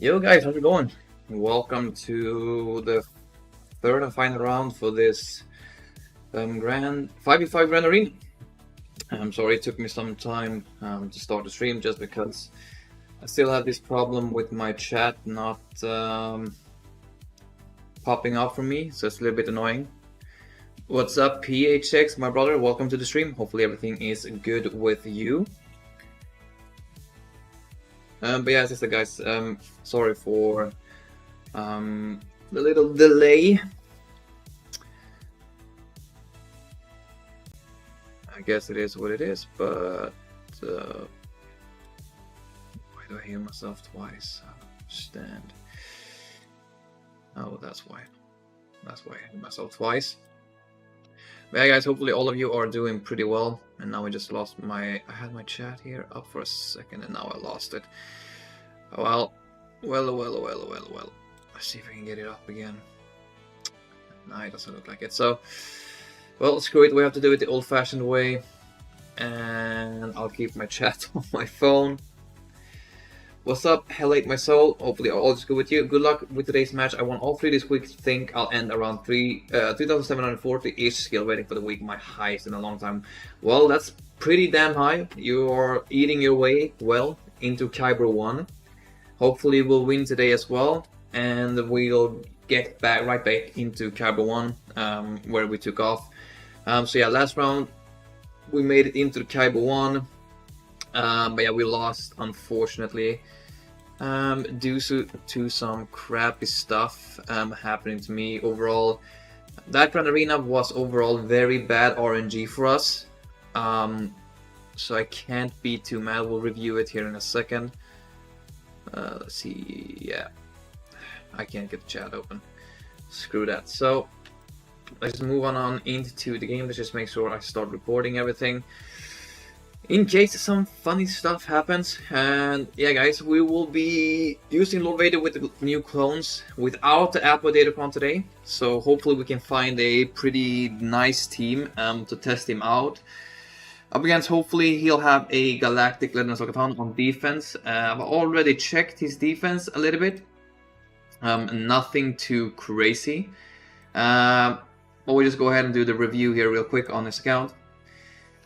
Yo guys, how's it going? Welcome to the third and final round for this grand 5v5 Grand Arena. I'm sorry it took me some time to start the stream just because I still have this problem with my chat not popping up for me, so it's a little bit annoying. What's up PHX, my brother? Welcome to the stream. Hopefully everything is good with you. But yeah, sister guys, sorry for the little delay. I guess it is what it is, but why do I hear myself twice? I don't understand. Oh, that's why. That's why I hear myself twice. But yeah, guys, hopefully all of you are doing pretty well. And now I just lost my... I had my chat here up for a second and now I lost it. Well. Let's see if I can get it up again. No, it doesn't look like it. So, well, screw it. We have to do it the old-fashioned way. And I'll keep my chat on my phone. What's up? Hell ate my soul. Hopefully all is good with you. Good luck with today's match. I won all three this week. Think I'll end around 3,740-ish skill rating for the week. My highest in a long time. Well, that's pretty damn high. You are eating your way well into Kyber 1. Hopefully we'll win today as well. And we'll get right back into Kyber 1 where we took off. So yeah, last round we made it into Kyber 1. But yeah, we lost unfortunately due to some crappy stuff happening to me. Overall, that Grand Arena was overall very bad RNG for us. So I can't be too mad. We'll review it here in a second. Let's see. Yeah, I can't get the chat open. Screw that. So let's move on into the game. Let's just make sure I start recording everything in case some funny stuff happens. And yeah, guys, we will be using Lord Vader with the new clones without the Apple Datacron today. So hopefully we can find a pretty nice team to test him out. Up against, hopefully he'll have a Galactic Legend of Sokatan on defense. I've already checked his defense a little bit. Nothing too crazy. But we'll just go ahead and do the review here real quick on his account.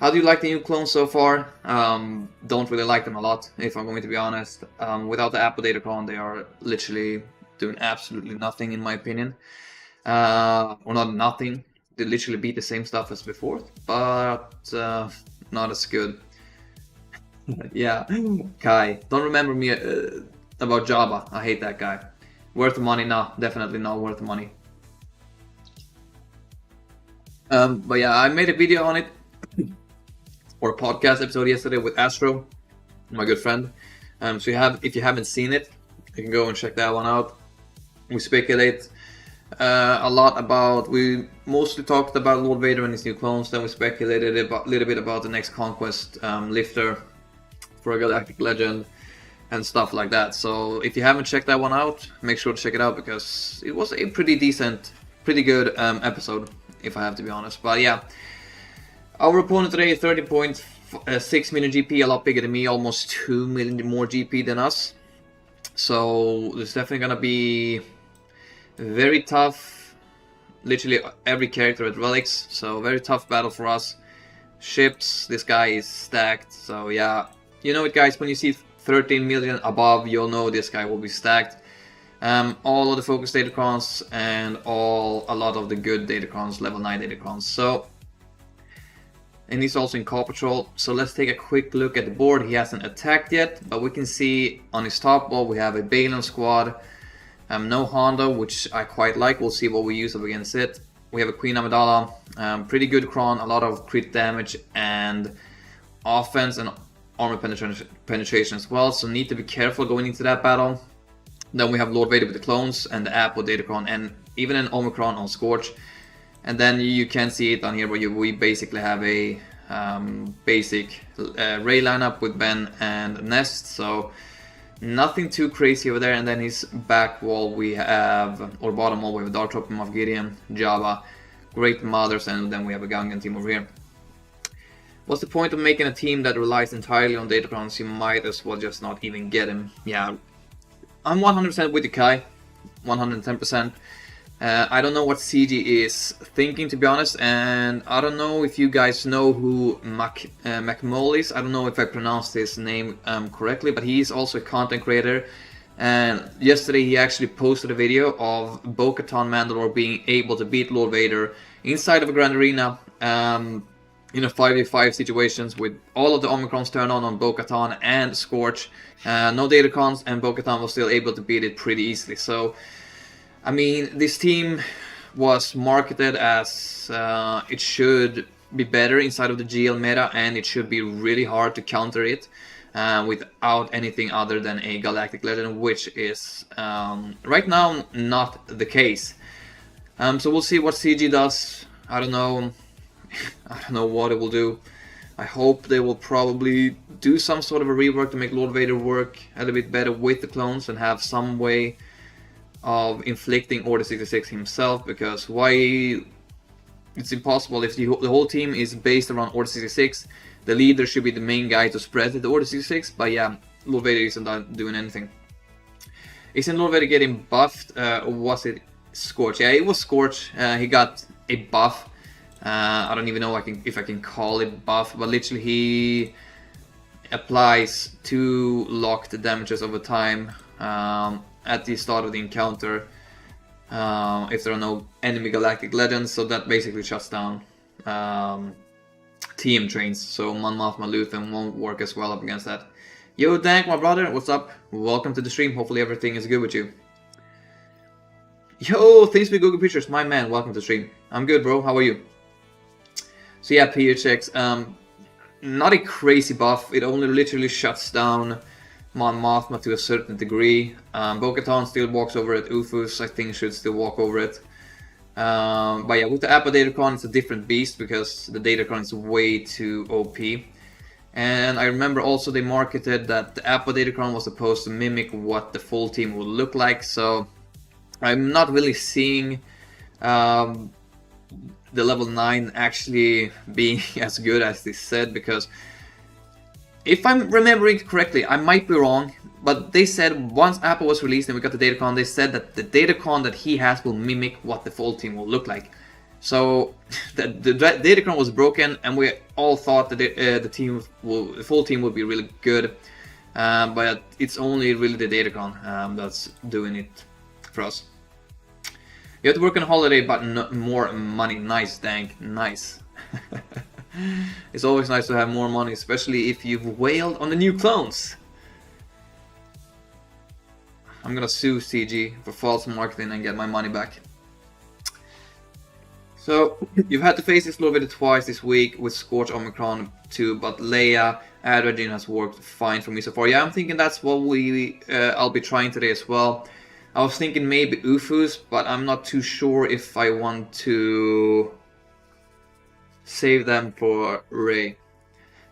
How do you like the new clones so far? Don't really like them a lot, if I'm going to be honest. Without the Apple Datacron, they are literally doing absolutely nothing, in my opinion. Or not nothing. They literally beat the same stuff as before, but not as good. Yeah, Kai. Don't remember me about Jabba. I hate that guy. Worth the money? No, definitely not worth the money. But yeah, I made a video on it. Or a podcast episode yesterday with Astro, my good friend. So if you haven't seen it, you can go and check that one out. We speculate a lot about. We mostly talked about Lord Vader and his new clones. Then we speculated a little bit about the next conquest lifter for a Galactic Legend and stuff like that. So if you haven't checked that one out, make sure to check it out because it was a pretty decent, pretty good episode, if I have to be honest. But yeah. Our opponent today is 30.6 million GP, a lot bigger than me, almost 2 million more GP than us. So it's definitely gonna be very tough. Literally every character at relics, so very tough battle for us. Ships, this guy is stacked, so yeah. You know it, guys, when you see 13 million above, you'll know this guy will be stacked. All of the focus Datacrons and a lot of the good Datacrons, level 9 Datacrons. So. And he's also in Call Patrol. So let's take a quick look at the board. He hasn't attacked yet, but we can see on his top wall we have a Balon squad. No Honda, which I quite like. We'll see what we use up against it. We have a Queen Amidala. Pretty good Kron, a lot of crit damage and offense and armor penetration as well. So need to be careful going into that battle. Then we have Lord Vader with the clones and the Apple Datacron and even an Omicron on Scorch. And then you can see it on here where we basically have a basic Ray lineup with Ben and Nest. So nothing too crazy over there. And then his back wall we have, or bottom wall we have Dark Trooping of Gideon, Jabba, Great Mothers, and then we have a Gungan team over here. What's the point of making a team that relies entirely on Datacrons? You might as well just not even get him. Yeah, I'm 100% with you, Kai. 110%. I don't know what CG is thinking, to be honest, and I don't know if you guys know who McMole is. I don't know if I pronounced his name correctly, but he is also a content creator. And yesterday he actually posted a video of Bo-Katan Mandalore being able to beat Lord Vader inside of a Grand Arena in a 5v5 situations with all of the Omicrons turned on Bo-Katan and Scorch. No Datacons, and Bo-Katan was still able to beat it pretty easily. So, I mean, this team was marketed as it should be better inside of the GL meta, and it should be really hard to counter it. Without anything other than a Galactic Legend, which is right now not the case. So we'll see what CG does. I don't know. I don't know what it will do. I hope they will probably do some sort of a rework to make Lord Vader work a little bit better with the clones and have some way of inflicting Order 66 himself, because why? It's impossible if the whole team is based around Order 66. The leader should be the main guy to spread the Order 66, but yeah, Lord Vader isn't doing anything. Isn't Lord Vader getting buffed, or was it Scorch? Yeah, it was Scorch. He got a buff. I don't even know if I can call it buff, but literally he applies 2 locked damages over time at the start of the encounter if there are no enemy Galactic Legends, so that basically shuts down TM trains, so Mon Mothma Luthen won't work as well up against that. Yo, Dank, my brother, what's up? Welcome to the stream, hopefully everything is good with you. Yo, thanks for Google Pictures, my man, welcome to the stream. I'm good, bro, how are you? So yeah, PHX, not a crazy buff, it only literally shuts down Mon Mothma to a certain degree. Bo-Katan still walks over it, Ufus I think should still walk over it. But yeah, with the Appa Datacron it's a different beast because the Datacron is way too OP. And I remember also they marketed that the Appa Datacron was supposed to mimic what the full team would look like, so I'm not really seeing the level 9 actually being as good as they said, because if I'm remembering correctly, I might be wrong, but they said once Appa was released and we got the Datacron, they said that the Datacron that he has will mimic what the full team will look like. So the Datacron was broken, and we all thought that the full team would be really good, but it's only really the Datacron that's doing it for us. You have to work on a holiday, but more money. Nice, Dank. Nice. It's always nice to have more money, especially if you've wailed on the new clones. I'm gonna sue CG for false marketing and get my money back. So, you've had to face this Lord Vader twice this week with Scorch Omicron 2, but Leia Adrenalin has worked fine for me so far. Yeah, I'm thinking that's what I'll be trying today as well. I was thinking maybe Ufus, but I'm not too sure if I want to save them for Rey.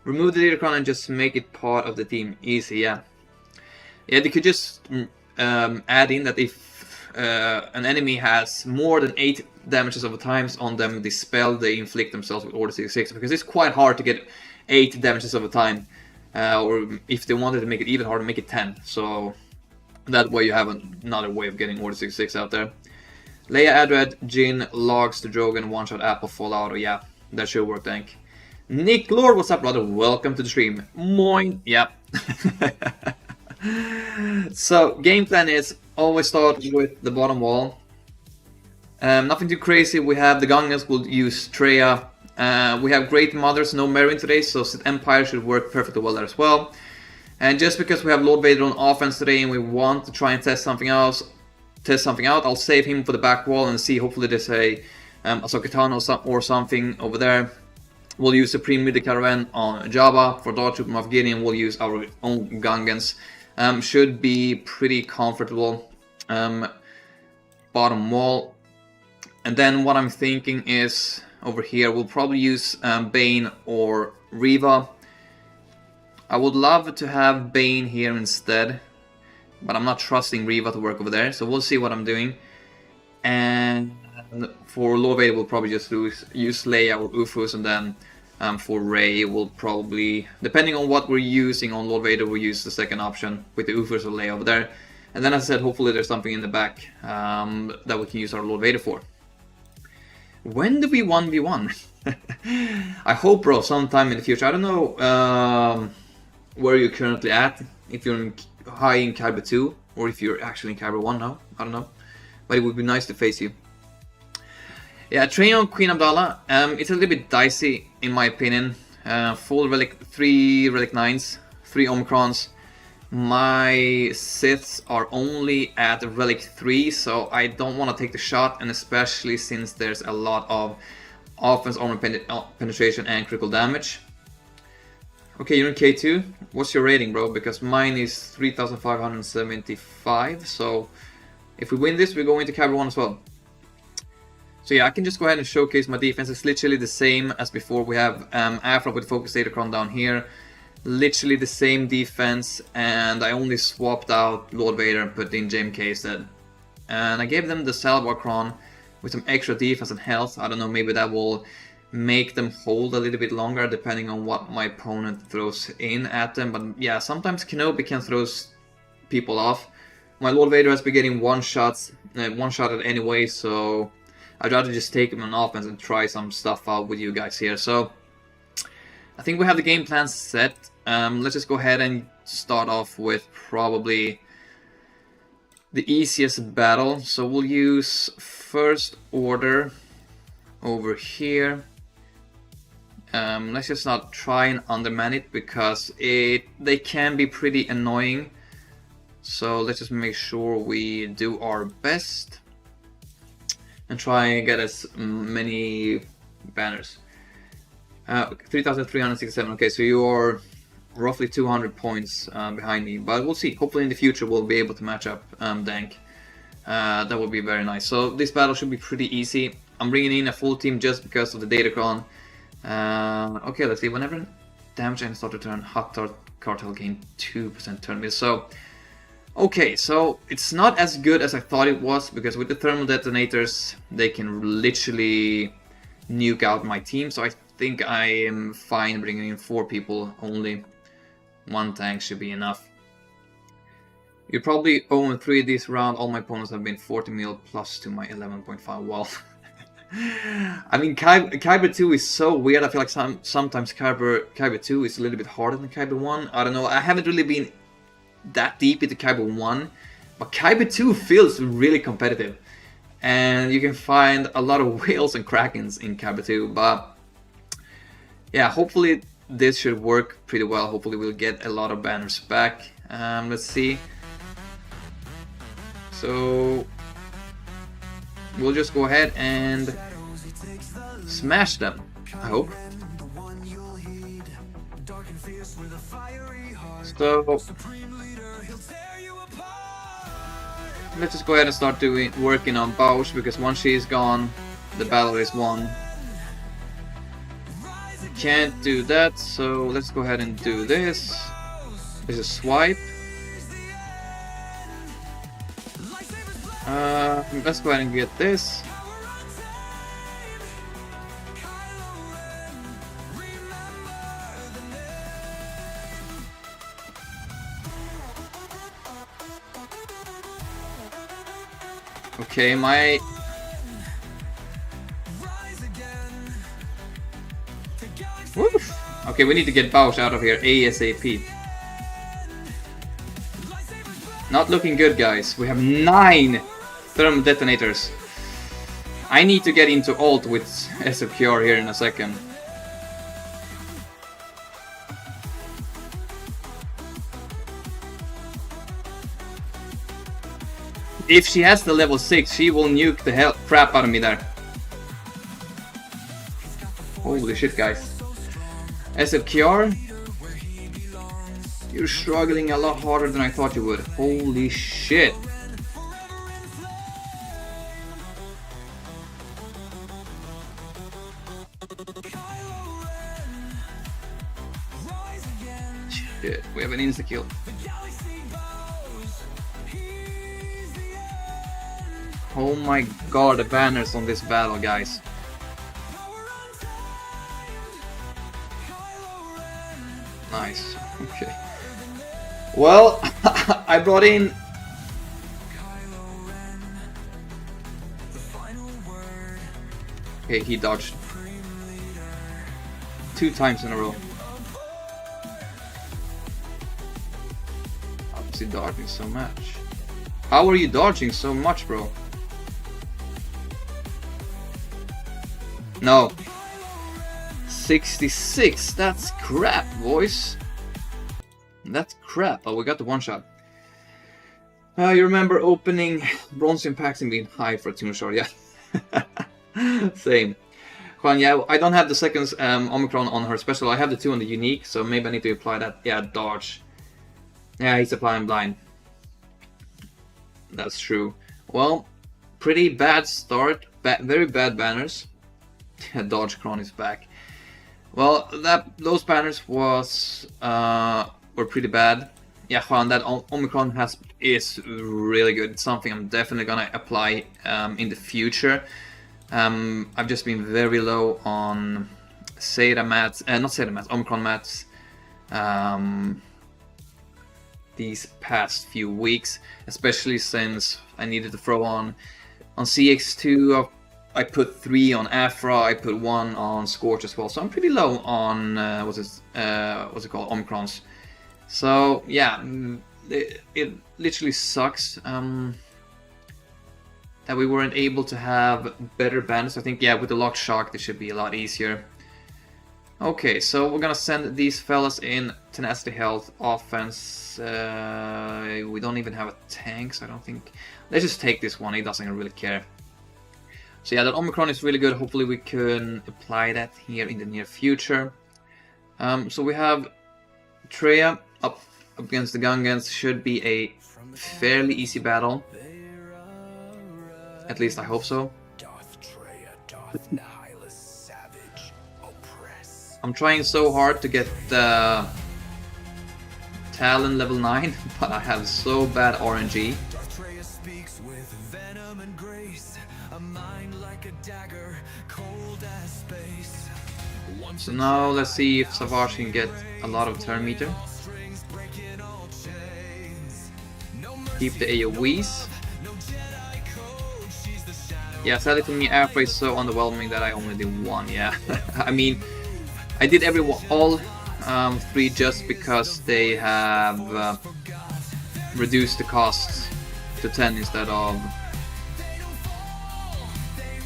Remove the Datacron and just make it part of the team. Easy, yeah. Yeah, they could just add in that if an enemy has more than 8 damages over times on them, they spell, they inflict themselves with Order 66, because it's quite hard to get 8 damages over time. Or if they wanted to make it even harder, make it 10. So that way you have another way of getting Order 66 out there. Leia Adred, Jin, Logs, the Drogon, one-shot Apple, Fallout. Oh, yeah, that should work, thank. Nick Lord, what's up, brother? Welcome to the stream. Moin. Yeah. So, game plan is always start with the bottom wall. Nothing too crazy. We have the Gungans will use Treya. We have Great Mothers, no Merrin today, so Sith Empire should work perfectly well there as well. And just because we have Lord Vader on offense today and we want to try and test something out, I'll save him for the back wall and see. Hopefully there's a Ahsoka Tano or something over there. We'll use Supreme Midi Caravan on Jabba. For Darth Trooper Moff Gideon, we'll use our own Gungans. Should be pretty comfortable. Bottom wall. And then what I'm thinking is over here we'll probably use Bane or Reva. I would love to have Bane here instead, but I'm not trusting Reva to work over there, so we'll see what I'm doing. And for Lord Vader we'll probably just use Leia or Ufus, and then for Rey we'll probably, depending on what we're using on Lord Vader, we'll use the second option with the Ufus or Leia over there. And then as I said, hopefully there's something in the back that we can use our Lord Vader for. When do we 1v1? I hope, bro, sometime in the future. I don't know where you're currently at, if you're high in Kyber 2 or if you're actually in Kyber 1 now. I don't know, but it would be nice to face you. Yeah, train on Queen Amidala. It's a little bit dicey in my opinion. Full relic, 3 relic 9s, 3 Omicrons. My Siths are only at relic 3, so I don't want to take the shot, and especially since there's a lot of offense, armor penetration and critical damage. Okay, you're in K2. What's your rating, bro? Because mine is 3,575, so if we win this, we go into Kyber 1 as well. So yeah, I can just go ahead and showcase my defense. It's literally the same as before. We have Afra with Focus Datacron down here. Literally the same defense, and I only swapped out Lord Vader and put in JMK instead. And I gave them the Salvarkron with some extra defense and health. I don't know, maybe that will make them hold a little bit longer depending on what my opponent throws in at them. But yeah, sometimes Kenobi can throw people off. My Lord Vader has been getting one-shots at anyway, so I'd rather just take him on offense and try some stuff out with you guys here. So I think we have the game plan set. Let's just go ahead and start off with probably the easiest battle. So we'll use First Order over here. Let's just not try and underman it because they can be pretty annoying. So let's just make sure we do our best and try and get as many banners. 3,367. Okay, so you are roughly 200 points behind me, but we'll see. Hopefully in the future we'll be able to match up Dank. That would be very nice. So this battle should be pretty easy. I'm bringing in a full team just because of the Datacron. Okay, let's see. Whenever damage and start to turn, Hot Cartel gain 2% turn miss. So okay, so it's not as good as I thought it was, because with the thermal detonators they can literally nuke out my team. So I think I am fine bringing in 4 people only. 1 tank should be enough. You probably own 3 this round. All my opponents have been 40 mil plus to my 11.5. Well, I mean, Kyber 2 is so weird. I feel like sometimes Kyber 2 is a little bit harder than Kyber 1. I don't know. I haven't really been that deep into Kyber 1, but Kyber 2 feels really competitive. And you can find a lot of whales and krakens in Kyber 2, but yeah, hopefully this should work pretty well. Hopefully we'll get a lot of banners back. Let's see. So we'll just go ahead and smash them, I hope. So let's just go ahead and start working on Bausch, because once she is gone, the battle is won. Can't do that, so let's go ahead and do this. This is swipe. Let's go ahead and get this. Okay, my woof. Okay, we need to get Bausch out of here ASAP. Not looking good, guys. We have 9 thermal detonators. I need to get into ult with SWGoH here in a second. If she has the level 6, she will nuke the hell crap out of me there. Holy shit, guys. SWGoH, you're struggling a lot harder than I thought you would. Holy shit. Shit, we have an insta-kill. Oh my god, the banners on this battle, guys. Nice. Okay. Well, I brought in Okay, he dodged 2 times in a row. How is he dodging so much? How are you dodging so much, bro? No. 66. That's crap, boys. That's crap. Oh, we got the one shot. You remember opening bronze impacts and being high for a tune shot? Yeah. Same. Juan, yeah, I don't have the second Omicron on her special. I have the 2 on the unique, so maybe I need to apply that. Yeah, dodge. Yeah, he's applying blind. That's true. Well, pretty bad start. Very bad banners. Dodge Kron is back. Well, those banners were pretty bad. Yeah, Juan, that Omicron is really good. It's something I'm definitely gonna apply in the future. I've just been very low on Zeta mats, not Zeta mats, Omicron mats these past few weeks, especially since I needed to throw on CX2. I put 3 on Afra, I put 1 on Scorch as well, so I'm pretty low on what's it called, Omicrons. So yeah, it literally sucks that we weren't able to have better banners. I think, yeah, with the Locked Shock this should be a lot easier. Okay, so we're gonna send these fellas in Tenacity Health offense. We don't even have a tank, so I don't think... Let's just take this one, he doesn't really care. So yeah, that Omicron is really good. Hopefully we can apply that here in the near future. So we have Treya up against the Gungans. Should be a fairly easy battle. At least I hope so. I'm trying so hard to get Talon level 9, but I have so bad RNG. So now let's see if Savage can get a lot of turn meter. Keep the AoEs. Yeah, sadly for me, Afra is so underwhelming that I only did 1. Yeah, I mean, I did all 3 just because they have reduced the cost to 10 instead of...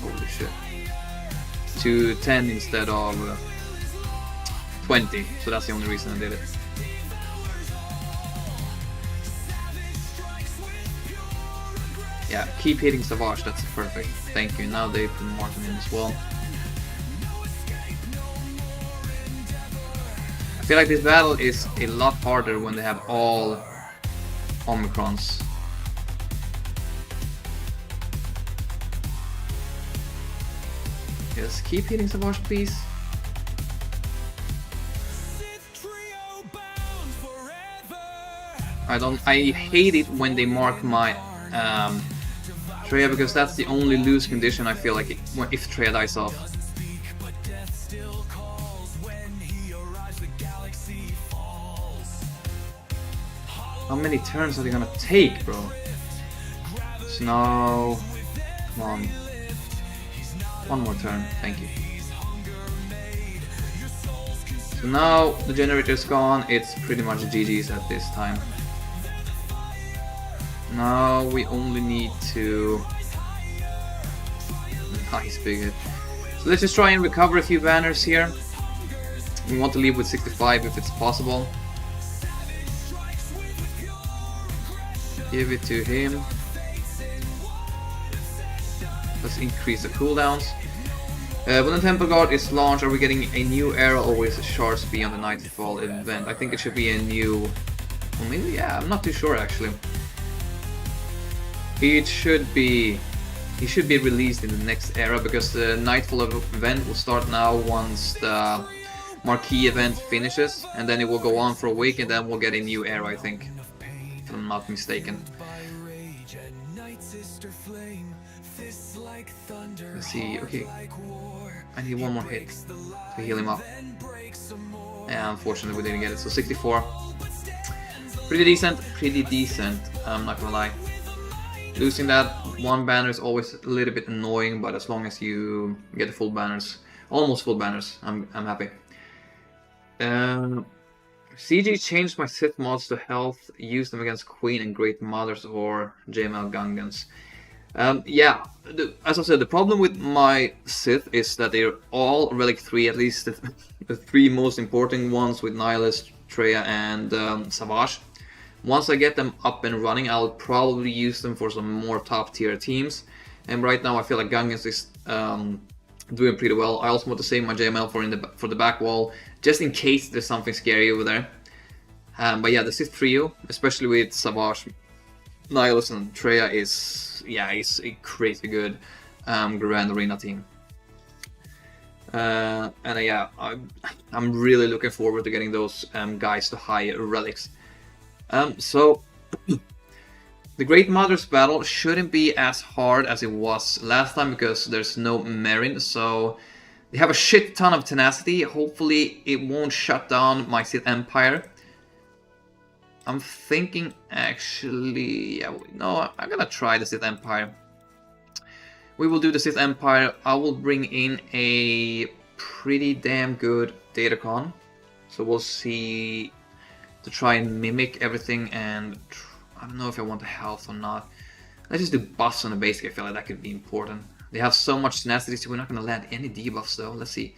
Holy shit. To 10 instead of 20, so that's the only reason I did it. Yeah, keep hitting Savage, that's perfect. Thank you. Now they put Martin in as well. I feel like this battle is a lot harder when they have all Omicrons. Yes, keep hitting Savage, please. I hate it when they mark my Treya, because that's the only lose condition I feel like if Treya dies off. How many turns are they gonna take, bro? Snow, come on. 1 more turn, thank you. So now the generator's gone, it's pretty much GG's at this time. Now we only need to... Nice bigot. So let's just try and recover a few banners here. We want to leave with 65 if it's possible. Give it to him. Let's increase the cooldowns. When the Temple Guard is launched, are we getting a new era or is it Shard Speed on the Nightfall event? I think it should be a new... Well, maybe, yeah, I'm not too sure actually. He should be released in the next era because the Nightfall event will start now once the Marquee event finishes, and then it will go on for a week, and then we'll get a new era, I think, if I'm not mistaken. Let's see, okay. I need 1 more hit to heal him up. Yeah, unfortunately we didn't get it, so 64. Pretty decent, I'm not gonna lie. Losing that one banner is always a little bit annoying, but as long as you get the full banners, almost full banners, I'm happy. CG changed my Sith mods to health, use them against Queen and Great Mothers or JML Gungans. Yeah, as I said, the problem with my Sith is that they're all Relic 3, at least the 3 most important ones with Nihilist, Traya and Savage. Once I get them up and running, I'll probably use them for some more top tier teams. And right now I feel like Gungans is doing pretty well. I also want to save my JML for the back wall, just in case there's something scary over there. But yeah, the Sith trio, especially with Savage, Nihilus and Traya, is a crazy good Grand Arena team. And yeah, I'm really looking forward to getting those guys to high relics. So the Great Mothers battle shouldn't be as hard as it was last time because there's no Marin, so they have a shit ton of tenacity. Hopefully it won't shut down my Sith Empire. I'm thinking actually, yeah, no, I'm gonna try the Sith Empire. We will do the Sith Empire. I will bring in a pretty damn good Datacon, so we'll see, to try and mimic everything, and I don't know if I want the health or not. Let's just do buffs on the basic. I feel like that could be important. They have so much tenacity, so we're not going to land any debuffs though. Let's see.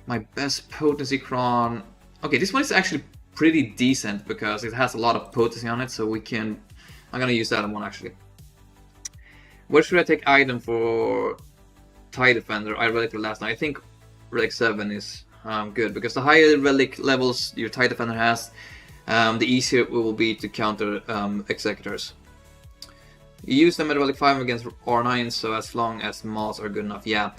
My best potency cron. Okay, this one is actually pretty decent because it has a lot of potency on it, so we can... I'm going to use that one actually. Where should I take item for TIE Defender? I relic last night. I think Relic 7 is good, because the higher relic levels your TIE Defender has, the easier it will be to counter Executors. You use them at Relic 5 against R9, so as long as mods are good enough. Yeah,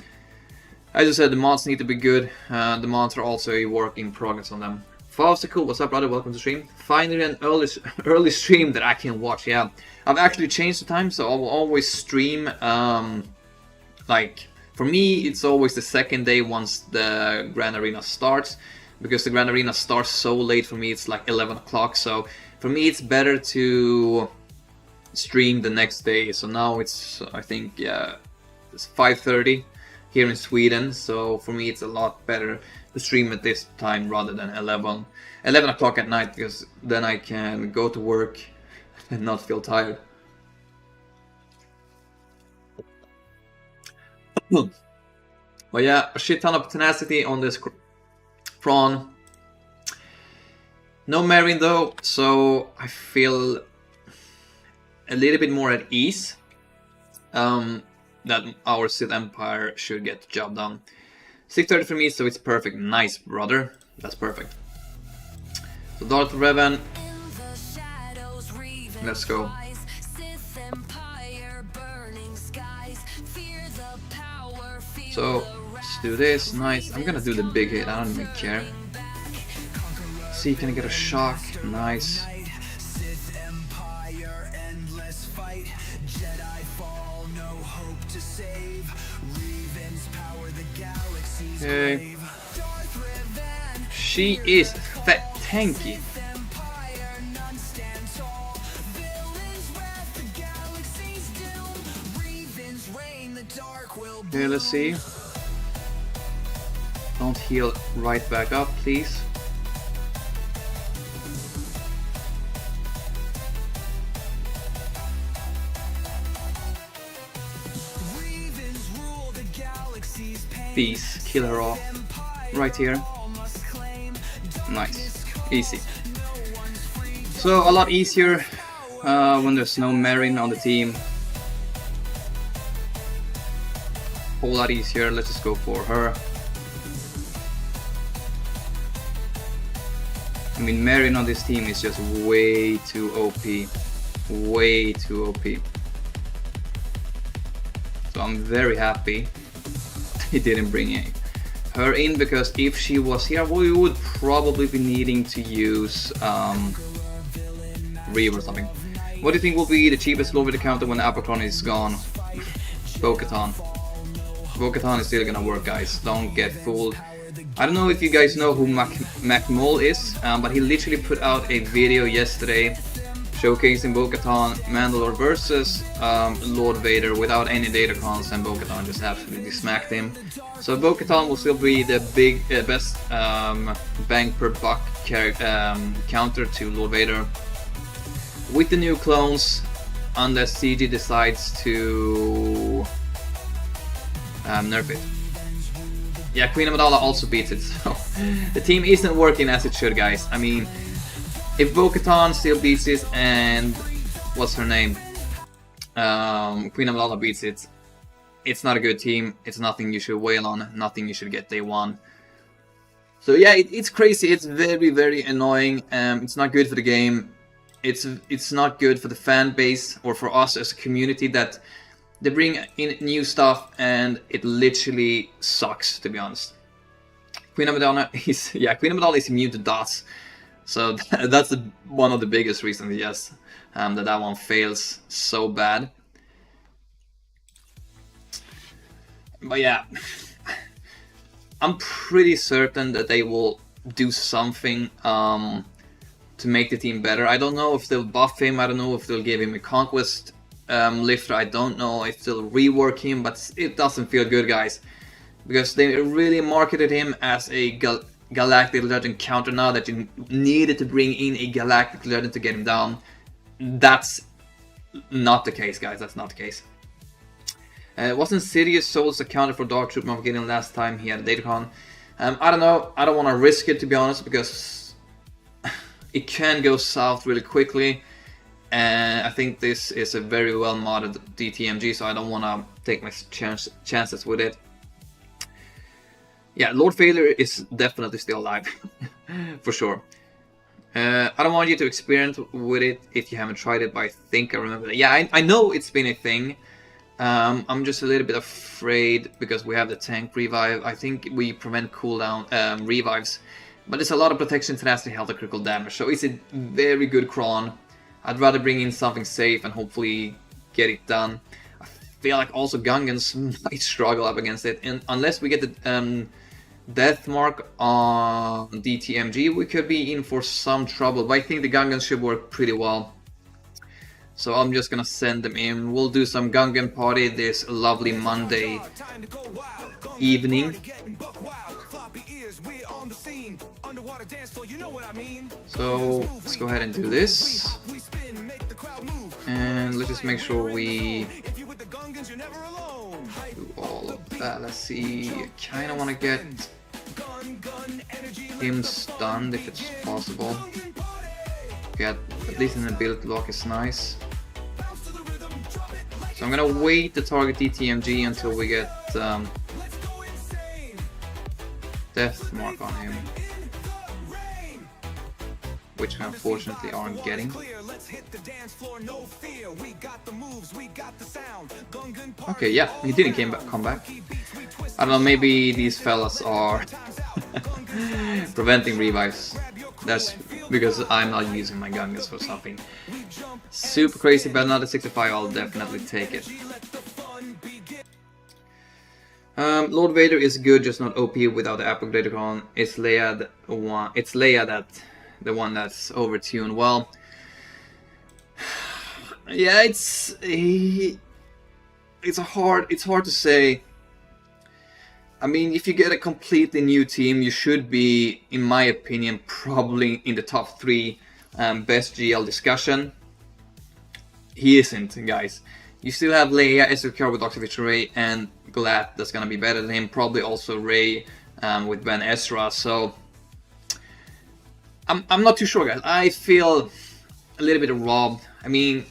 as I said, the mods need to be good. The mods are also a work in progress on them. Faustical, what's up brother, welcome to stream. Finally an early stream that I can watch. Yeah, I've actually changed the time, so I will always stream like, for me, it's always the second day once the Grand Arena starts, because the Grand Arena starts so late for me, it's like 11 o'clock, so for me it's better to stream the next day. So now it's, I think, yeah, it's 5:30 here in Sweden, so for me it's a lot better to stream at this time rather than 11 o'clock at night, because then I can go to work and not feel tired. But yeah, a shit ton of tenacity on this prawn. No Marin though, so I feel a little bit more at ease that our Sith Empire should get the job done. 630 for me, so it's perfect. Nice, brother. That's perfect. So Darth Revan. Let's go. So let's do this. Nice. I'm gonna do the big hit. I don't even care. See, can I get a shock? Nice. Okay. She is fat tanky. Okay, let's see. Don't heal right back up, please. Peace, kill her off. Right here. Nice. Easy. So, a lot easier when there's no Marin on the team. Whole lot easier. Let's just go for her. I mean, Marin on this team is just way too OP. Way too OP. So I'm very happy he didn't bring her in, because if she was here, we would probably be needing to use Reeve or something. What do you think will be the cheapest low bit counter when the Apotron is gone? Bo-Katan. Bo-Katan is still gonna work, guys. Don't get fooled. I don't know if you guys know who Mac Mole is, but he literally put out a video yesterday showcasing Bo-Katan Mandalore versus Lord Vader without any datacons, and Bo-Katan just absolutely smacked him. So Bo-Katan will still be the best bang per buck counter to Lord Vader. With the new clones, unless CG decides to nerf it. Yeah, Queen Amidala also beats it, so the team isn't working as it should, guys. I mean, if Bo-Katan still beats it and what's her name? Queen Amidala beats it, it's not a good team. It's nothing you should wail on, nothing you should get day one. So yeah, it's crazy. It's very, very annoying. It's not good for the game. It's not good for the fan base or for us as a community that they bring in new stuff and it literally sucks, to be honest. Queen Amidala is immune to dots, so that's one of the biggest reasons, yes, that one fails so bad. But yeah, I'm pretty certain that they will do something to make the team better. I don't know if they'll buff him, I don't know if they'll give him a conquest lifter, I don't know if they'll rework him, but it doesn't feel good, guys, because they really marketed him as a Galactic Legend counter now, that you needed to bring in a Galactic Legend to get him down. That's not the case, guys, that's not the case. Wasn't Sidious Souls a counter for Dark Troop Armageddon last time he had a datacon? I don't know, I don't want to risk it, to be honest, because it can go south really quickly. And I think this is a very well modded DTMG, so I don't want to take my chances with it. Yeah, Lord Vader is definitely still alive, for sure. I don't want you to experiment with it if you haven't tried it, but I think I remember that. Yeah, I know it's been a thing. I'm just a little bit afraid because we have the tank revive. I think we prevent cooldown revives, but it's a lot of protection, tenacity, health, and critical damage, so it's a very good cron. I'd rather bring in something safe and hopefully get it done. I feel like also Gungans might struggle up against it, and unless we get the death mark on DTMG, we could be in for some trouble, but I think the Gungans should work pretty well. So I'm just gonna send them in. We'll do some Gungan party this lovely Monday evening. So let's go ahead and do this. And let's just make sure we do all of that. Let's see, I kinda wanna get him stunned if it's possible. Get at least an ability lock is nice. So I'm gonna wait to target DTMG until we get death mark on him, which we unfortunately aren't getting. Okay, yeah, he didn't come back. I don't know, maybe these fellas are preventing revives. That's because I'm not using my Gungans for something super crazy, but another 65, I'll definitely take it. Lord Vader is good, just not OP without the Apple Datacron. It's Leia the one that's overtuned. Well, yeah, it's hard to say. I mean, if you get a completely new team, you should be, in my opinion, probably in the top 3 best GL discussion. He isn't, guys. You still have Leia, SWGoH with Dr. Vision Ray, and Glad that's gonna be better than him. Probably also Ray with Ben Ezra. So I'm not too sure, guys. I feel a little bit robbed. I mean,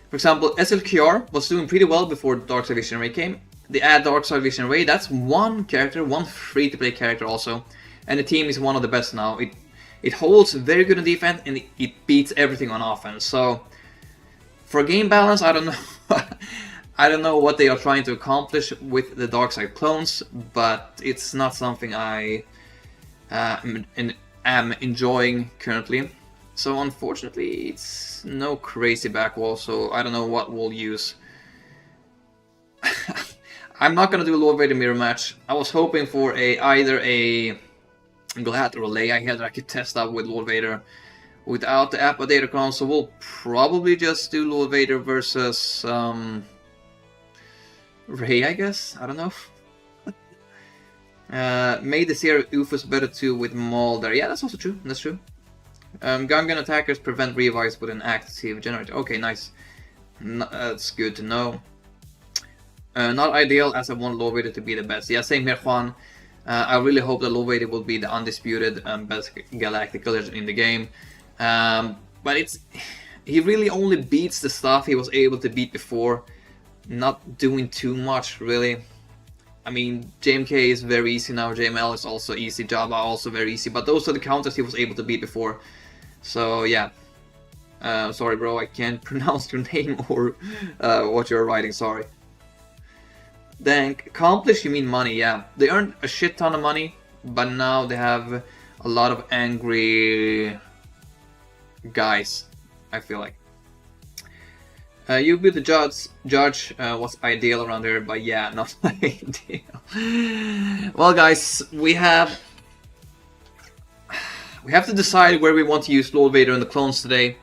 for example, SWGoH was doing pretty well before Dark Side Vision Ray came. They add Dark Side Vision Ray, that's one character, one free-to-play character also, and the team is one of the best now. It holds very good on defense and it beats everything on offense. So for game balance, I don't know. I don't know what they are trying to accomplish with the Dark Side clones, but it's not something I am enjoying currently. So unfortunately, it's no crazy backwall, so I don't know what we'll use. I'm not gonna do a Lord Vader mirror match. I was hoping for either a Glad or a Leia here that I could test out with Lord Vader without the Datacon, so we'll probably just do Lord Vader versus Rey, I guess? I don't know. Made the Sierra Ufus better too with Maul there. Yeah, that's also true. That's true. Gungan attackers prevent revives with an active generator. Okay, nice. That's good to know. Not ideal, as I want Lord Vader to be the best. Yeah, same here, Juan. I really hope that Lord Vader will be the undisputed best galactic legend in the game. But he really only beats the stuff he was able to beat before. Not doing too much, really. I mean, JMK is very easy now, JML is also easy, Jabba also very easy, but those are the counters he was able to beat before. So, yeah. Sorry, bro, I can't pronounce your name or what you're writing, sorry. Then, accomplish, you mean money, yeah. They earned a shit ton of money, but now they have a lot of angry guys, I feel like. You be the judge was ideal around here, but yeah, not ideal. Well, guys, we have to decide where we want to use Lord Vader and the clones today.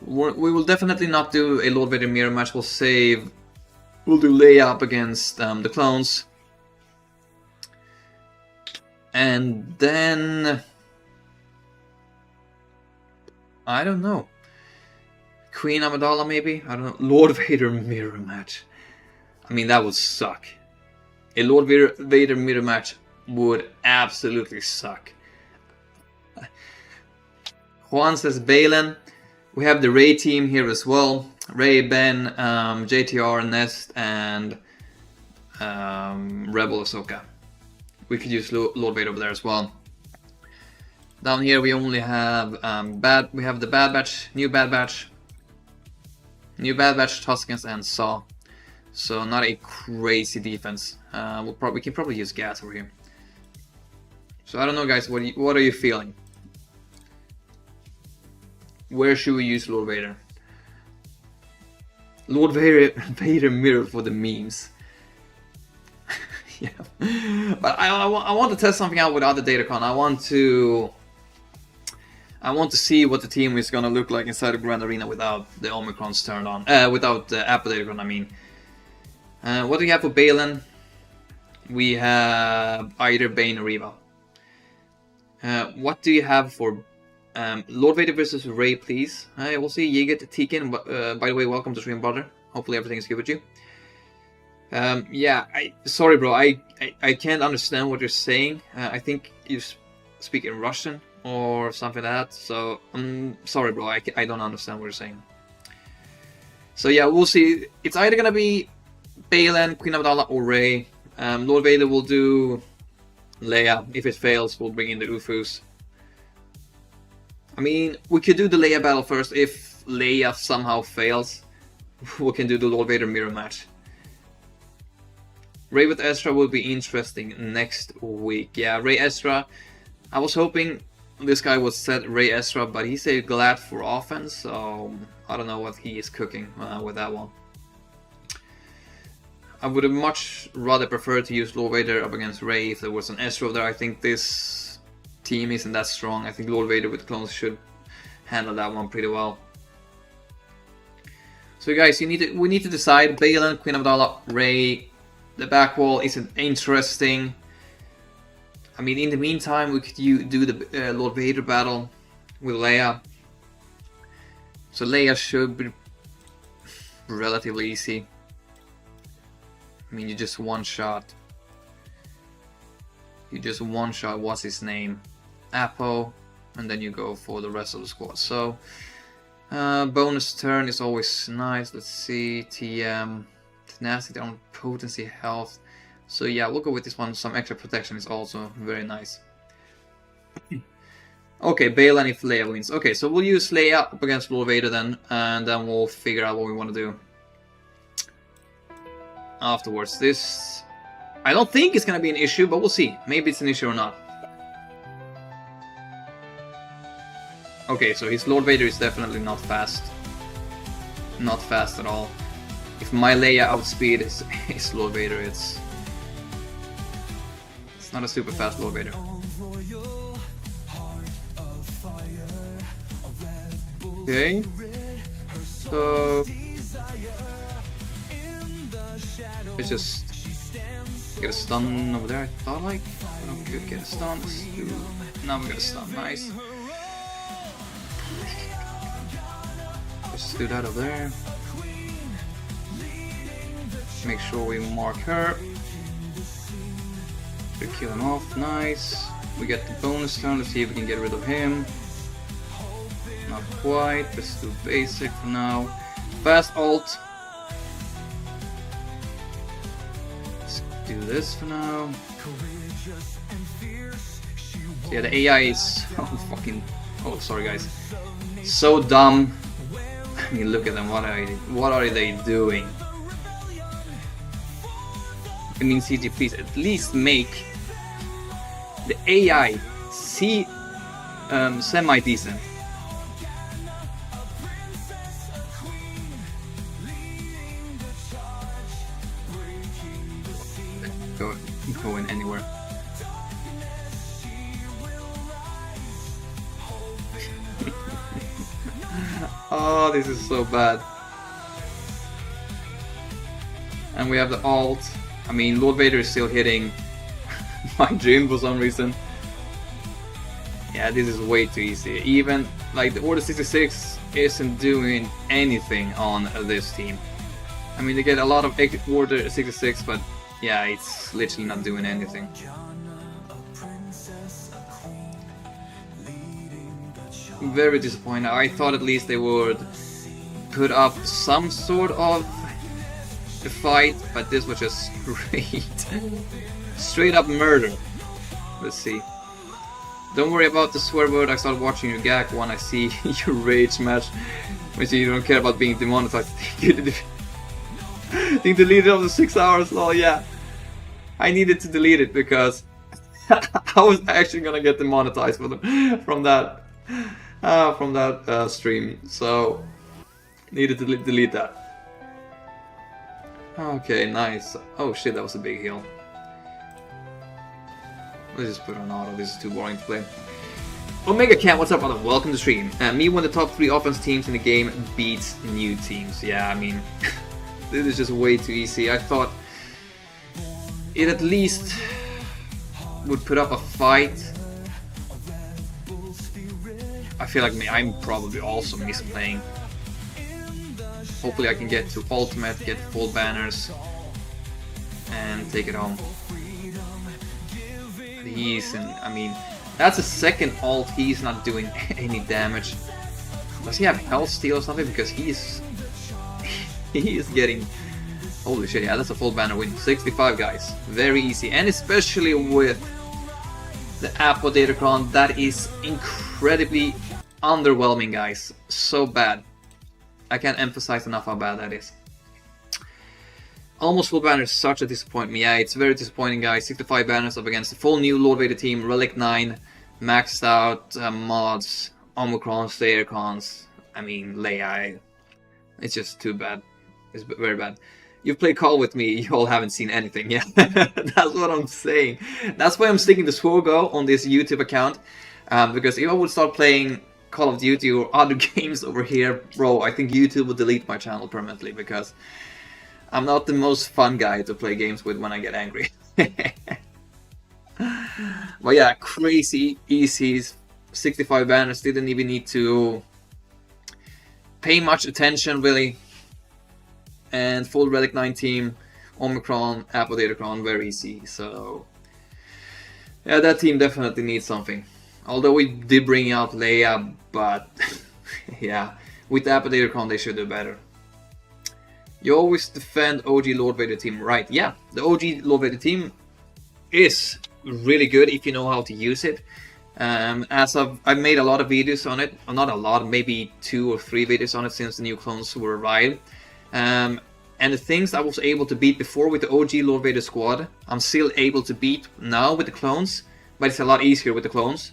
We will definitely not do a Lord Vader mirror match. We'll do Leia up against the clones, and then I don't know. Queen Amidala, maybe? I don't know. Lord Vader mirror match. I mean, that would suck. A Lord Vader mirror match would absolutely suck. Juan says Balon. We have the Rey team here as well. Rey, Ben, JTR, Nest, and Rebel Ahsoka. We could use Lord Vader over there as well. Down here we only have we have the Bad Batch, New Bad Batch, Tuskens, and Saw. So not a crazy defense. We can probably use gas over here. So I don't know, guys. What are you feeling? Where should we use Lord Vader? Lord Vader mirror for the memes. Yeah, but I want to test something out with other Datacon. I want to see what the team is gonna look like inside the Grand Arena without the Omicrons turned on. Without the Apple Datacon, I mean. What do we have for Balon? We have either Bane or Reva. What do you have for Lord Vader versus Rey, please? We'll see. Yiget Tiken. By the way, welcome to stream, brother. Hopefully everything is good with you. Yeah, sorry, bro. I can't understand what you're saying. I think you speak in Russian or something like that. So I'm sorry, bro. I don't understand what you're saying. So yeah, we'll see. It's either gonna be Balon, Queen Amidala, or Rey. Lord Vader will do Leia. If it fails, we'll bring in the Ufus. I mean, we could do the Leia battle first. If Leia somehow fails, we can do the Lord Vader mirror match. Rey with Ezra will be interesting next week. Yeah, Rey Ezra. I was hoping this guy would set Rey Ezra, but he's a glad for offense, so I don't know what he is cooking with that one. I would have much rather preferred to use Lord Vader up against Rey if there was an Ezra there. I think this team isn't that strong. I think Lord Vader with clones should handle that one pretty well. So guys, we need to decide. Balon, Queen Amidala, Rey. The back wall isn't interesting. I mean, in the meantime, we could do the Lord Vader battle with Leia. So Leia should be relatively easy. I mean, you just one shot. What's his name? Apo, and then you go for the rest of the squad. So bonus turn is always nice. Let's see, TM. Tenacity on potency, health. So yeah, we'll go with this one. Some extra protection is also very nice. Okay, Balon if Leia wins. Okay, so we'll use Leia up against Lord Vader then, and then we'll figure out what we want to do afterwards. This, I don't think it's gonna be an issue, but we'll see. Maybe it's an issue or not. Okay, so his Lord Vader is definitely not fast. Not fast at all. If my Leia outspeed is Lord Vader, it's not a super fast Lord Vader. Okay. So let's just get a stun over there. I thought like we could get a stun. Now we got a stun. Nice. Let's do that over there. Make sure we mark her. We kill him off. Nice. We get the bonus turn. Let's see if we can get rid of him. Not quite. Let's do basic for now. Fast ult. Let's do this for now. Yeah, the AI is so fucking. Oh, sorry guys. So dumb. I mean, look at them. What are they doing? I mean, CG, please at least make the AI semi-decent. Go in anywhere. Oh, this is so bad. And we have the ult. I mean, Lord Vader is still hitting my dream for some reason. Yeah, this is way too easy. Even like the Order 66 isn't doing anything on this team. I mean, they get a lot of Order 66, but yeah, it's literally not doing anything. Very disappointed. I thought at least they would put up some sort of a fight, but this was just straight up murder. Let's see. Don't worry about the swear word. I started watching your gag when I see your rage match. When you don't care about being demonetized. Think deleted after 6 hours. Oh yeah, I needed to delete it because I was actually gonna get demonetized from that stream. So needed to delete that. Okay, nice. Oh shit, that was a big heal. Let's just put on auto. This is too boring to play. Omega Cat, what's up, brother? Welcome to the stream. Me when the top 3 offense teams in the game beats new teams. Yeah, I mean, this is just way too easy. I thought it at least would put up a fight. I feel like I'm probably also misplaying. Hopefully I can get to ultimate, get full banners, and take it home. I mean, that's a second ult, he's not doing any damage. Does he have health steal or something? Because he is getting... Holy shit, yeah, that's a full banner win. 65 guys, very easy. And especially with the Apo Datacron, that is incredibly underwhelming, guys. So bad. I can't emphasize enough how bad that is. Almost full banner is such a disappointment. Yeah, it's very disappointing, guys. 65 banners up against the full new Lord Vader team, Relic 9, maxed out mods, Omicrons, Datacrons. I mean, Leia. It's just too bad. It's very bad. You've played Call with me, you all haven't seen anything. Yeah, that's what I'm saying. That's why I'm sticking to SWGoH on this YouTube account. Because if I would start playing Call of Duty or other games over here, bro, I think YouTube will delete my channel permanently because I'm not the most fun guy to play games with when I get angry. But yeah, crazy easy. 65 banners, didn't even need to pay much attention really. And full Relic 9 team, Omicron, Apo Datacron, very easy. So yeah, that team definitely needs something. Although we did bring out Leia, but yeah, with the Apo Datacron they should do better. You always defend OG Lord Vader team, right? Yeah, the OG Lord Vader team is really good if you know how to use it. As I've made a lot of videos on it, not a lot, maybe 2 or 3 videos on it since the new clones were arrived. And the things I was able to beat before with the OG Lord Vader squad, I'm still able to beat now with the clones, but it's a lot easier with the clones.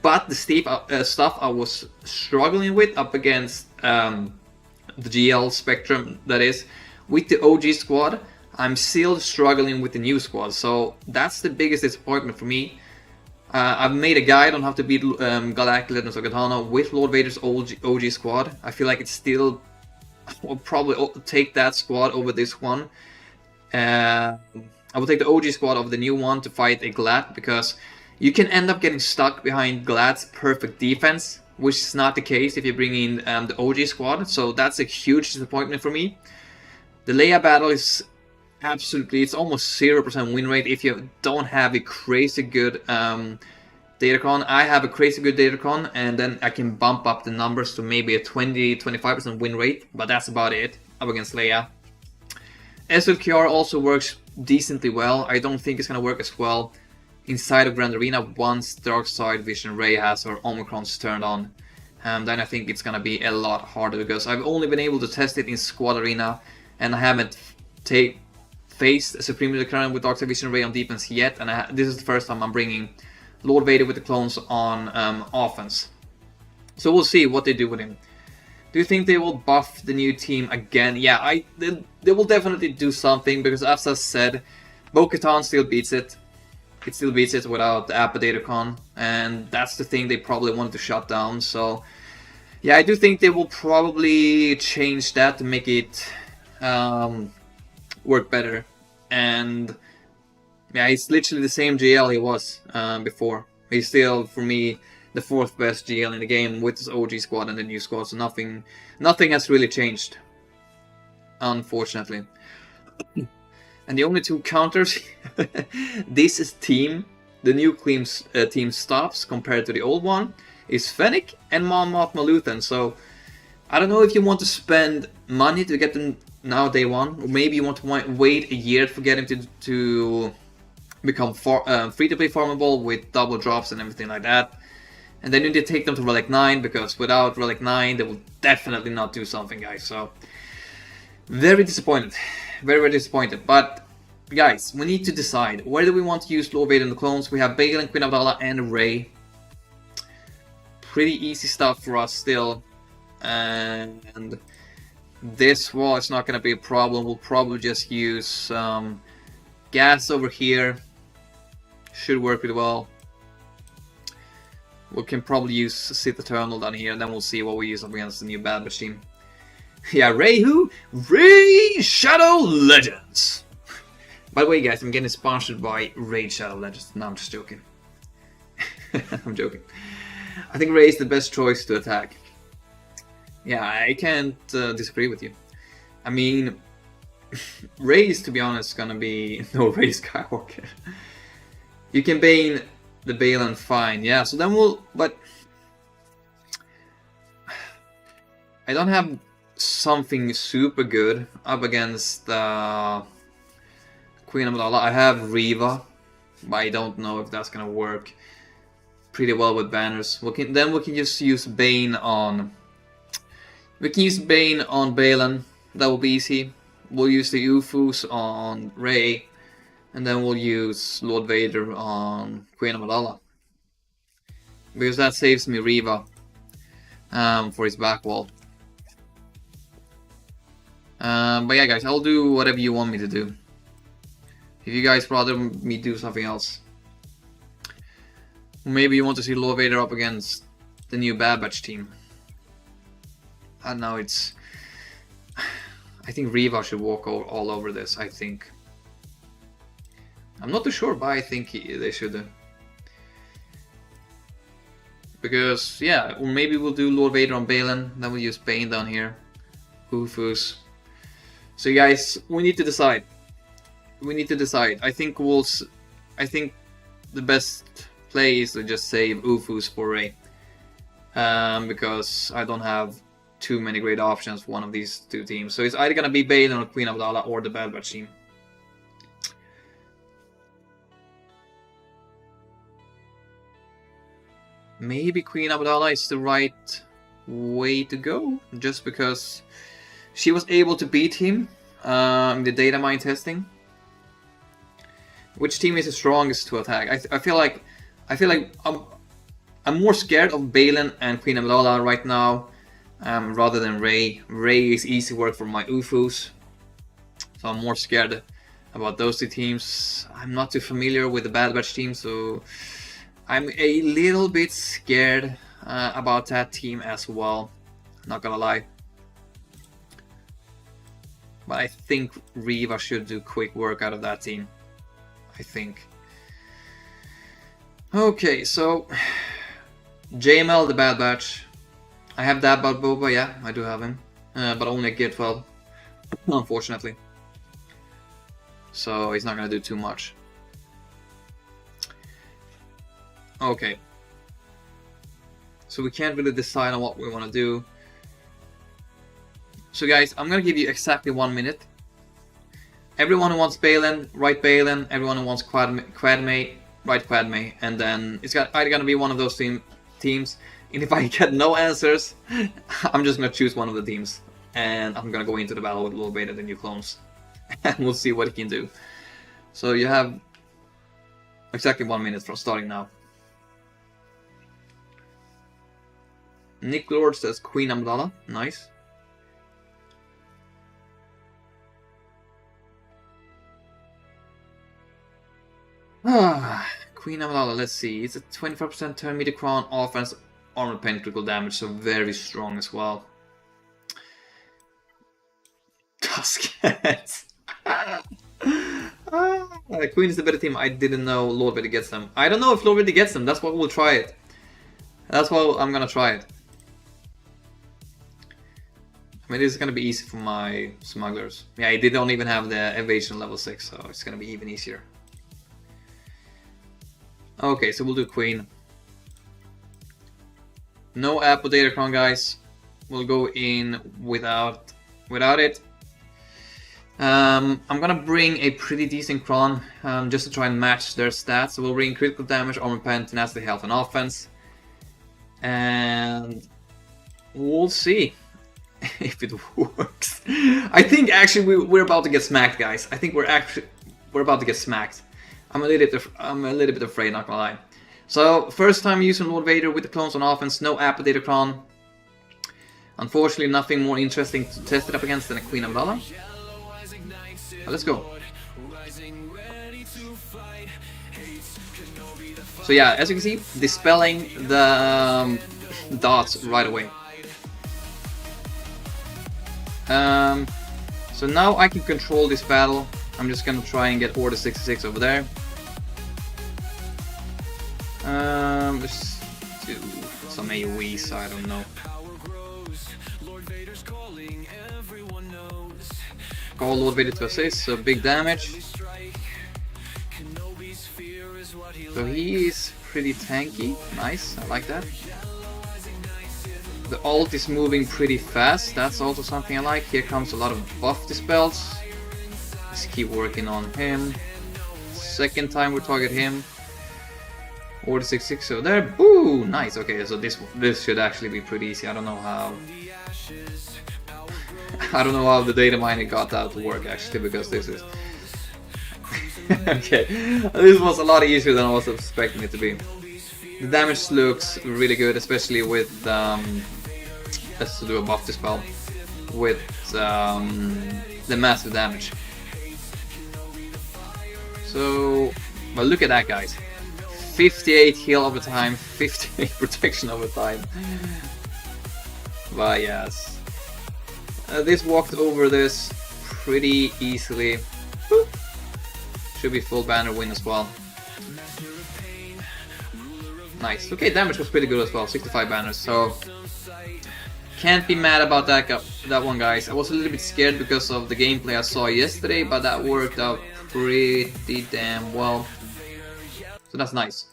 But the stuff I was struggling with up against the GL spectrum, that is, with the OG squad, I'm still struggling with the new squad. So that's the biggest disappointment for me. I've made a guide on how to beat Galactic Legends of Katana with Lord Vader's OG squad. I feel like it's still... I'll probably take that squad over this one. I will take the OG squad over the new one to fight a Glad, because you can end up getting stuck behind Glad's perfect defense, which is not the case if you bring in the OG squad, so that's a huge disappointment for me. The Leia battle is absolutely, it's almost 0% win rate if you don't have a crazy good Datacron. I have a crazy good Datacron, and then I can bump up the numbers to maybe a 20-25% win rate, but that's about it up against Leia. SWGoH also works decently well. I don't think it's going to work as well inside of Grand Arena once Dark Side Vision Ray has her Omicrons turned on. Then I think it's going to be a lot harder, because I've only been able to test it in Squad Arena, and I haven't faced a Supreme Current with Dark Side Vision Ray on defense yet, and this is the first time I'm bringing Lord Vader with the clones on offense. So we'll see what they do with him. Do you think they will buff the new team again? Yeah, they will definitely do something, because as I said, Bo-Katan still beats it. It still beats it without the Appa Datacron, and that's the thing they probably wanted to shut down. So yeah, I do think they will probably change that to make it work better. And yeah, he's literally the same GL he was before. He's still, for me, the 4th best GL in the game with his OG squad and the new squad, so nothing has really changed, unfortunately. And the only two counters this is the new team stops compared to the old one, is Fennec and Mon Mothma Luthen. So I don't know if you want to spend money to get them now day one, or maybe you want to wait a year to get him to become free-to-play farmable with double drops and everything like that. And then you need to take them to Relic 9, because without Relic 9 they will definitely not do something, guys. So very disappointed. Very, very disappointed. But guys, we need to decide, where do we want to use Lord Vader and the clones? We have Balon, Queen Amidala, and Rey. Pretty easy stuff for us still. And this wall is not going to be a problem. We'll probably just use gas over here. Should work pretty well. We can probably use Sith Eternal down here, and then we'll see what we use up against the new Bad Batch team. Yeah, Rey who? Rey Shadow Legends! By the way, guys, I'm getting sponsored by Raid Shadow Legends. No, I'm just joking. I'm joking. I think Rey is the best choice to attack. Yeah, I can't disagree with you. I mean, Rey is, to be honest, gonna be no Rey Skywalker. You can Bane the Balon fine, yeah, so then we'll... But I don't have something super good up against Queen Amidala. I have Reva, but I don't know if that's gonna work pretty well with banners. Then we can just use Bane on... We can use Bane on Balon, that will be easy. We'll use the Ufus on Rey, and then we'll use Lord Vader on Queen Amidala, because that saves me Reva for his back wall. But yeah, guys, I'll do whatever you want me to do. If you guys rather me do something else. Maybe you want to see Lord Vader up against the new Bad Batch team. I don't know, it's... I think Reva should walk all over this, I think. I'm not too sure, but I think they should. Because, yeah, or maybe we'll do Lord Vader on Balon, then we'll use Bane down here. Ufus. So guys, we need to decide. We need to decide. I think the best play is to just save Ufus for Rey. Because I don't have too many great options for one of these two teams. So it's either gonna be Balon or Queen Amidala or the Bad Batch team. Maybe Queen Amidala is the right way to go, just because she was able to beat him in the data mine testing. Which team is the strongest to attack? I feel like I'm more scared of Balon and Queen Amidala right now, rather than Rey. Rey is easy work for my Ufus, so I'm more scared about those two teams. I'm not too familiar with the Bad Batch team, so I'm a little bit scared about that team as well, not gonna lie. But I think Riva should do quick work out of that team. I think. Okay, so JML, the Bad Batch. I have that about Boba, yeah, I do have him. But only at gear 12, unfortunately. So he's not gonna do too much. Okay. So we can't really decide on what we want to do. So guys, I'm gonna give you exactly 1 minute. Everyone who wants Balon, write Balon. Everyone who wants Quadme, write Quadme. And then it's either gonna be one of those teams. And if I get no answers, I'm just gonna choose one of the teams. And I'm gonna go into the battle with Lord Vader, the new clones. And we'll see what he can do. So you have exactly 1 minute from starting now. Nick Lord says Queen Amidala. Nice. Queen Amidala, let's see. It's a 25% turn meter crown, offense, armor pen, critical damage, so very strong as well. Tuskens. Queen is the better team. I didn't know Lord Vader gets them. I don't know if Lord Vader gets them. That's why we'll try it. That's why I'm gonna try it. I mean, this is gonna be easy for my smugglers. Yeah, they don't even have the evasion level 6, so it's gonna be even easier. Okay, so we'll do Queen. No Apple Datacron, guys. We'll go in without it. I'm gonna bring a pretty decent Kron just to try and match their stats. So we'll bring critical damage, armor pen, tenacity, health, and offense. And we'll see if it works. I think actually we're about to get smacked, guys. I think we're about to get smacked. I'm a little bit afraid, not gonna lie. So first time using Lord Vader with the clones on offense, no Apple Datacron. Unfortunately, nothing more interesting to test it up against than a Queen Amidala. Let's go. So yeah, as you can see, dispelling the dots right away. So now I can control this battle. I'm just gonna try and get Order 66 over there. Let's do some AoE, so I don't know. Call Lord Vader to assist, so big damage. So he is pretty tanky. Nice, I like that. The ult is moving pretty fast. That's also something I like. Here comes a lot of buff dispels. Let's keep working on him. Second time we target him. Order 66 over there. Boo! Nice. Okay, so this should actually be pretty easy. I don't know how the data mining got that to work actually, because this is okay. This was a lot easier than I was expecting it to be. The damage looks really good, especially with let's do a buff dispel with the massive damage. So, well, look at that, guys. 58 heal over time, 58 protection over time. But yes, this walked over this pretty easily. Boop. Should be full banner win as well. Nice. Okay, damage was pretty good as well, 65 banners. So can't be mad about that one, guys. I was a little bit scared because of the gameplay I saw yesterday, but that worked out pretty damn well. So that's nice.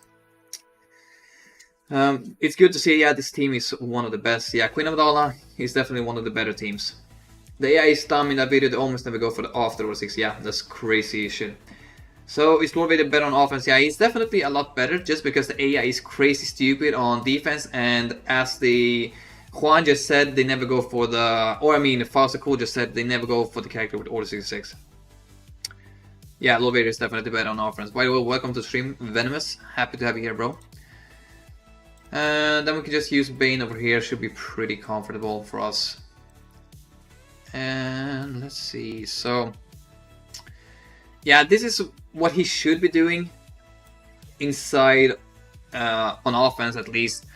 It's good to see, yeah, this team is one of the best. Yeah, Queen Amidala is definitely one of the better teams. The AI is dumb in that video, they almost never go for the after Order 6. Yeah, that's crazy shit. So is Lord Vader better on offense? Yeah, he's definitely a lot better just because the AI is crazy stupid on defense, and as the Juan just said, they never go for the, or I mean, Faster Cool just said they never go for the character with Order 66. Yeah, Lord Vader is definitely better on offense. By the way, welcome to the stream, Venomous. Happy to have you here, bro. Then we can just use Bane over here, should be pretty comfortable for us. And let's see, so yeah, this is what he should be doing inside on offense at least,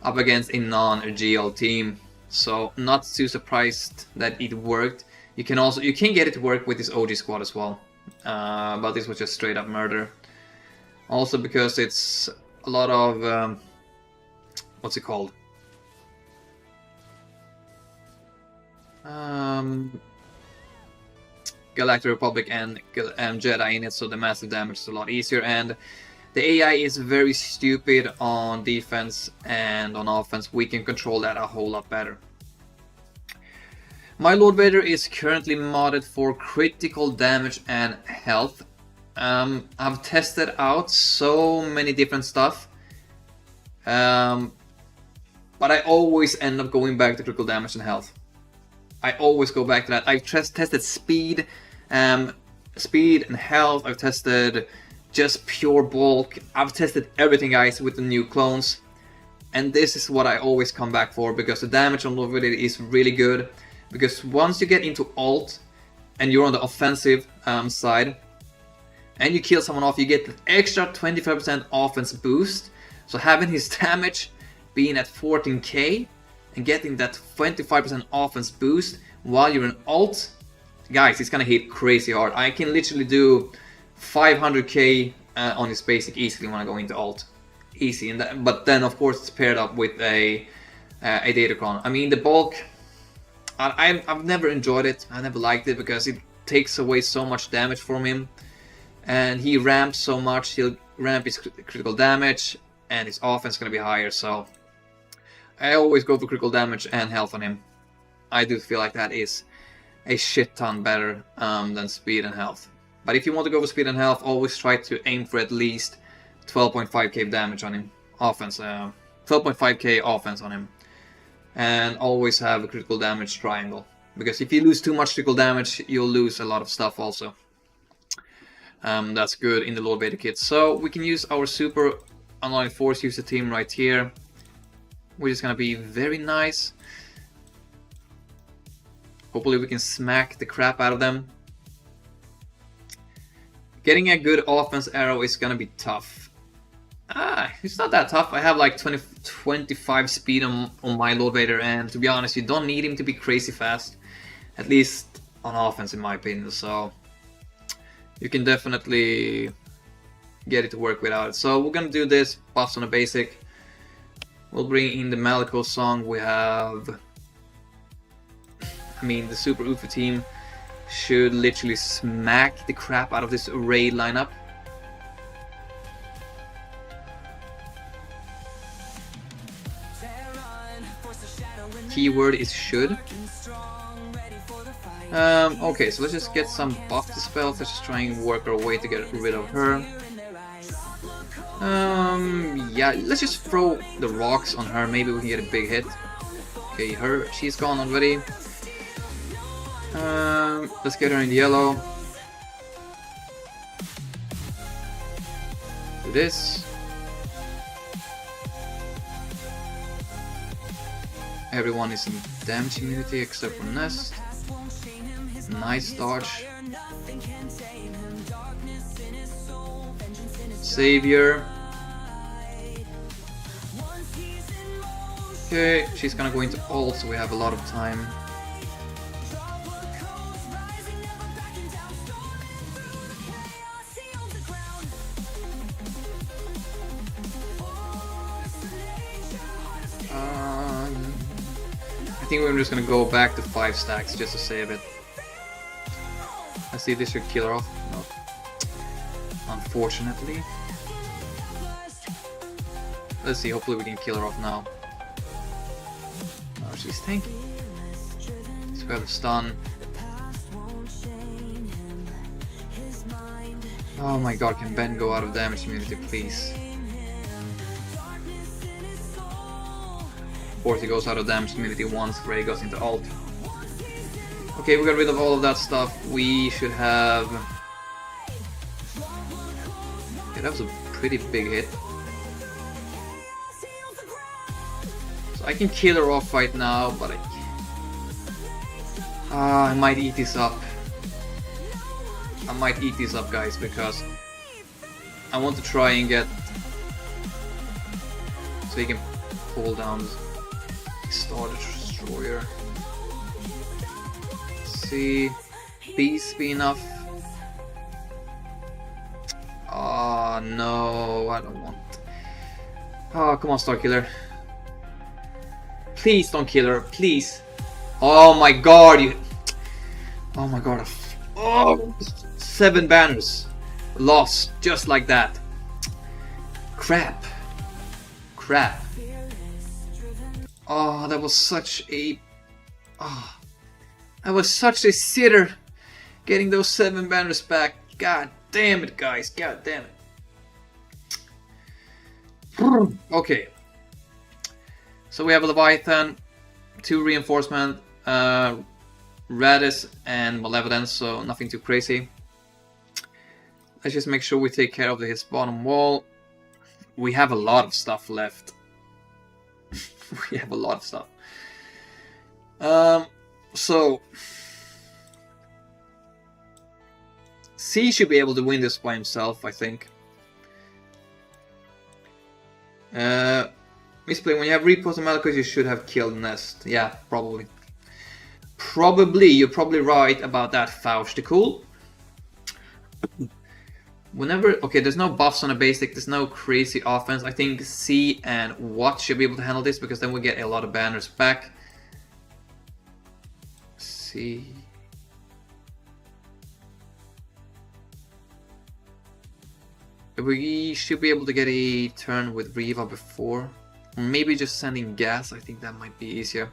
up against a non-GL team. So not too surprised that it worked. You can get it to work with this OG squad as well, but this was just straight up murder. Also because it's a lot of what's it called? Galactic Republic and Jedi in it, so the massive damage is a lot easier, and the AI is very stupid on defense, and on offense we can control that a whole lot better. My Lord Vader is currently modded for critical damage and health. I've tested out so many different stuff, but I always end up going back to critical damage and health. I always go back to that. I've tested speed and health. I've tested just pure bulk. I've tested everything, guys, with the new clones, and this is what I always come back for, because the damage on Lord Vader is really good. Because once you get into alt and you're on the offensive side and you kill someone off, you get an extra 25% offense boost. So having his damage being at 14k and getting that 25% offense boost while you're in alt, guys, it's gonna hit crazy hard. I can literally do 500k on his basic easily when I go into alt, easy. And but then of course it's paired up with a Datacron. I mean, the bulk, I've never enjoyed it. I never liked it because it takes away so much damage from him, and he ramps so much. He'll ramp his critical damage, and his offense is gonna be higher. So I always go for critical damage and health on him. I do feel like that is a shit ton better than speed and health. But if you want to go for speed and health, always try to aim for at least 12.5k damage on him. Offense, 12.5k offense on him. And always have a critical damage triangle. Because if you lose too much critical damage, you'll lose a lot of stuff also. That's good in the Lord Vader kit. So we can use our super online force user team right here, which is gonna be very nice. Hopefully we can smack the crap out of them. Getting a good offense arrow is gonna be tough. It's not that tough. I have like 25 speed on my Lord Vader, and to be honest, you don't need him to be crazy fast. At least on offense, in my opinion. So you can definitely get it to work without it. So we're gonna do this, buffs on a basic. We'll bring in the Malico song. We have, I mean, the Super UFO team should literally smack the crap out of this raid lineup. Keyword is should. Okay, so let's just get some buff dispels. Let's just try and work our way to get rid of her. Yeah, let's just throw the rocks on her. Maybe we can get a big hit. Okay, she's gone already. Let's get her in yellow. Do this. Everyone is in damage immunity except for Nest. Nice dodge. Savior. Okay, she's gonna go into ult, so we have a lot of time. I think we're just gonna go back to 5 stacks just to save it. Let's see if this should kill her off. No. Unfortunately. Let's see, hopefully we can kill her off now. Oh, she's tanky. So we have a stun. Oh my god, can Ben go out of damage immunity, please? Of course he goes out of damage immunity once Rey goes into ult. Okay, we got rid of all of that stuff. We should have... Okay, that was a pretty big hit. So I can kill her off right now, but I might eat this up. I might eat this up, guys, because I want to try and get so he can pull down the Star Destroyer. Let's see, Beast be enough? Oh no, I don't want. Oh, come on, Starkiller. Please don't kill her, please. Oh my god, you. Oh my god. Oh, 7 banners. Lost, just like that. Crap. Crap. Oh, that was such a. Oh, that was such a sitter. Getting those 7 banners back. God damn it, guys. God damn it. Okay. So we have a Leviathan, 2 reinforcement, Radis and Malevolence, so nothing too crazy. Let's just make sure we take care of his bottom wall. We have a lot of stuff left. We have a lot of stuff. So C should be able to win this by himself, I think. Misplay, when you have repost and Malachus, you should have killed Nest. Yeah, probably. Probably, you're probably right about that, Fausticool. Whenever, okay, there's no buffs on a basic, there's no crazy offense. I think C and Watt should be able to handle this, because then we get a lot of banners back. C. We should be able to get a turn with Riva before. Maybe just sending gas, I think that might be easier.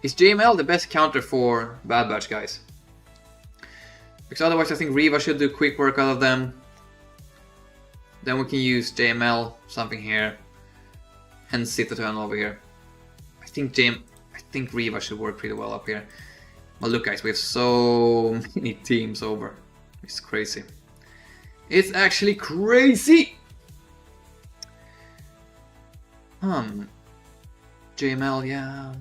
Is JML the best counter for Bad Batch, guys? Because otherwise I think Riva should do quick work out of them. Then we can use JML, something here. And Sith Eternal over here. I think Riva should work pretty well up here. But look, guys, we have so many teams over. It's crazy. It's actually crazy! JML, yeah.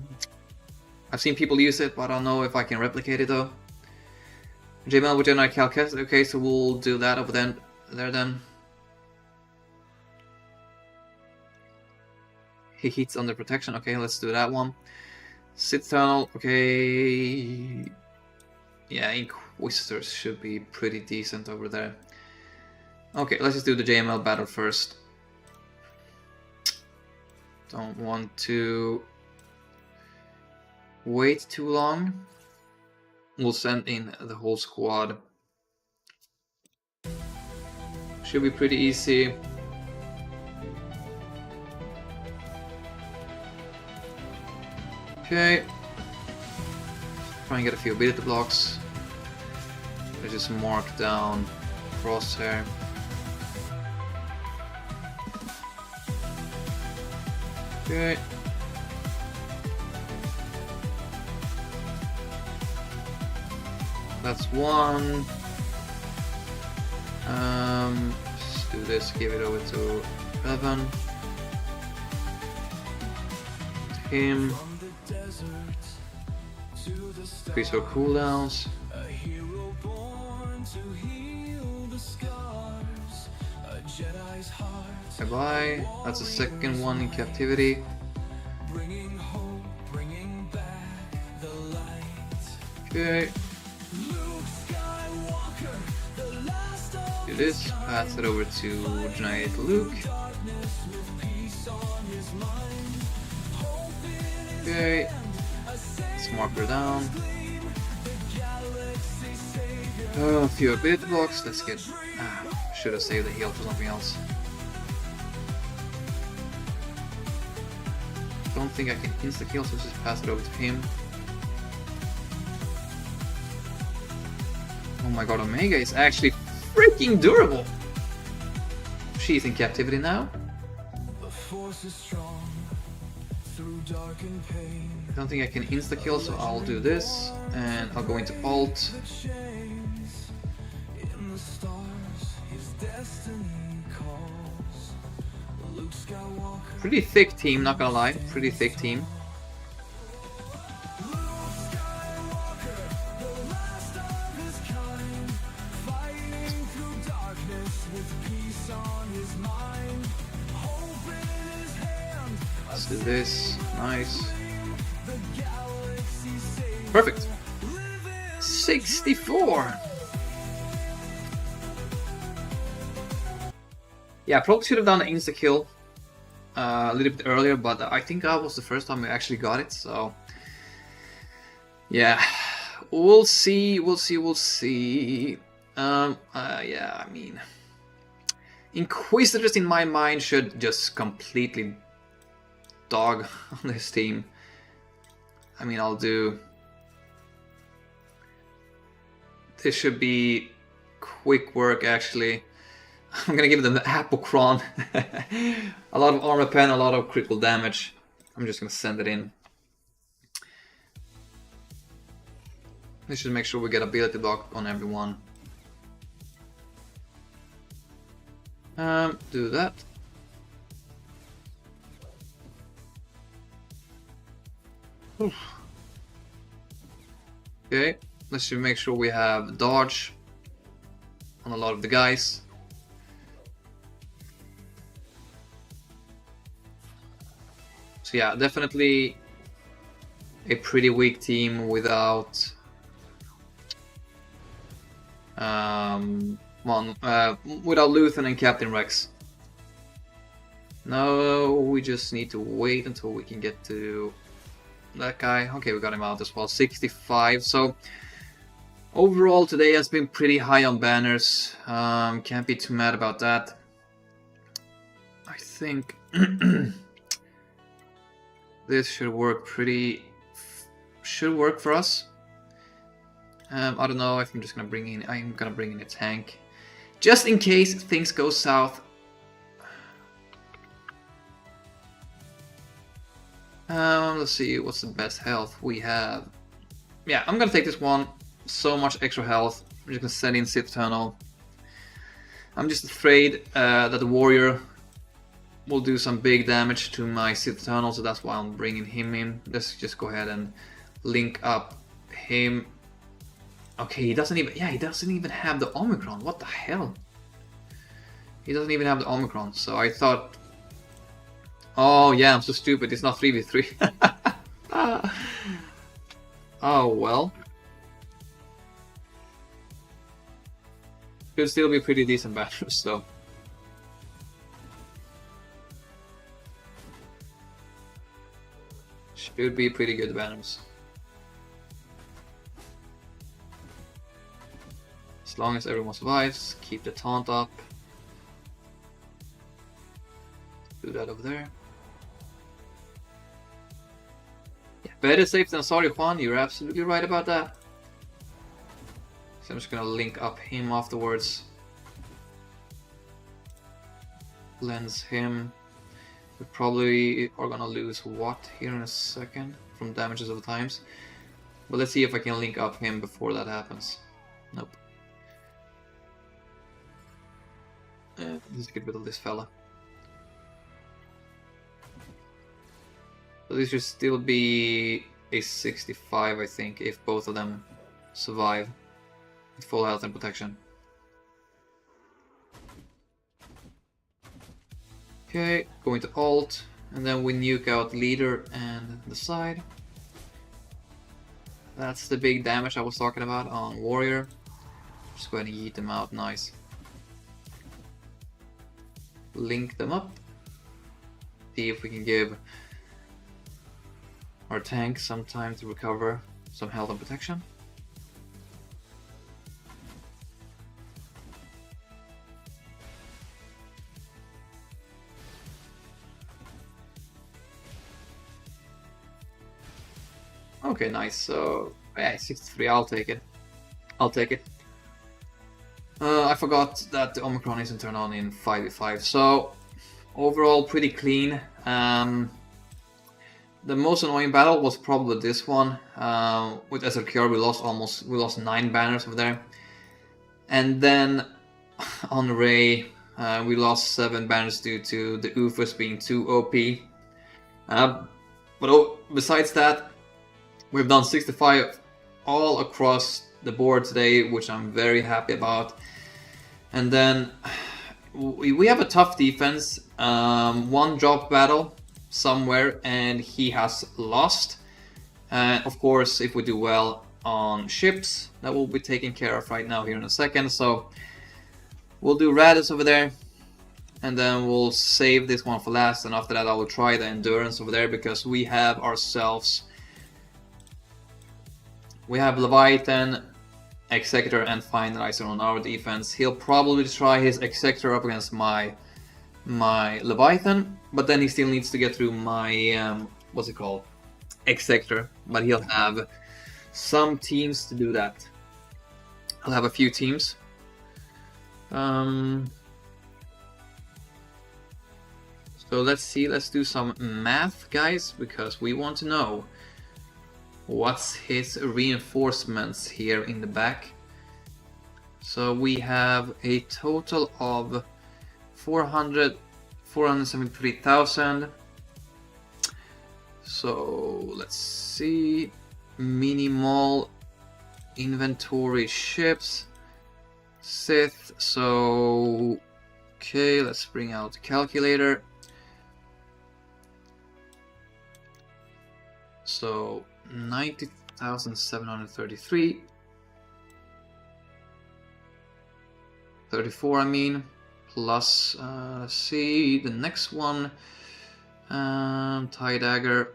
I've seen people use it, but I don't know if I can replicate it though. JML with General Calcast. Okay, so we'll do that over there then. He hits under protection. Okay, let's do that one. Sith Eternal. Okay. Yeah, Inquisitors should be pretty decent over there. Okay, let's just do the JML battle first. Don't want to wait too long. We'll send in the whole squad. Should be pretty easy. Okay. Try and get a few ability blocks. Let's just mark down Crosshair. Okay. That's one. Let's do this, give it over to Evan. Him. Increase our cooldowns. Bye bye. That's the second one in captivity. Okay. Do this, pass it over to Giant Luke. Okay. Let's mark her down. A few ability blocks. Let's get. Should have saved the heal for something else. Don't think I can insta kill, so let's just pass it over to him. Oh my god, Omega is actually freaking durable! She's in captivity now. I don't think I can insta kill, so I'll do this and I'll go into alt. Pretty thick team, not gonna lie. Pretty thick team. Do this. Nice. Perfect. 64. Yeah, probably should have done an insta kill a little bit earlier, but I think that was the first time we actually got it. So yeah, we'll see. Yeah, I mean, Inquisitors in my mind should just completely dog on this team. I mean, I'll do. This should be quick work, actually. I'm gonna give them the Apocron. A lot of armor pen, a lot of critical damage. I'm just gonna send it in. We should make sure we get ability block on everyone. Do that. Oof. Okay, let's just make sure we have dodge on a lot of the guys. So yeah, definitely a pretty weak team without without Luthen and Captain Rex. No, we just need to wait until we can get to that guy. Okay, we got him out as well. 65. So overall today has been pretty high on banners. Can't be too mad about that. I think this should work for us. I don't know if I'm just gonna bring in. I'm gonna bring in a tank, just in case things go south. Let's see what's the best health we have. Yeah, I'm gonna take this one. So much extra health. I'm just gonna send in Sith Eternal. I'm just afraid that the warrior will do some big damage to my Sith Eternal, so that's why I'm bringing him in. Let's just go ahead and link up him. Okay, he doesn't even have the Omicron. What the hell? He doesn't even have the Omicron. So I thought, oh yeah, I'm so stupid. It's not 3v3. Oh well. Could still be pretty decent battles though. Should be pretty good banners. As long as everyone survives, keep the taunt up. Do that over there. Yeah, better safe than sorry, Juan. You're absolutely right about that. So I'm just gonna link up him afterwards. Cleanse him. We probably are gonna lose what here in a second from damages over times. But let's see if I can link up him before that happens. Nope. Let's get rid of this fella. So this should still be a 65, I think, if both of them survive with full health and protection. Okay, going to alt, and then we nuke out leader and the side. That's the big damage I was talking about on warrior. Just go ahead and yeet them out, nice. Link them up. See if we can give our tank some time to recover some health and protection. Okay, nice. So yeah, 63. I'll take it. I'll take it. I forgot that the Omicron isn't turned on in 5v5. So overall, pretty clean. The most annoying battle was probably this one. With SLKR, we lost 9 banners over there, and then on Ray, we lost 7 banners due to the UFOs being too OP. But besides that, we've done 65 all across the board today, which I'm very happy about. And then we have a tough defense. One drop battle somewhere and he has lost. Of course, if we do well on ships, that will be taken care of right now here in a second. So we'll do Radis over there, and then we'll save this one for last, and after that I will try the endurance over there, because we have ourselves, we have Leviathan, Executor and Finalizer on our defense. He'll probably try his Executor up against my Leviathan, but then he still needs to get through my what's it called, Executor, but he'll have some teams to do that. I'll have a few teams. So let's see, let's do some math, guys, because we want to know what's his reinforcements here in the back. So we have a total of 473,000. So let's see, minimal inventory ships, Sith. So okay, let's bring out the calculator. So 90,733, 34 I mean, plus let's see the next one, tie dagger,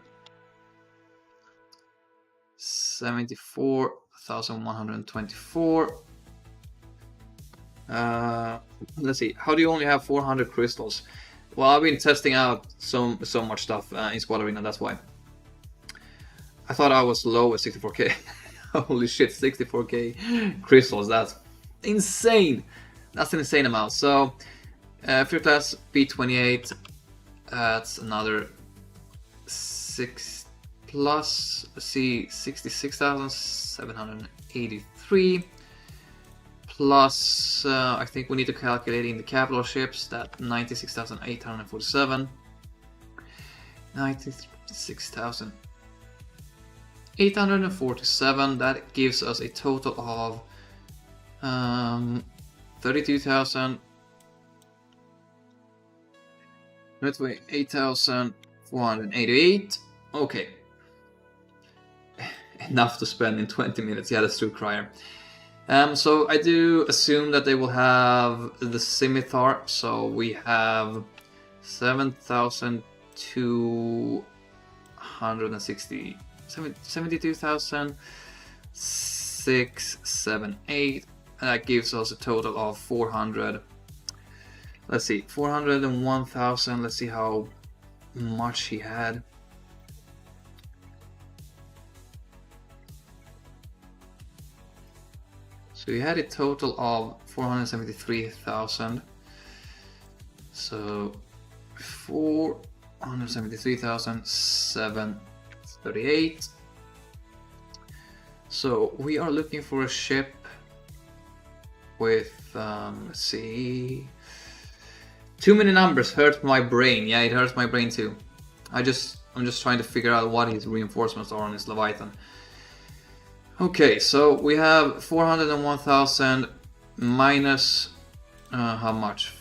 74,124. Let's see, how do you only have 400 crystals? Well, I've been testing out so much stuff in Squad Arena, that's why. I thought I was low at 64k. Holy shit, 64k crystals, that's insane. That's an insane amount. So, Fury Class B28, that's another 6 plus, let's see, 66,783. Plus, I think we need to calculate in the capital ships, that 96,847. 96,847, that gives us a total of 32,000. Let's wait, 8,488. Okay. Enough to spend in 20 minutes. Yeah, that's true, Crier. So I do assume that they will have the Scimitar. So we have 7,260, 72,678. And that gives us a total of 400. Let's see, 401,000. Let's see how much he had. So he had a total of 473,000. So 473,738. So we are looking for a ship with let's see, too many numbers hurt my brain. Yeah, it hurts my brain too. I'm just trying to figure out what his reinforcements are on his Leviathan. Okay, so we have 401,000 minus how much?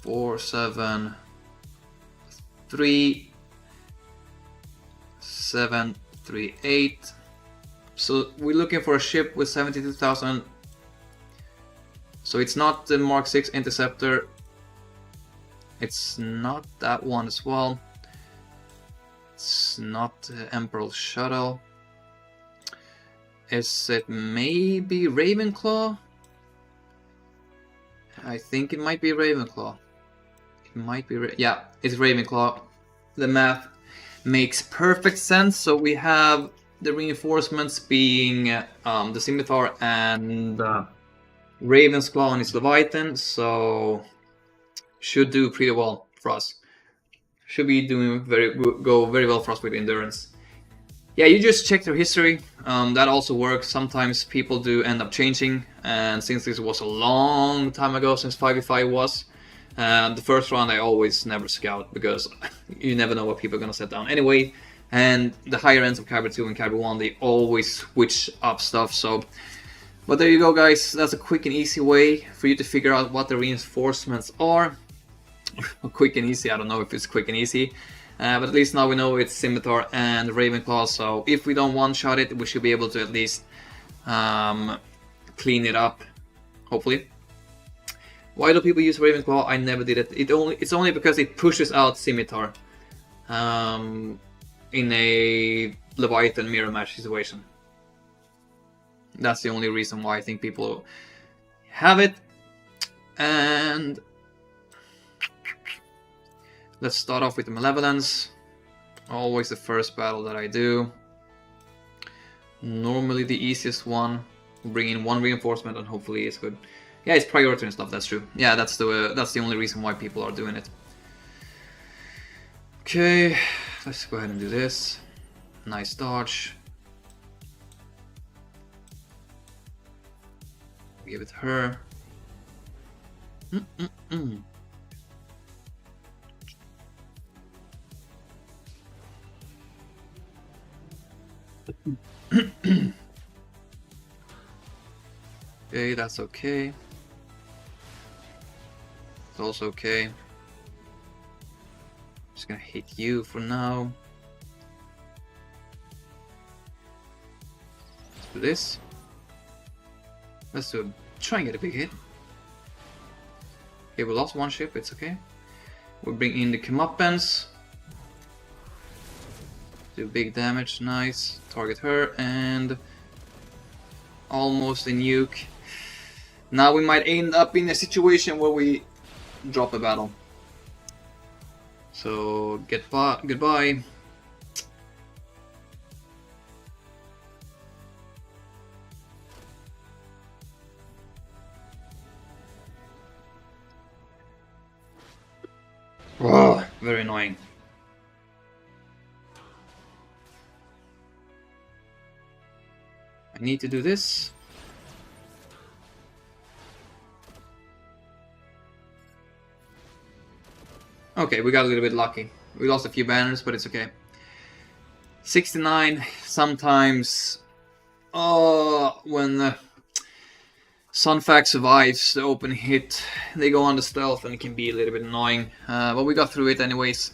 473,738. So we're looking for a ship with 72,000. So it's not the Mark 6 Interceptor. It's not that one as well. It's not the Emperor Shuttle. Is it maybe Ravenclaw? I think it might be Ravenclaw. It might be, yeah, it's Ravenclaw. The math makes perfect sense. So we have the reinforcements being the Scimitar and Raven's Claw on his Leviathan. So should do pretty well for us. Should be doing go very well for us with endurance. Yeah, you just check their history. That also works. Sometimes people do end up changing, and since this was a long time ago since 5v5 was, the first round I always never scout, because you never know what people are gonna set down anyway. And the higher ends of Kyber 2 and Kyber 1, they always switch up stuff. So, but there you go, guys. That's a quick and easy way for you to figure out what the reinforcements are. Quick and easy, I don't know if it's quick and easy. But at least now we know it's Scimitar and Ravenclaw, so if we don't one-shot it, we should be able to at least clean it up, hopefully. Why do people use Ravenclaw? I never did it. It's only because it pushes out Scimitar in a Leviathan mirror match situation. That's the only reason why I think people have it. And let's start off with the Malevolence. Always the first battle that I do. Normally the easiest one. Bring in one reinforcement and hopefully it's good. Yeah, it's priority and stuff, that's true. Yeah, that's the only reason why people are doing it. Okay, let's go ahead and do this. Nice dodge. Give it to her. Okay, that's okay. It's also okay. Just gonna hit you for now. Let's do this. Let's try and get a big hit. Okay, we lost one ship, it's okay. We'll bring in the comeuppance. Do big damage, nice. Target her and almost a nuke. Now we might end up in a situation where we drop a battle. So goodbye. Oh, very annoying. I need to do this. Okay, we got a little bit lucky. We lost a few banners, but it's okay. 69, sometimes when Sunfac survives the open hit, they go on the stealth and it can be a little bit annoying. But we got through it anyways.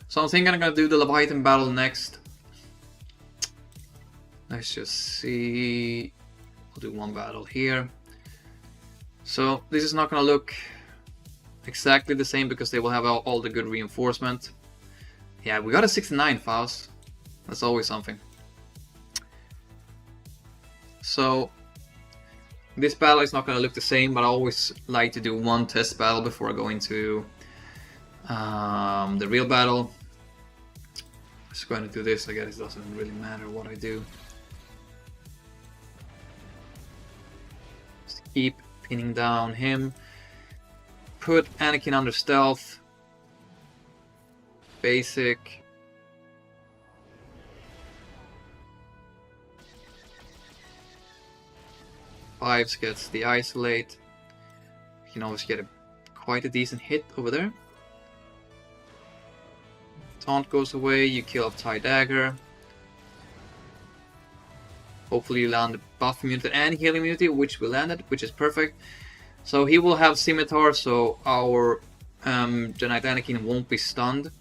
So I think I'm gonna do the Leviathan battle next. Let's just see. We'll do one battle here. So this is not gonna look exactly the same because they will have all the good reinforcement. Yeah, we got a 69, Faust. That's always something. So this battle is not going to look the same, but I always like to do one test battle before I go into the real battle. Just going to do this. I guess it doesn't really matter what I do. Just keep pinning down him. Put Anakin under stealth. Basic. Fives gets the isolate. You can always get quite a decent hit over there. Taunt goes away, you kill off TIE Dagger. Hopefully you land buff immunity and healing immunity, which we landed, which is perfect. So he will have Scimitar, so our Jedi Anakin won't be stunned.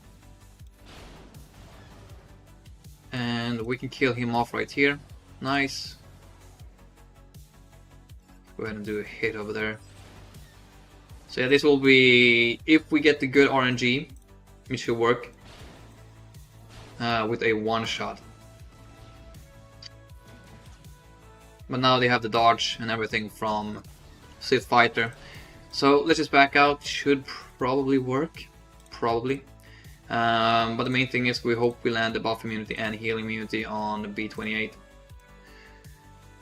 And we can kill him off right here. Nice. Go ahead and do a hit over there. So yeah, this will be, if we get the good RNG, it should work with a one-shot. But now they have the dodge and everything from Sith Fighter. So let's just back out. Should probably work. Probably. But the main thing is we hope we land the buff immunity and healing immunity on the B-28.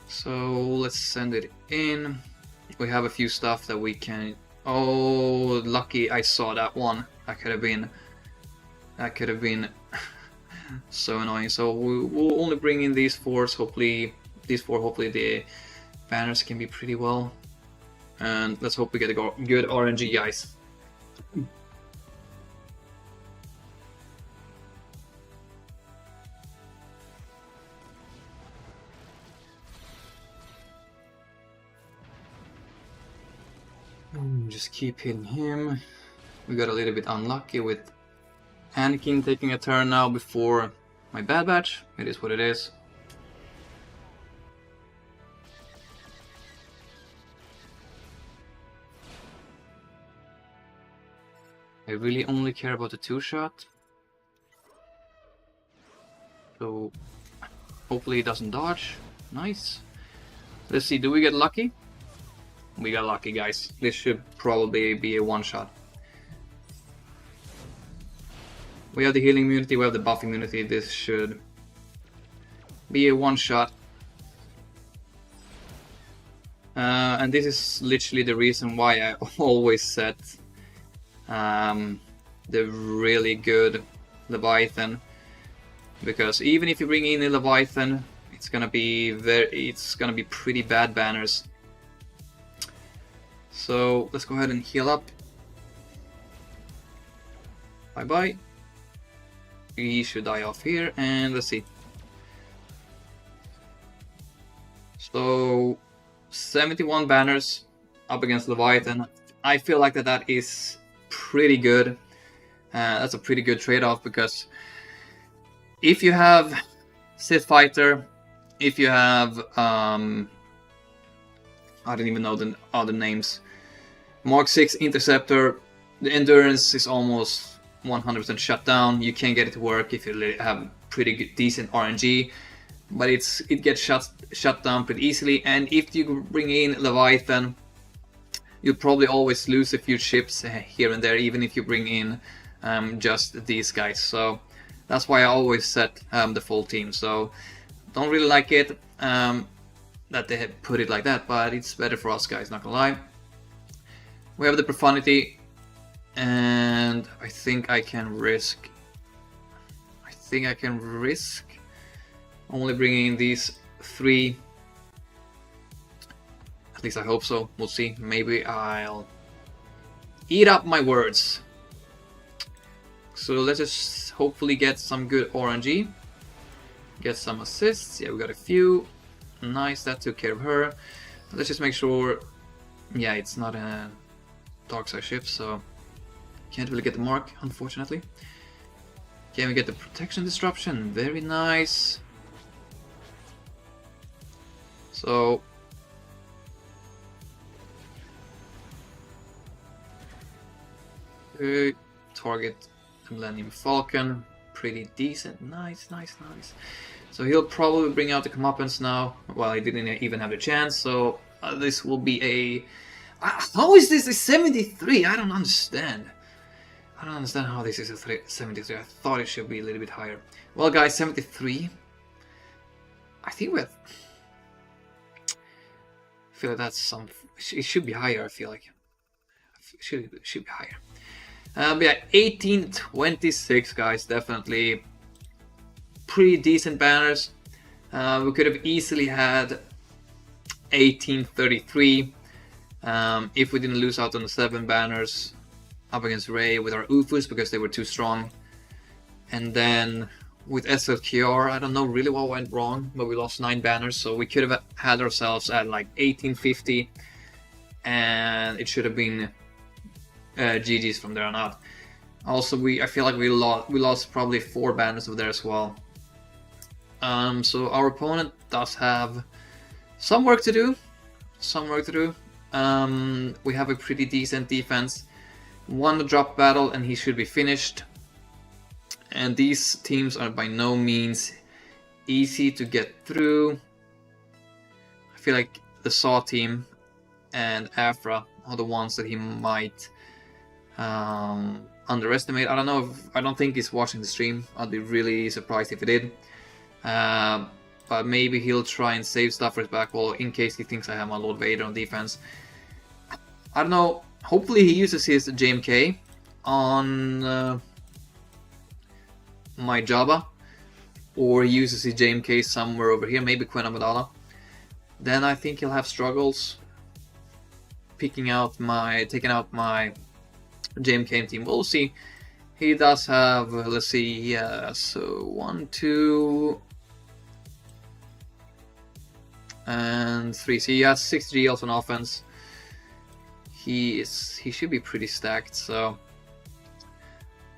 So let's send it in. We have a few stuff that we can... Oh, lucky I saw that one. That could have been so annoying. So we'll only bring in these four. Hopefully the banners can be pretty well. And let's hope we get a good RNG, guys. Just keep hitting him. We got a little bit unlucky with Anakin taking a turn now before my Bad Batch. It is what it is. I really only care about the 2-shot. So hopefully he doesn't dodge. Nice. Let's see, do we get lucky? We got lucky, guys. This should probably be a 1-shot. We have the healing immunity, we have the buff immunity. This should be a 1-shot. And this is literally the reason why I always set the really good Leviathan, because even if you bring in a Leviathan, it's gonna be pretty bad banners. So let's go ahead and heal up. Bye bye. He should die off here, and let's see. So 71 banners up against Leviathan. I feel like that is pretty good. That's a pretty good trade-off, because if you have Sith Fighter, if you have I don't even know the other names, Mark 6 Interceptor, the endurance is almost 100% shut down. You can't get it to work if you have pretty good, decent RNG, but it gets shut down pretty easily. And if you bring in Leviathan, you'll probably always lose a few ships here and there, even if you bring in just these guys. So that's why I always set the full team. So don't really like it that they had put it like that, but it's better for us guys, not gonna lie. We have the Profanity, and I think I can risk only bringing in these 3. At least I hope so. We'll see. Maybe I'll eat up my words. So let's just hopefully get some good RNG. Get some assists. Yeah, we got a few. Nice, that took care of her. Let's just make sure. Yeah, it's not a dark side ship, so can't really get the mark, unfortunately. Can we get the protection disruption? Very nice. So target the Millennium Falcon, pretty decent. Nice. So he'll probably bring out the comeuppance now. Well, he didn't even have a chance, so this will be a... how is this a 73? I don't understand. I don't understand how this is a 73. I thought it should be a little bit higher. Well, guys, 73. I think we're... I feel like that's some... It should be higher, I feel like. It should be higher. But yeah, 1826, guys, definitely pretty decent banners. We could have easily had 1833 if we didn't lose out on the 7 banners up against Rey with our UFUs because they were too strong. And then with SWGoH, I don't know really what went wrong, but we lost 9 banners, so we could have had ourselves at like 1850, and it should have been GG's from there on out. Also, I feel like we lost probably 4 banners over there as well. So our opponent does have some work to do. We have a pretty decent defense. 1 drop battle and he should be finished. And these teams are by no means easy to get through. I feel like the Saw team and Afra are the ones that he might underestimate. I don't think he's watching the stream. I'd be really surprised if he did. But maybe he'll try and save stuff for his back wall in case he thinks I have my Lord Vader on defense. I don't know. Hopefully he uses his JMK on my Jabba, or he uses his JMK somewhere over here, maybe Queen Amidala. Then I think he'll have struggles taking out my JMK team. We'll see. He does have, let's see, yeah, so 1, 2, and 3. So he has 6 GLs on offense. He should be pretty stacked. So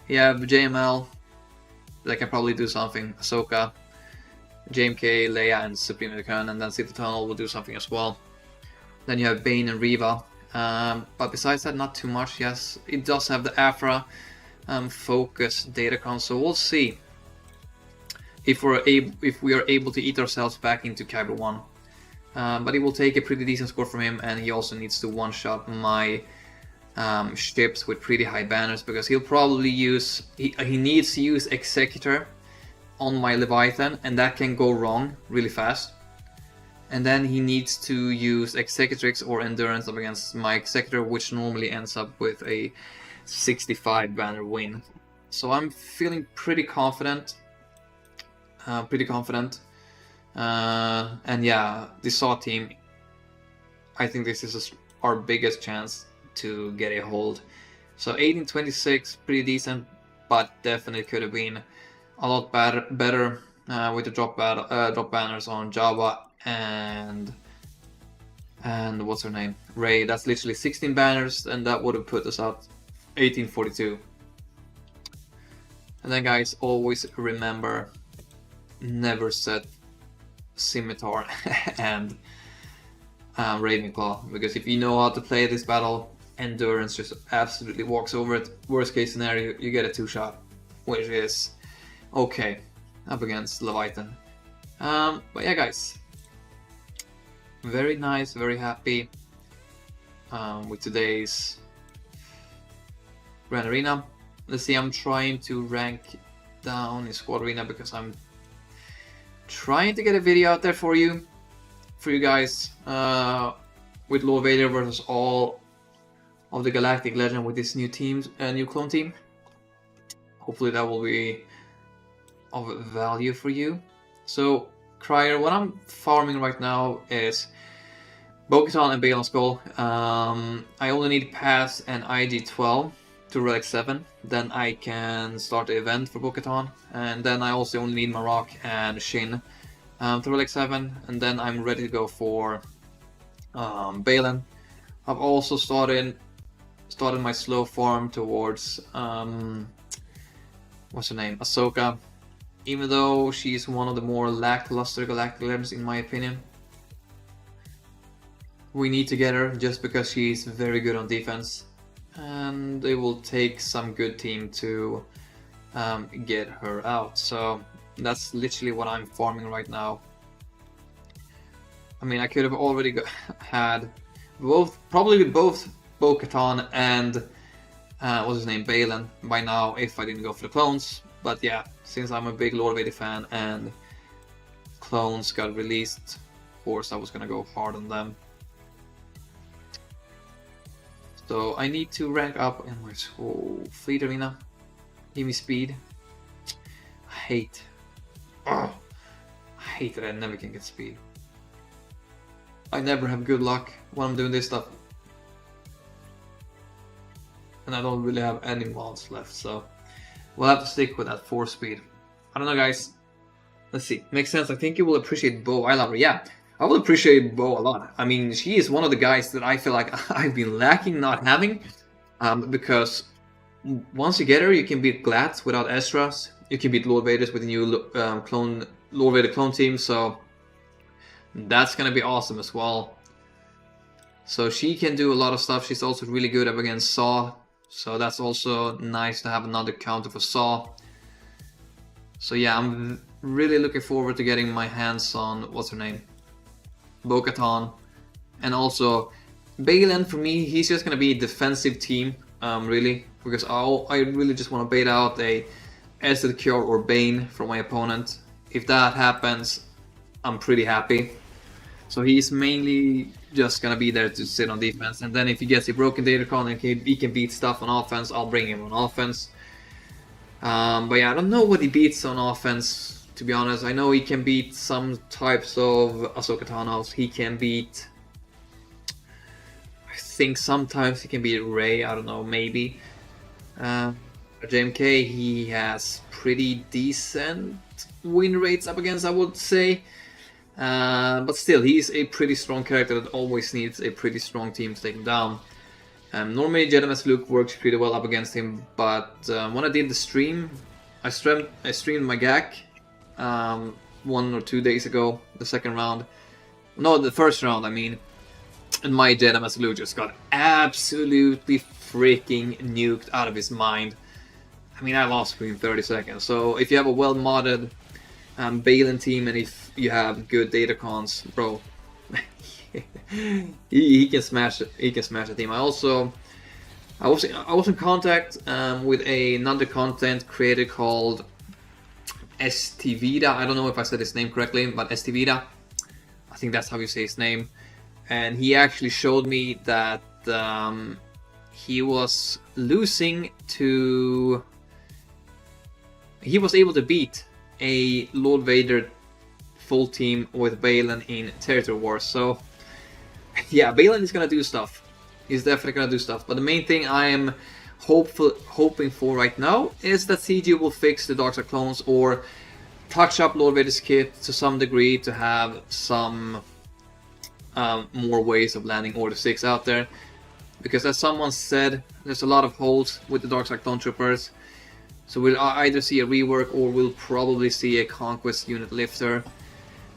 You have JML, that can probably do something. Ahsoka, JMK, Leia, and Supreme Gungan, and then Sith Eternal will do something as well. Then you have Bane and Reva. But besides that, not too much. Yes, it does have the Afra focus datacron, so we'll see if we are able to eat ourselves back into Kyber 1. But it will take a pretty decent score from him, and he also needs to one-shot my ships with pretty high banners, because he'll probably use he needs to use Executor on my Leviathan, and that can go wrong really fast. And then he needs to use Executrix or Endurance up against my Executor, which normally ends up with a 65 banner win. So I'm feeling pretty confident. And yeah, the SAW team, I think this is our biggest chance to get a hold. So 1826, pretty decent, but definitely could have been a lot better with the drop banners on Java and what's her name, Rey. That's literally 16 banners, and that would have put us out 1842. And then guys, always remember, never set Scimitar and Ravenclaw, because if you know how to play this battle, Endurance just absolutely walks over it. Worst case scenario, you get a 2-shot, which is okay up against Leviathan. But yeah guys, very nice, very happy with today's Grand Arena. Let's see, I'm trying to rank down in Squad Arena because I'm trying to get a video out there for you guys, with Lord Vader versus all of the Galactic Legend with this new clone team. Hopefully that will be of value for you. So Crier, what I'm farming right now is Bo-Katan and Balon Skull. I only need Pass and IG-12 to Relic 7, then I can start the event for Bo-Katan, and then I also only need Marok and Shin to Relic 7, and then I'm ready to go for Balon. I've also started my slow farm towards what's her name, Ahsoka, even though she's one of the more lackluster Galactic Legends in my opinion. We need to get her just because she's very good on defense, and it will take some good team to get her out. So that's literally what I'm farming right now. I mean, I could have already had probably both Bo-Katan and what's his name, Balon by now if I didn't go for the clones. But yeah, since I'm a big Lord Vader fan and clones got released, of course I was gonna go hard on them. So I need to rank up in my fleet arena. Give me speed. I hate that I never can get speed. I never have good luck when I'm doing this stuff. And I don't really have any mods left, so we'll have to stick with that 4 speed. I don't know guys. Let's see. Makes sense. I think you will appreciate Bo. I love her. Yeah. I will appreciate Bo a lot. I mean, she is one of the guys that I feel like I've been lacking not having, because once you get her, you can beat Glatt without Ezra's. You can beat Lord Vader's with the new Lord Vader clone team, so that's gonna be awesome as well. So she can do a lot of stuff. She's also really good up against SAW, so that's also nice to have another counter for SAW. So yeah, I'm really looking forward to getting my hands on, what's her name, Bo-Katan, and also Balon. For me, he's just gonna be a defensive team, really, because I really just want to bait out a Acid Cure or Bane from my opponent. If that happens, I'm pretty happy. So he's mainly just gonna be there to sit on defense, and then if he gets a broken datacron and he can beat stuff on offense, I'll bring him on offense. But yeah, I don't know what he beats on offense, to be honest. I know he can beat some types of Ahsoka Tano's. He can beat, I think sometimes he can beat Rey, I don't know, maybe. JMK, he has pretty decent win rates up against, I would say. But still, he's a pretty strong character that always needs a pretty strong team to take him down. Normally Jedi Master Luke works pretty well up against him, but when I did the stream, I streamed my GAC 1 or 2 days ago, the second round. No, the first round, I mean. And my Jedi Master Luke just got absolutely freaking nuked out of his mind. I mean, I lost within 30 seconds. So if you have a well-modded Balon team and if you have good datacons, bro, he can smash it. He can smash the team. I was in contact with another content creator called STVida. I don't know if I said his name correctly, but STVida. I think that's how you say his name. And he actually showed me that he was losing to... He was able to beat a Lord Vader full team with Balon in Territory Wars. So, yeah, Balon is gonna do stuff. He's definitely gonna do stuff. But the main thing I am hoping for right now is that CG will fix the Dark Side clones or touch up Lord Vader's kit to some degree to have some more ways of landing Order 6 out there. Because as someone said, there's a lot of holes with the Dark Side clone troopers. So we'll either see a rework or we'll probably see a Conquest unit lifter.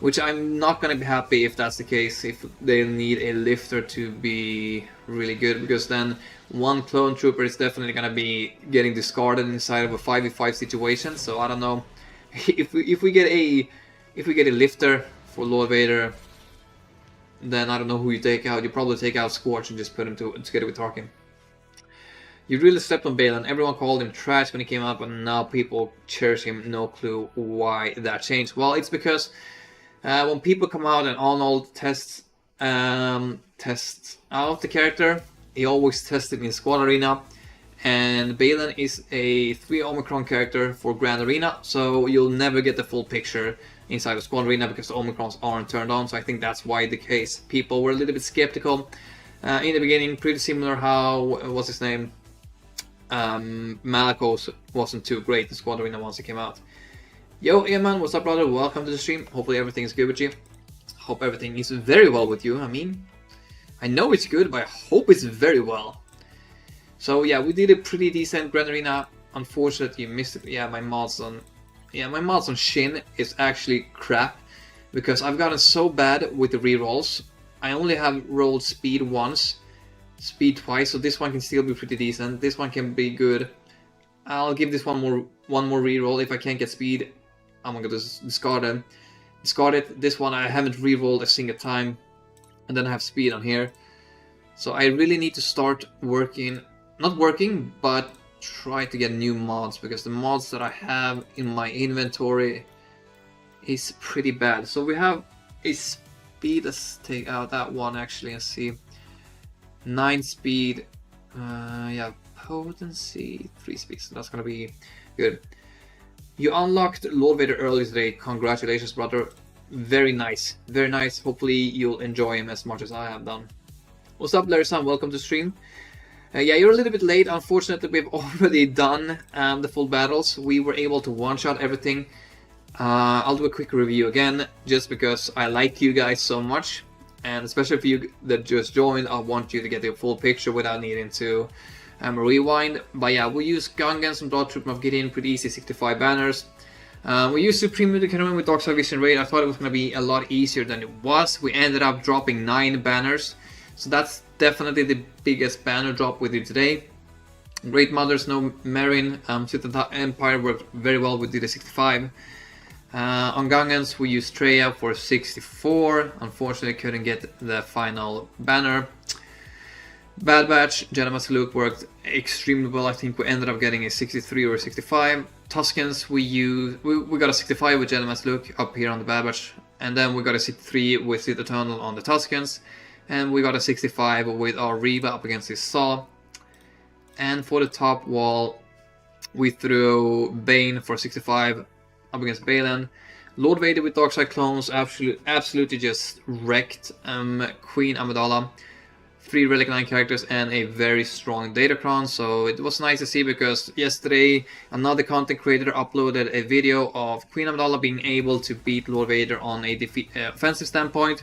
Which I'm not going to be happy if that's the case, if they need a lifter to be really good. Because then one clone trooper is definitely going to be getting discarded inside of a 5v5 situation. So I don't know. If we get a lifter for Lord Vader, then I don't know who you take out. You probably take out Scorch and just put him together with Tarkin. You really stepped on Balon. Everyone called him trash when he came out, but now people cherish him. No clue why that changed. Well, it's because when people come out and Arnold tests out the character, he always tests him in Squad Arena. And Balon is a 3 Omicron character for Grand Arena, so you'll never get the full picture inside of Squad Arena because the Omicrons aren't turned on. So I think that's why the case. People were a little bit skeptical in the beginning. Pretty similar how, what's his name? Malakos wasn't too great in Squad Arena once he came out. Yo, Eman, what's up, brother? Welcome to the stream. Hopefully everything is good with you. Hope everything is very well with you. I mean, I know it's good, but I hope it's very well. So yeah, we did a pretty decent Grand Arena. Unfortunately, you missed it. Yeah, my mods on Shin is actually crap because I've gotten so bad with the rerolls. I only have rolled speed once, speed twice, so this one can still be pretty decent. This one can be good. I'll give this one more reroll. If I can't get speed, I'm gonna discard it. This one I haven't rerolled a single time, and then I have speed on here. So I really need to start but try to get new mods, because the mods that I have in my inventory is pretty bad. So we have a speed. Let's take out that one actually and see. 9 speed, yeah, potency, 3 speed, so that's gonna be good. You unlocked Lord Vader early today. Congratulations, brother. Very nice, very nice. Hopefully you'll enjoy him as much as I have done. What's up, Larry-san? Welcome to stream. Yeah, you're a little bit late. Unfortunately, we've already done the full battles. We were able to one-shot everything. I'll do a quick review again, just because I like you guys so much. And especially for you that just joined, I want you to get the full picture without needing to rewind. But yeah, we use Gungans from Dark Troop of Gideon, pretty easy, 65 banners. We used Supreme Midicum with Dark Side Vision Raid. I thought it was going to be a lot easier than it was. We ended up dropping 9 banners. So that's definitely the biggest banner drop we did today. Great Mothers, no Marin, Sith Empire worked very well with DD65. On Gungans we used Treya for 64, unfortunately couldn't get the final banner. Bad Batch, Jedi Master Luke worked extremely well. I think we ended up getting a 63 or a 65. Tuskens we got a 65 with Jedi Master Luke up here on the Bad Batch, and then we got a 63 with Sith Eternal on the Tuskens. And we got a 65 with our Reva up against his Saw. And for the top wall, we threw Bane for 65 up against Balon. Lord Vader with Darkside clones absolutely just wrecked Queen Amidala. 3 Relic 9 characters and a very strong Datacron. So it was nice to see, because yesterday another content creator uploaded a video of Queen Amidala being able to beat Lord Vader on a offensive standpoint.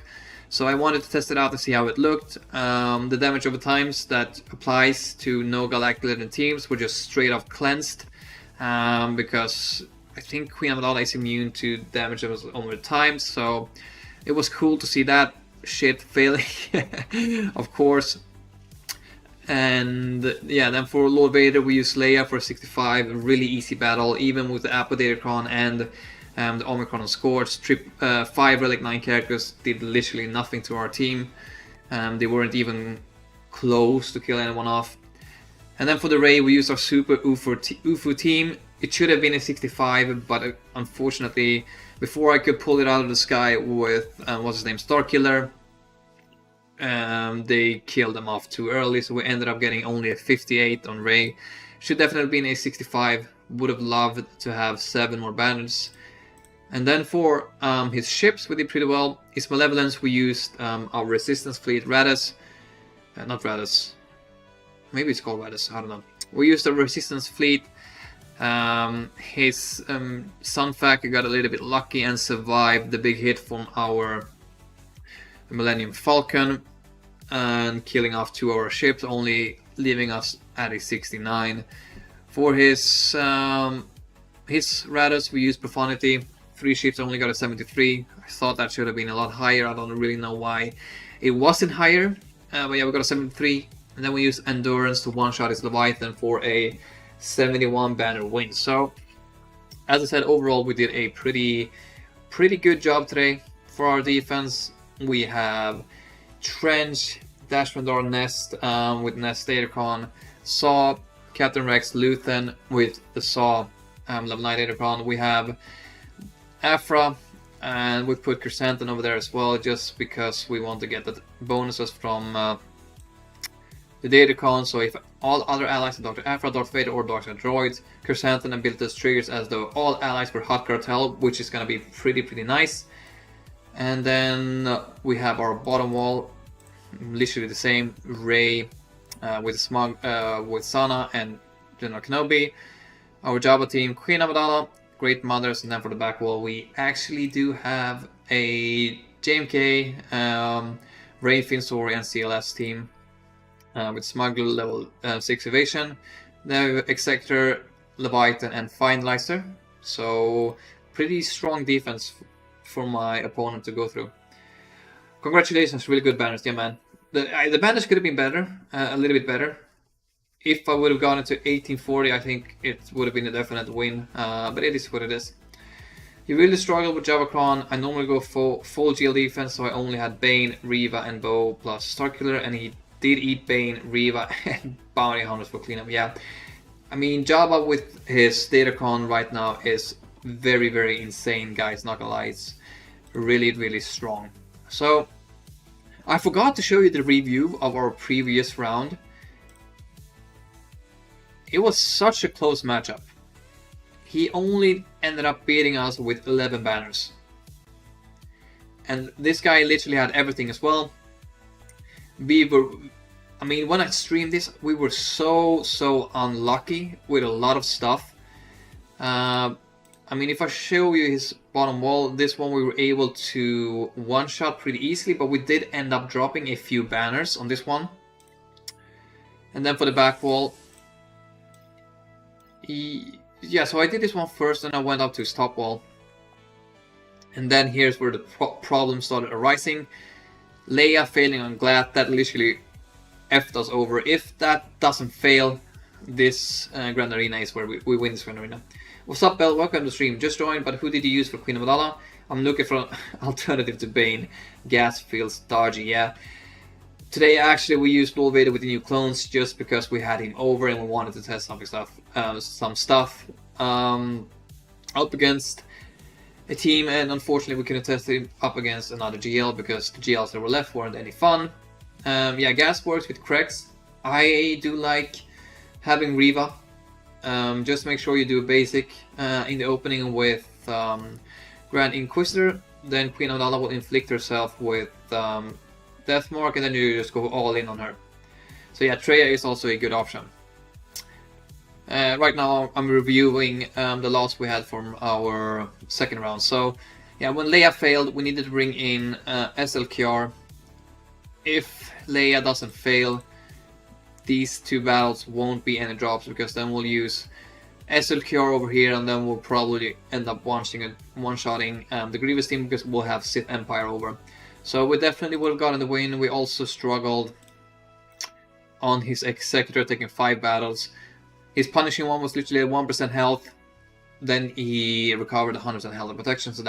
So I wanted to test it out and see how it looked. The damage over times that applies to no Galactic Legend teams were just straight off cleansed, because I think Queen Amidala is immune to damage over time, so it was cool to see that shit failing, of course. And yeah, then for Lord Vader we used Leia for 65, a really easy battle, even with the Apodatacron and the Omicron and Scorch. 5 Relic 9 characters did literally nothing to our team. They weren't even close to kill anyone off. And then for the Rey we used our super UFO team. It should have been a 65, but unfortunately, before I could pull it out of the sky with, what's his name, Starkiller, they killed them off too early, so we ended up getting only a 58 on Rey. Should definitely been a 65. Would have loved to have 7 more banners. And then for his ships, we did pretty well. His Malevolence, we used our Resistance fleet, Radis. Not Radis. Maybe it's called Radis, I don't know. We used the Resistance fleet. His Sunfac got a little bit lucky and survived the big hit from our Millennium Falcon and killing off 2 of our ships, only leaving us at a 69. For his Radis, we used Profanity. 3 ships only got a 73. I thought that should have been a lot higher. I don't really know why it wasn't higher, but yeah, we got a 73. And then we used Endurance to one-shot his Leviathan for a 71 banner win. So, as I said, overall we did a pretty good job today. For our defense, we have Trench, Dash Mandar Nest with Nest Datacron, Saw, Captain Rex, Luthen with the Saw level 9 Datacron. We have Afra, and we put Chrysanthemum over there as well, just because we want to get the bonuses from the Datacron. So if all other allies are Dr. Afra, Darth Vader, or Dr. Droids, Chrysanthemum abilities triggers as though all allies were Hot Cartel, which is going to be pretty nice. And then we have our bottom wall, literally the same, Rey with Smug, with Sana and General Kenobi. Our Jabba team, Queen Amidala, Great Mothers, and then for the back wall we actually do have a JMK, Rey, Finsori, and CLS team with Smuggler level 6 evasion, now Executor, Leviathan, and Finalizer. So pretty strong defense for my opponent to go through. Congratulations, really good banners, yeah man. The banners could have been better, a little bit better. If I would have gone into 1840, I think it would have been a definite win, but it is what it is. You really struggled with Javakron. I normally go full GL defense, so I only had Bane, Reva, and Bo plus Starkiller, and he did eat Bane, Reva, and Bounty Hunters for cleanup. Yeah, I mean, Jabba with his Datacron right now is very insane, guys, not gonna lie. It's really strong. So, I forgot to show you the review of our previous round. It was such a close matchup. He only ended up beating us with 11 banners. And this guy literally had everything as well. I mean, when I streamed this, we were so unlucky with a lot of stuff. I mean, if I show you his bottom wall, this one we were able to one-shot pretty easily, but we did end up dropping a few banners on this one. And then for the back wall, yeah, so I did this one first, and I went up to his top wall. And then here's where the problem started arising. Leia failing on Glad, that literally effed us over. If that doesn't fail, this Grand Arena is where we win this Grand Arena. What's up, Bell? Welcome to the stream. Just joined, but who did you use for Queen Amidala? I'm looking for an alternative to Bane. Gas feels dodgy, yeah. Today, actually, we used Lord Vader with the new clones just because we had him over and we wanted to test some stuff up against a team, and unfortunately we couldn't test him up against another GL because the GLs that were left weren't any fun. Yeah, gas works with Krex. I do like having Reva. Just make sure you do a basic in the opening with Grand Inquisitor, then Queen Amidala will inflict herself with Death Mark, and then you just go all in on her. So yeah, Treya is also a good option. Right now I'm reviewing the loss we had from our second round. So yeah, when Leia failed, we needed to bring in SLKR if Leia doesn't fail, these 2 battles won't be any drops, because then we'll use SWGoH over here, and then we'll probably end up one-shotting the Grievous team, because we'll have Sith Empire over. So we definitely would have gotten the win. We also struggled on his Executor, taking 5 battles. His punishing one was literally at 1% health. Then he recovered 100% health and protection, so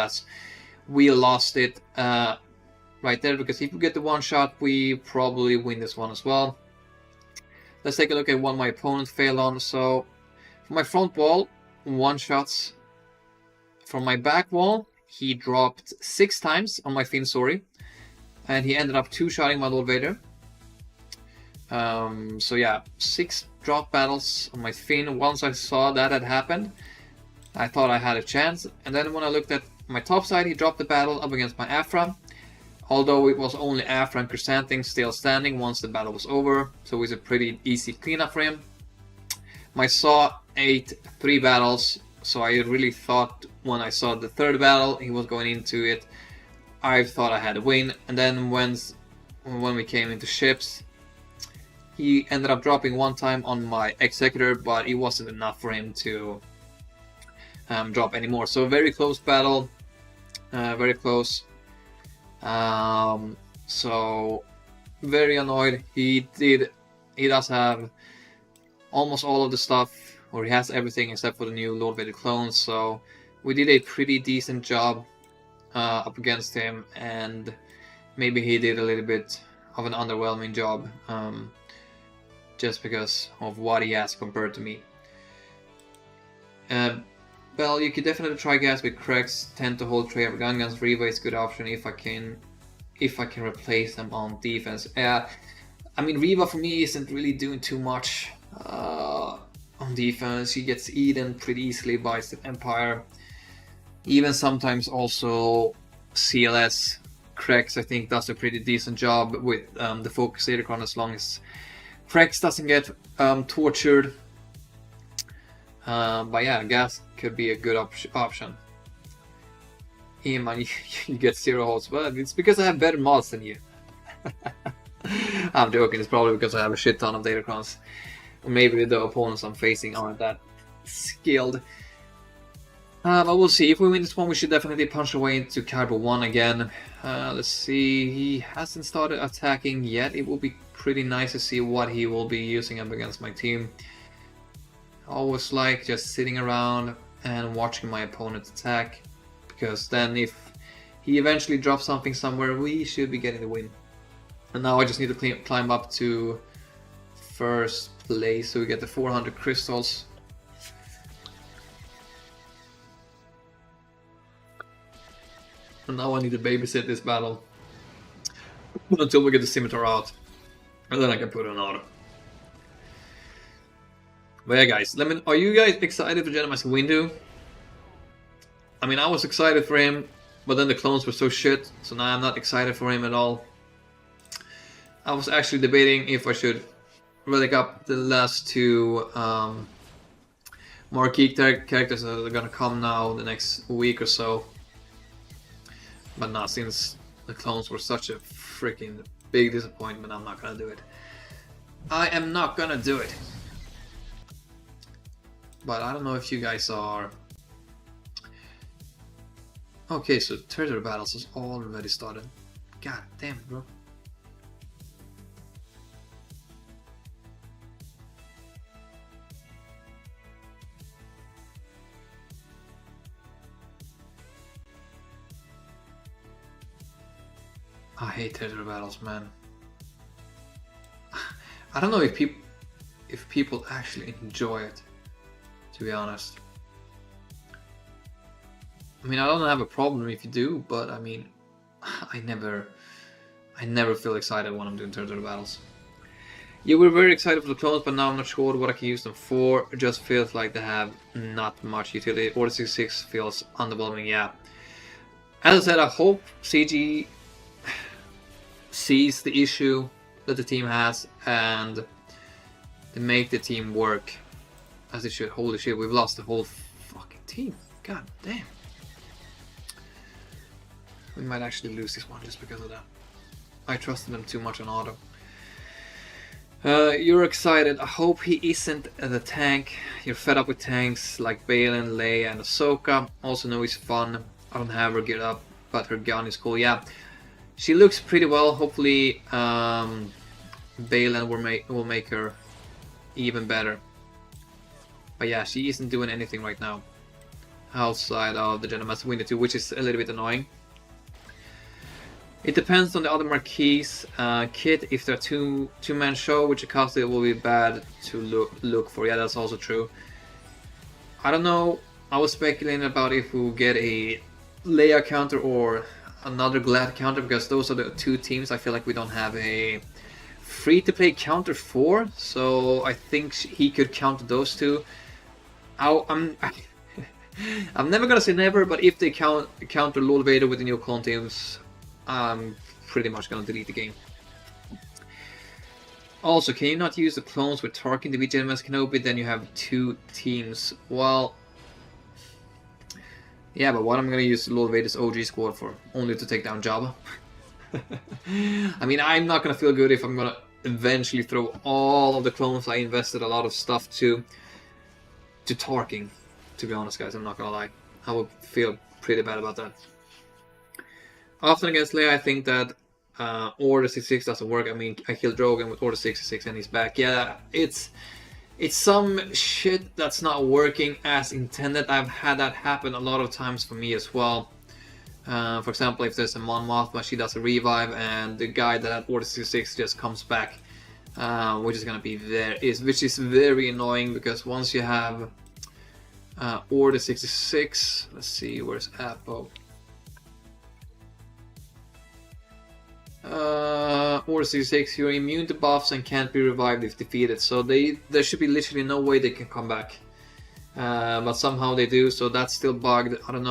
we lost it right there, because if we get the one shot, we probably win this one as well. Let's take a look at what my opponent failed on. So for my front wall, 1-shots. From my back wall, he dropped 6 times on my Finsori, and he ended up 2-shotting my Lord Vader. So yeah, 6 drop battles on my Finn. Once I saw that had happened, I thought I had a chance, and then when I looked at my top side, he dropped the battle up against my Afra. Although it was only Afra and Chrysanthemum still standing once the battle was over, so it was a pretty easy cleanup for him. My Saw ate 3 battles, so I really thought when I saw the 3rd battle, he was going into it, I thought I had a win. And then when we came into ships, he ended up dropping 1 time on my Executor, but it wasn't enough for him to drop anymore. So very close battle, very close. So very annoyed. He does have almost all of the stuff, or he has everything except for the new Lord Vader clones. So we did a pretty decent job up against him, and maybe he did a little bit of an underwhelming job, just because of what he has compared to me. Well, you could definitely try gas with Krex, tend to hold tray of Gungans. Reva is a good option if I can replace them on defense. I mean, Reva for me isn't really doing too much on defense. He gets eaten pretty easily by Sith Empire. Even sometimes also CLS Krex, I think, does a pretty decent job with the focus Datacron, as long as Krex doesn't get tortured. But yeah, gas could be a good option. Man, you get 0 holds, but it's because I have better mods than you. I'm joking, it's probably because I have a shit ton of Datacrons. Or maybe the opponents I'm facing aren't that skilled. But we'll see. If we win this one, we should definitely punch away into Kyber 1 again. Let's see, he hasn't started attacking yet. It will be pretty nice to see what he will be using up against my team. I always like just sitting around and watching my opponent attack, because then if he eventually drops something somewhere, we should be getting the win. And now I just need to climb up to 1st place, so we get the 400 crystals. And now I need to babysit this battle until we get the scimitar out, and then I can put it on auto. But yeah, guys, are you guys excited for Jedi Master Windu? I mean, I was excited for him, but then the clones were so shit, so now I'm not excited for him at all. I was actually debating if I should relic up the last 2 marquee characters that are gonna come now the next week or so. But now, since the clones were such a freaking big disappointment, I'm not gonna do it. I am not gonna do it. But I don't know if you guys are... Okay, so territory battles has already started. God damn it, bro. I hate territory battles, man. I don't know if people actually enjoy it, to be honest. I mean, I don't have a problem if you do, but I mean, I never feel excited when I'm doing territory battles. You were very excited for the clones, but now I'm not sure what I can use them for. It just feels like they have not much utility. Order 66 feels underwhelming, yeah. As I said, I hope CG sees the issue that the team has and they make the team work as it should. Holy shit, we've lost the whole fucking team. God damn. We might actually lose this one just because of that. I trusted him too much on auto. You're excited. I hope he isn't the tank. You're fed up with tanks like Balon, Leia, and Ahsoka. Also know he's fun. I don't have her geared up, but her gun is cool. Yeah, she looks pretty well. Hopefully, Balon will make her even better. But yeah, she isn't doing anything right now outside of the Jedi Master Window 2, which is a little bit annoying. It depends on the other marquees. Kit, if they're two-man show, which cost it will be bad to look for. Yeah, that's also true. I don't know. I was speculating about if we'll get a Leia counter or another Glad counter, because those are the two teams I feel like we don't have a free-to-play counter for. So I think he could counter those two. I'm never gonna say never, but if they counter Lord Vader with the new clone teams, I'm pretty much gonna delete the game. Also, can you not use the clones with Tarkin to beat Jedi Master Kenobi? Then you have two teams. Well, yeah, but what am I gonna use Lord Vader's OG squad for? Only to take down Jabba? I mean, I'm not gonna feel good if I'm gonna eventually throw all of the clones I invested a lot of stuff to Tarkin. To be honest, guys, I'm not gonna lie. I would feel pretty bad about that. Often against Leia, I think that Order 66 doesn't work. I mean, I killed Drogon with Order 66 and he's back. Yeah, it's some shit that's not working as intended. I've had that happen a lot of times for me as well. For example, if there's a Mon Mothma, she does a revive, and the guy that had Order 66 just comes back, which is gonna be which is very annoying, because once you have Order 66, let's see, where's Apo? Order 66, you're immune to buffs and can't be revived if defeated. So there should be literally no way they can come back. But somehow they do, so that's still bugged. I don't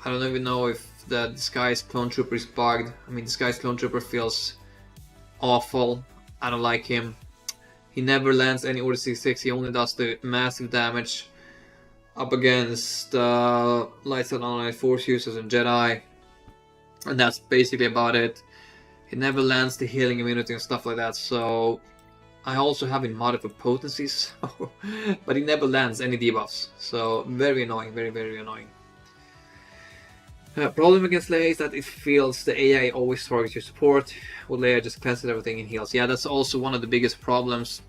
even know if the Disguise Clone Trooper is bugged. I mean, Disguise Clone Trooper feels awful. I don't like him. He never lands any Order 66, he only does the massive damage up against Lightside Online Force users and Jedi. And that's basically about it. He never lands the healing immunity and stuff like that, so I also have him modded for potencies, but he never lands any debuffs. So very annoying, very, very annoying. Problem against Leia is that it feels the AI always targets your support, while Leia just cleanses everything and heals. Yeah, that's also one of the biggest problems.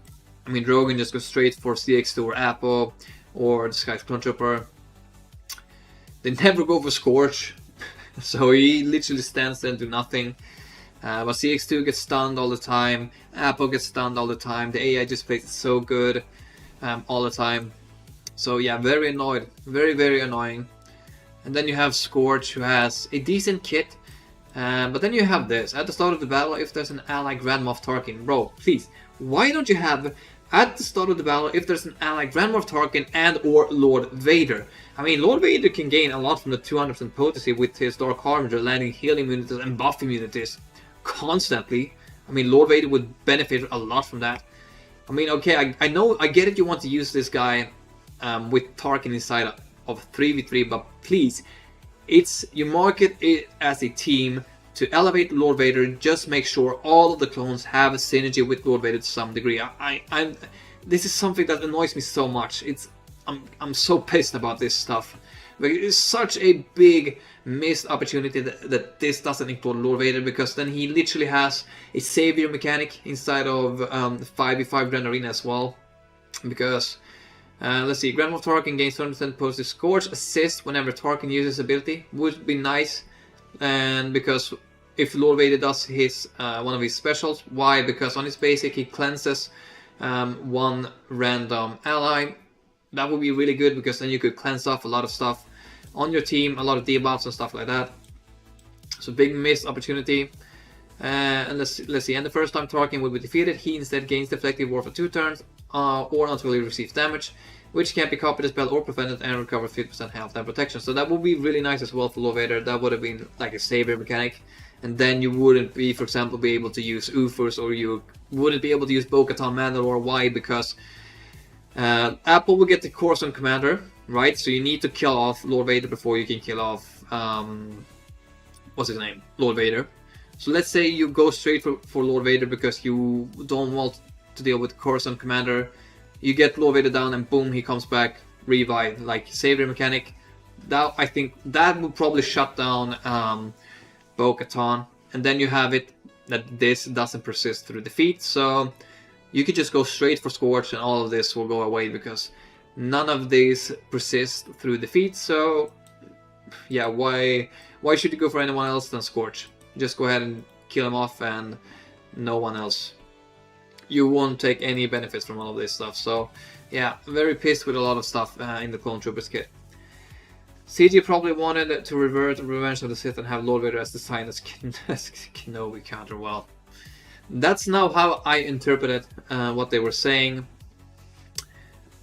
I mean, Drogon just goes straight for CX2 or Apo or Disguise Clone Trooper. They never go for Scorch. So he literally stands there and do nothing. But CX2 gets stunned all the time. Apo gets stunned all the time. The AI just plays it so good all the time. So yeah, very annoyed. Very, very annoying. And then you have Scorch, who has a decent kit. But then you have this. At the start of the battle, if there's an ally Grand Moff Tarkin. Bro, please, why don't you have... At the start of the battle, if there's an ally Grand Moff Tarkin and or Lord Vader. I mean, Lord Vader can gain a lot from the 200% potency with his Dark Harbinger, landing healing immunities and buff immunities constantly. I mean, Lord Vader would benefit a lot from that. I mean, okay, I know, I get it, you want to use this guy with Tarkin inside of 3v3, but please, you market it as a team to elevate Lord Vader. Just make sure all of the clones have a synergy with Lord Vader to some degree. This is something that annoys me so much. I'm so pissed about this stuff. But it's such a big missed opportunity that this doesn't include Lord Vader, because then he literally has a savior mechanic inside of 5v5 Grand Arena as well. Because let's see, Grand Moff Tarkin gains 100% positive Scorch assist whenever Tarkin uses ability. Would be nice. And because if Lord Vader does his one of his specials, why? Because on his basic he cleanses one random ally. That would be really good, because then you could cleanse off a lot of stuff on your team, a lot of debuffs and stuff like that. So big missed opportunity. And let's see. And the first time Tarkin will be defeated, he instead gains deflective war for 2 turns, or until he receives damage, which can't be copied, spelled, or prevented, and recovers 50% health and protection. So that would be really nice as well for Lord Vader. That would have been like a savior mechanic. And then you wouldn't be, for example, be able to use Ufers, or you wouldn't be able to use Bo-Katan Mandalore. Why? Because Apple will get the Coruscant Commander, right? So you need to kill off Lord Vader before you can kill off what's his name, Lord Vader. So let's say you go straight for Lord Vader because you don't want to deal with Coruscant Commander. You get Lord Vader down and boom, he comes back, revived, like Savior mechanic. That, I think that would probably shut down Bo-Katan. And then you have it that this doesn't persist through defeat. So you could just go straight for Scorch and all of this will go away because none of these persist through defeat. So yeah, why should you go for anyone else than Scorch? Just go ahead and kill him off and no one else. You won't take any benefits from all of this stuff. So yeah, very pissed with a lot of stuff in the Clone Troopers kit. CG probably wanted to revert Revenge of the Sith and have Lord Vader as designed as Kenobi counter. Well, that's now how I interpreted what they were saying.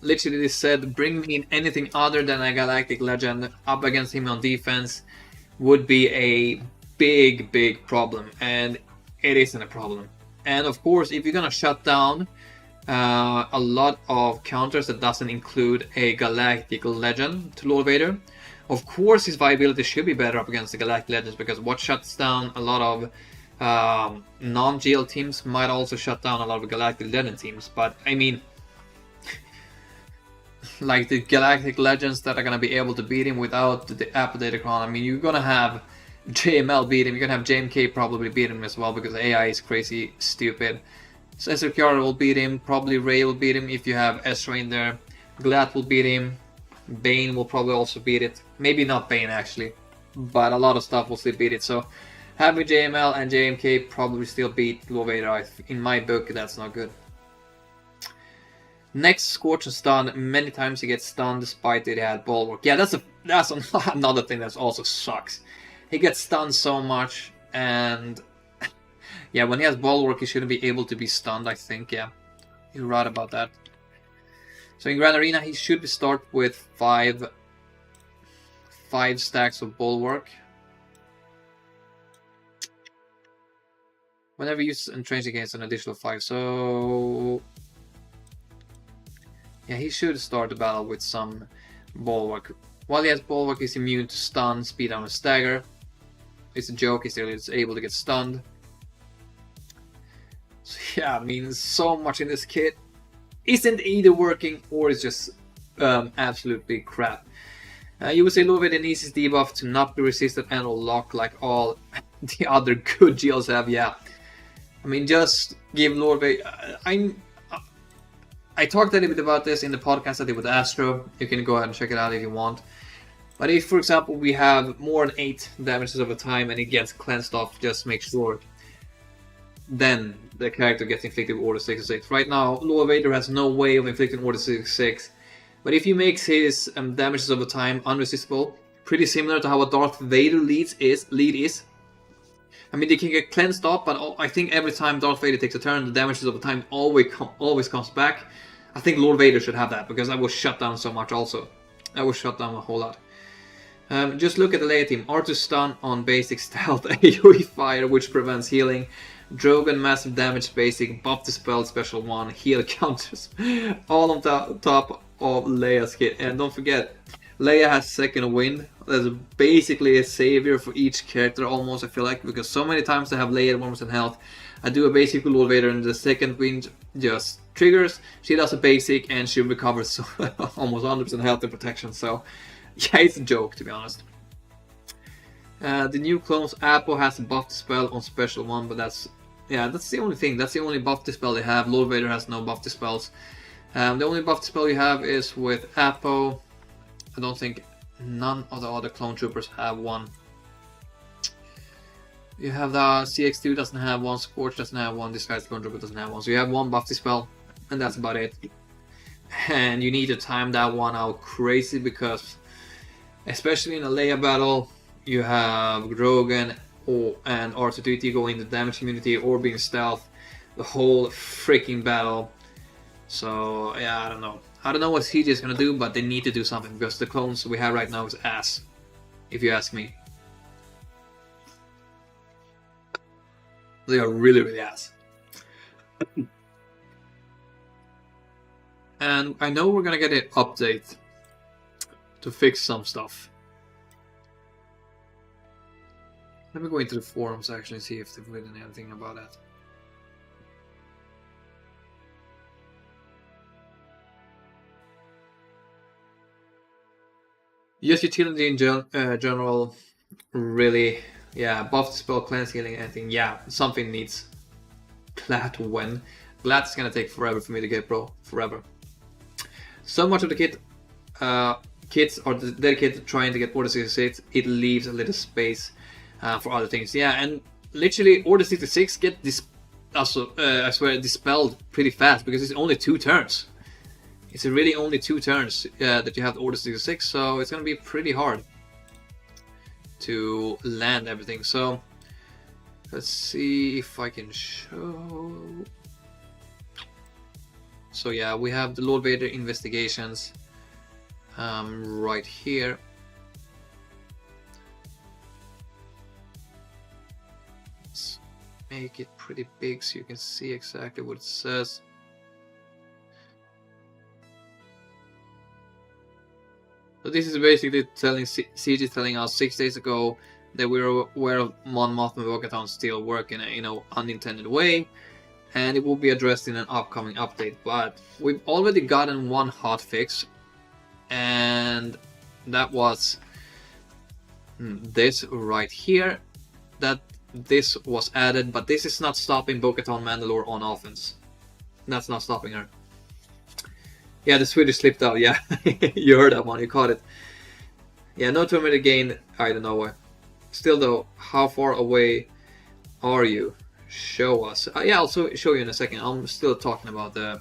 Literally they said, bring me in anything other than a galactic legend up against him on defense would be a big problem, and it isn't a problem. And of course, if you're gonna shut down a lot of counters that doesn't include a galactic legend to Lord Vader, of course his viability should be better up against the galactic legends, because what shuts down a lot of non-GL teams might also shut down a lot of galactic legend teams. But I mean, like the galactic legends that are gonna be able to beat him without the Apple Datacron, I mean, you're gonna have JML beat him, you're gonna have JMK probably beat him as well because AI is crazy stupid. So SWGoH will beat him, probably Rey will beat him if you have Ezra in there. Glad will beat him, Bane will probably also beat it. Maybe not Bane actually, but a lot of stuff will still beat it. So having JML and JMK probably still beat Lord Vader. In my book, that's not good. Next, Scorch and stun. Many times he gets stunned despite that he had Bulwark. Yeah, that's another thing that also sucks. He gets stunned so much, and yeah, when he has Bulwark, he shouldn't be able to be stunned, I think. Yeah, you're right about that. So in Grand Arena, he should start with five stacks of Bulwark. Whenever you entrench against an additional 5, so yeah, he should start the battle with some Bulwark. While he has Bulwark, he's immune to stun, speed down, and stagger. It's a joke, he's still able to get stunned. So yeah, I mean, so much in this kit isn't either working or it's just absolutely crap. You would say Lord Vader needs his debuff to not be resisted and or lock like all the other good GLs have. Yeah, I mean, just give Lord Vader. I talked a little bit about this in the podcast I did with Astro. You can go ahead and check it out if you want. But if, for example, we have more than 8 damages over time and it gets cleansed off, just make sure then the character gets inflicted with Order 66. Right now, Lord Vader has no way of inflicting Order 66. But if he makes his damages over time unresistible, pretty similar to how a Darth Vader lead is. I mean, they can get cleansed off, but I think every time Darth Vader takes a turn, the damages over time always comes back. I think Lord Vader should have that, because I was shut down so much also. I was shut down a whole lot. Just look at the Leia team. R2 stun on basic stealth, AoE fire, which prevents healing. Drogon massive damage basic, buff dispel special 1, heal counters. All on top of Leia's kit. And don't forget, Leia has second wind. That's basically a savior for each character almost, I feel like, because so many times I have Leia at 1% health. I do a basic with Lord Vader and the second wind just triggers. She does a basic and she recovers almost 100% health and protection. So yeah, it's a joke, to be honest. The new clones, Apo has a buff dispel on special 1, but that's the only thing. That's the only buff dispel they have. Lord Vader has no buff dispels. The only buff dispel you have is with Apo. I don't think none of the other clone troopers have one. You have the CX2 doesn't have one, Scorch doesn't have one, Disguised Clone Trooper doesn't have one. So you have one buff dispel, and that's about it. And you need to time that one out crazy, because especially in a Leia battle, you have Grogan and R2-D2 going into damage immunity or being stealth the whole freaking battle. So yeah, I don't know. I don't know what CG is gonna do, but they need to do something, because the clones we have right now is ass, if you ask me. They are really ass. And I know we're gonna get an update to fix some stuff. Let me go into the forums actually and see if they've written anything about that. Yes, utility in general, really, yeah, buff the spell, cleanse, healing, anything, yeah, something needs Glad when. Glad is gonna take forever for me to get, bro, forever. So much of the kits are dedicated to trying to get Order 66, it leaves a little space for other things, yeah, and literally Order 66 get this, also, I swear, dispelled pretty fast, because it's only 2 turns. It's really only 2 turns that you have Order 66, so it's gonna be pretty hard to land everything. So let's see if I can show. So yeah, we have the Lord Vader investigations right here. Let's make it pretty big so you can see exactly what it says. So this is basically telling CG telling us 6 days ago that we were aware of Mon Mothma and Bo-Katan still work in a unintended way, and it will be addressed in an upcoming update. But we've already gotten one hotfix, and that was this right here. That this was added, but this is not stopping Bo-Katan Mandalore on offense. That's not stopping her. Yeah, the Swedish slipped out, yeah. You heard that one, you caught it. Yeah, no 2 minute gain, I don't know why. Still though, how far away are you? Show us. Yeah, I'll show you in a second. I'm still talking about the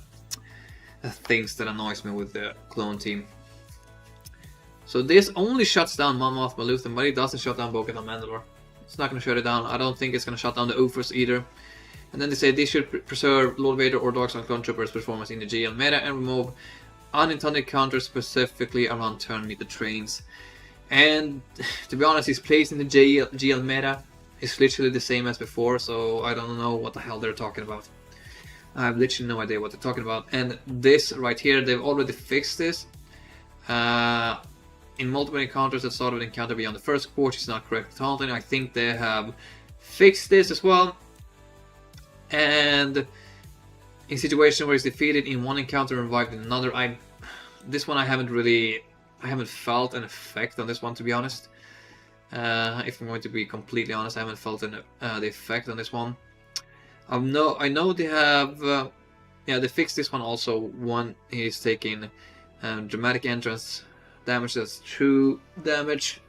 things that annoys me with the clone team. So this only shuts down Mon Mothma Luthen, but it doesn't shut down Bo-Katan Mandalore. It's not going to shut it down. I don't think it's going to shut down the Ufers either. And then they say they should preserve Lord Vader or Dark Sun Clone Troopers' performance in the GL meta and remove unintended counters specifically around turn meter trains. And to be honest, his place in the GL meta is literally the same as before, so I don't know what the hell they're talking about. I have literally no idea what they're talking about. And this right here, they've already fixed this. In multiple encounters that start with encounter beyond the first quarter is not correct taunting. I think they have fixed this as well. And in situation where it's defeated in one encounter and revived in another, this one I haven't felt an effect on this one, to be honest. If I'm going to be completely honest, I haven't felt the effect on this one. I know they have, yeah, they fixed this one also. One is taking dramatic entrance damage, that's true damage.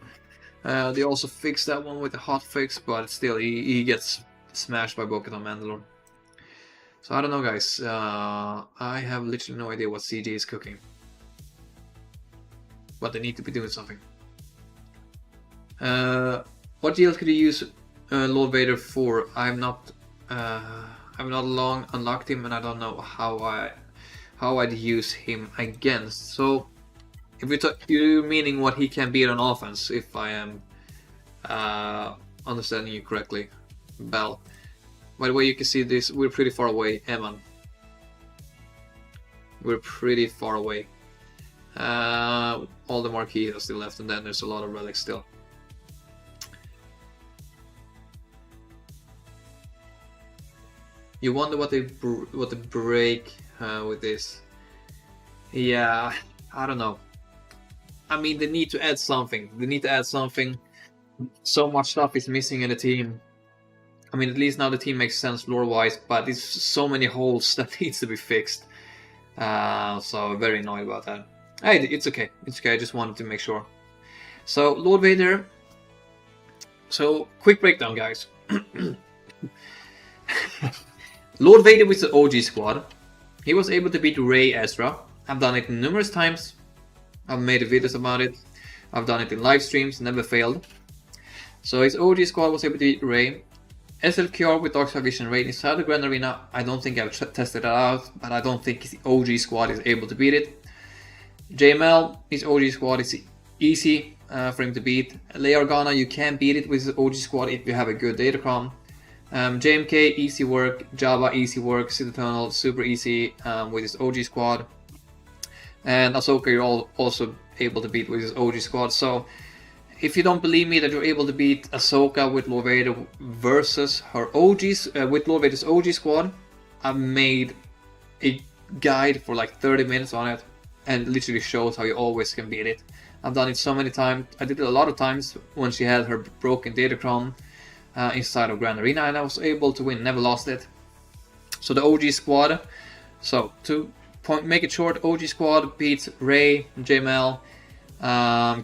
They also fixed that one with the hotfix, but still he gets smashed by Bo-Katan Mandalore. So I don't know, guys. I have literally no idea what CG is cooking, but they need to be doing something. What deals could you use Lord Vader for? I'm not long unlocked him, and I don't know how I'd use him against. So if you meaning what he can beat on offense, if I am understanding you correctly, Bell. By the way, you can see this, we're pretty far away, Evan. We're pretty far away. All the marquees are still left, and then there's a lot of relics still. You wonder what they break with this. Yeah, I don't know. I mean, they need to add something. They need to add something. So much stuff is missing in the team. I mean, at least now the team makes sense lore-wise, but there's so many holes that needs to be fixed. So I'm very annoyed about that. Hey, it's okay. It's okay. I just wanted to make sure. So, Lord Vader. So, quick breakdown, guys. Lord Vader with the OG squad. He was able to beat Rey Ezra. I've done it numerous times. I've made videos about it. I've done it in live streams, never failed. So his OG squad was able to beat Rey. SLQR with Dark Side Vision Rey inside the Grand Arena. I don't think I've tested that out, but I don't think his OG squad is able to beat it. JML, his OG squad is easy for him to beat. Leia Organa, you can beat it with his OG squad if you have a good datacron. JMK, easy work. Jabba, easy work. Sith Eternal, super easy with his OG squad. And Ahsoka, you're also able to beat with his OG squad. So if you don't believe me that you're able to beat Ahsoka with Lord Vader versus her OGs, with Lord Vader's OG squad, I've made a guide for like 30 minutes on it, and it literally shows how you always can beat it. I've done it so many times. I did it a lot of times when she had her broken Datacron inside of Grand Arena, and I was able to win, never lost it. So the OG squad, so to make it short, OG squad beats Rey, JML,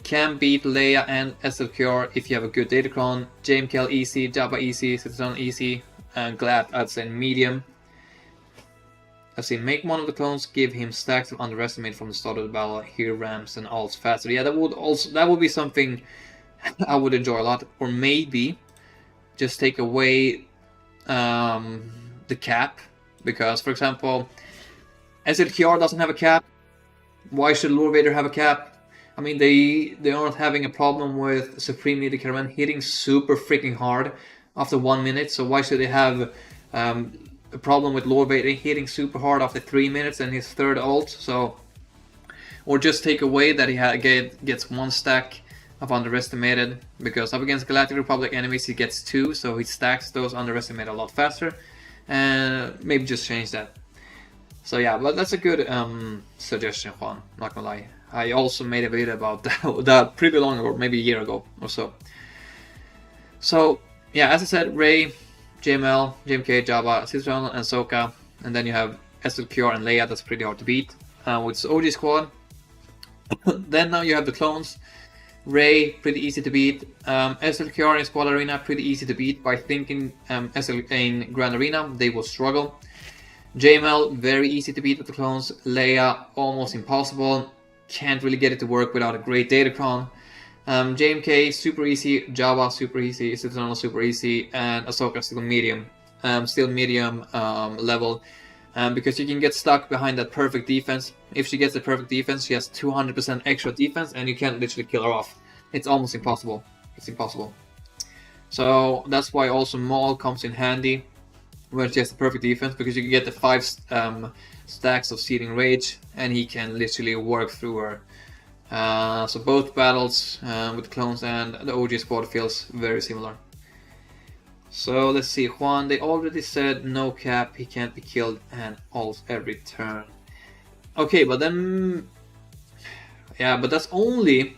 can beat Leia and SWGoH if you have a good Datacron, JML easy, Jabba easy, Sith Eternal easy, and Glad I'd say medium. I've seen make one of the clones, give him stacks of underestimate from the start of the battle, hear ramps and alts faster. Yeah, that would be something I would enjoy a lot. Or maybe just take away the cap, because for example, SLKR doesn't have a cap. Why should Lord Vader have a cap? I mean, they aren't having a problem with Supreme Leader Caravan hitting super freaking hard after 1 minute, so why should they have a problem with Lord Vader hitting super hard after 3 minutes and his third ult? So, or just take away that he gets 1 stack of underestimated, because up against Galactic Republic enemies he gets 2, so he stacks those underestimated a lot faster, and maybe just change that. So yeah, but that's a good suggestion, Juan, not gonna lie. I also made a video about that pretty long ago, maybe a year ago or so. So yeah, as I said, Rey, JML, JMK, Jabba, Sith Eternal, and Ahsoka, and then you have SWGoH and Leia. That's pretty hard to beat with OG squad. Then now you have the clones. Rey, pretty easy to beat. SWGoH in Squad Arena, pretty easy to beat. By thinking in Grand Arena, they will struggle. JML, very easy to beat with the clones. Leia, almost impossible. Can't really get it to work without a great Datacron. JMK, super easy. Jabba, super easy. Sith Eternal, super easy. And Ahsoka, still medium. Level. Because you can get stuck behind that perfect defense. If she gets the perfect defense, she has 200% extra defense, and you can't literally kill her off. It's almost impossible. It's impossible. So that's why also Maul comes in handy when she has the perfect defense, because you can get the 5 stacks of Seething Rage, and he can literally work through her. So both battles with clones and the OG squad feels very similar. So let's see, Juan, they already said no cap, he can't be killed and ults every turn. Okay, but then, yeah, but that's only,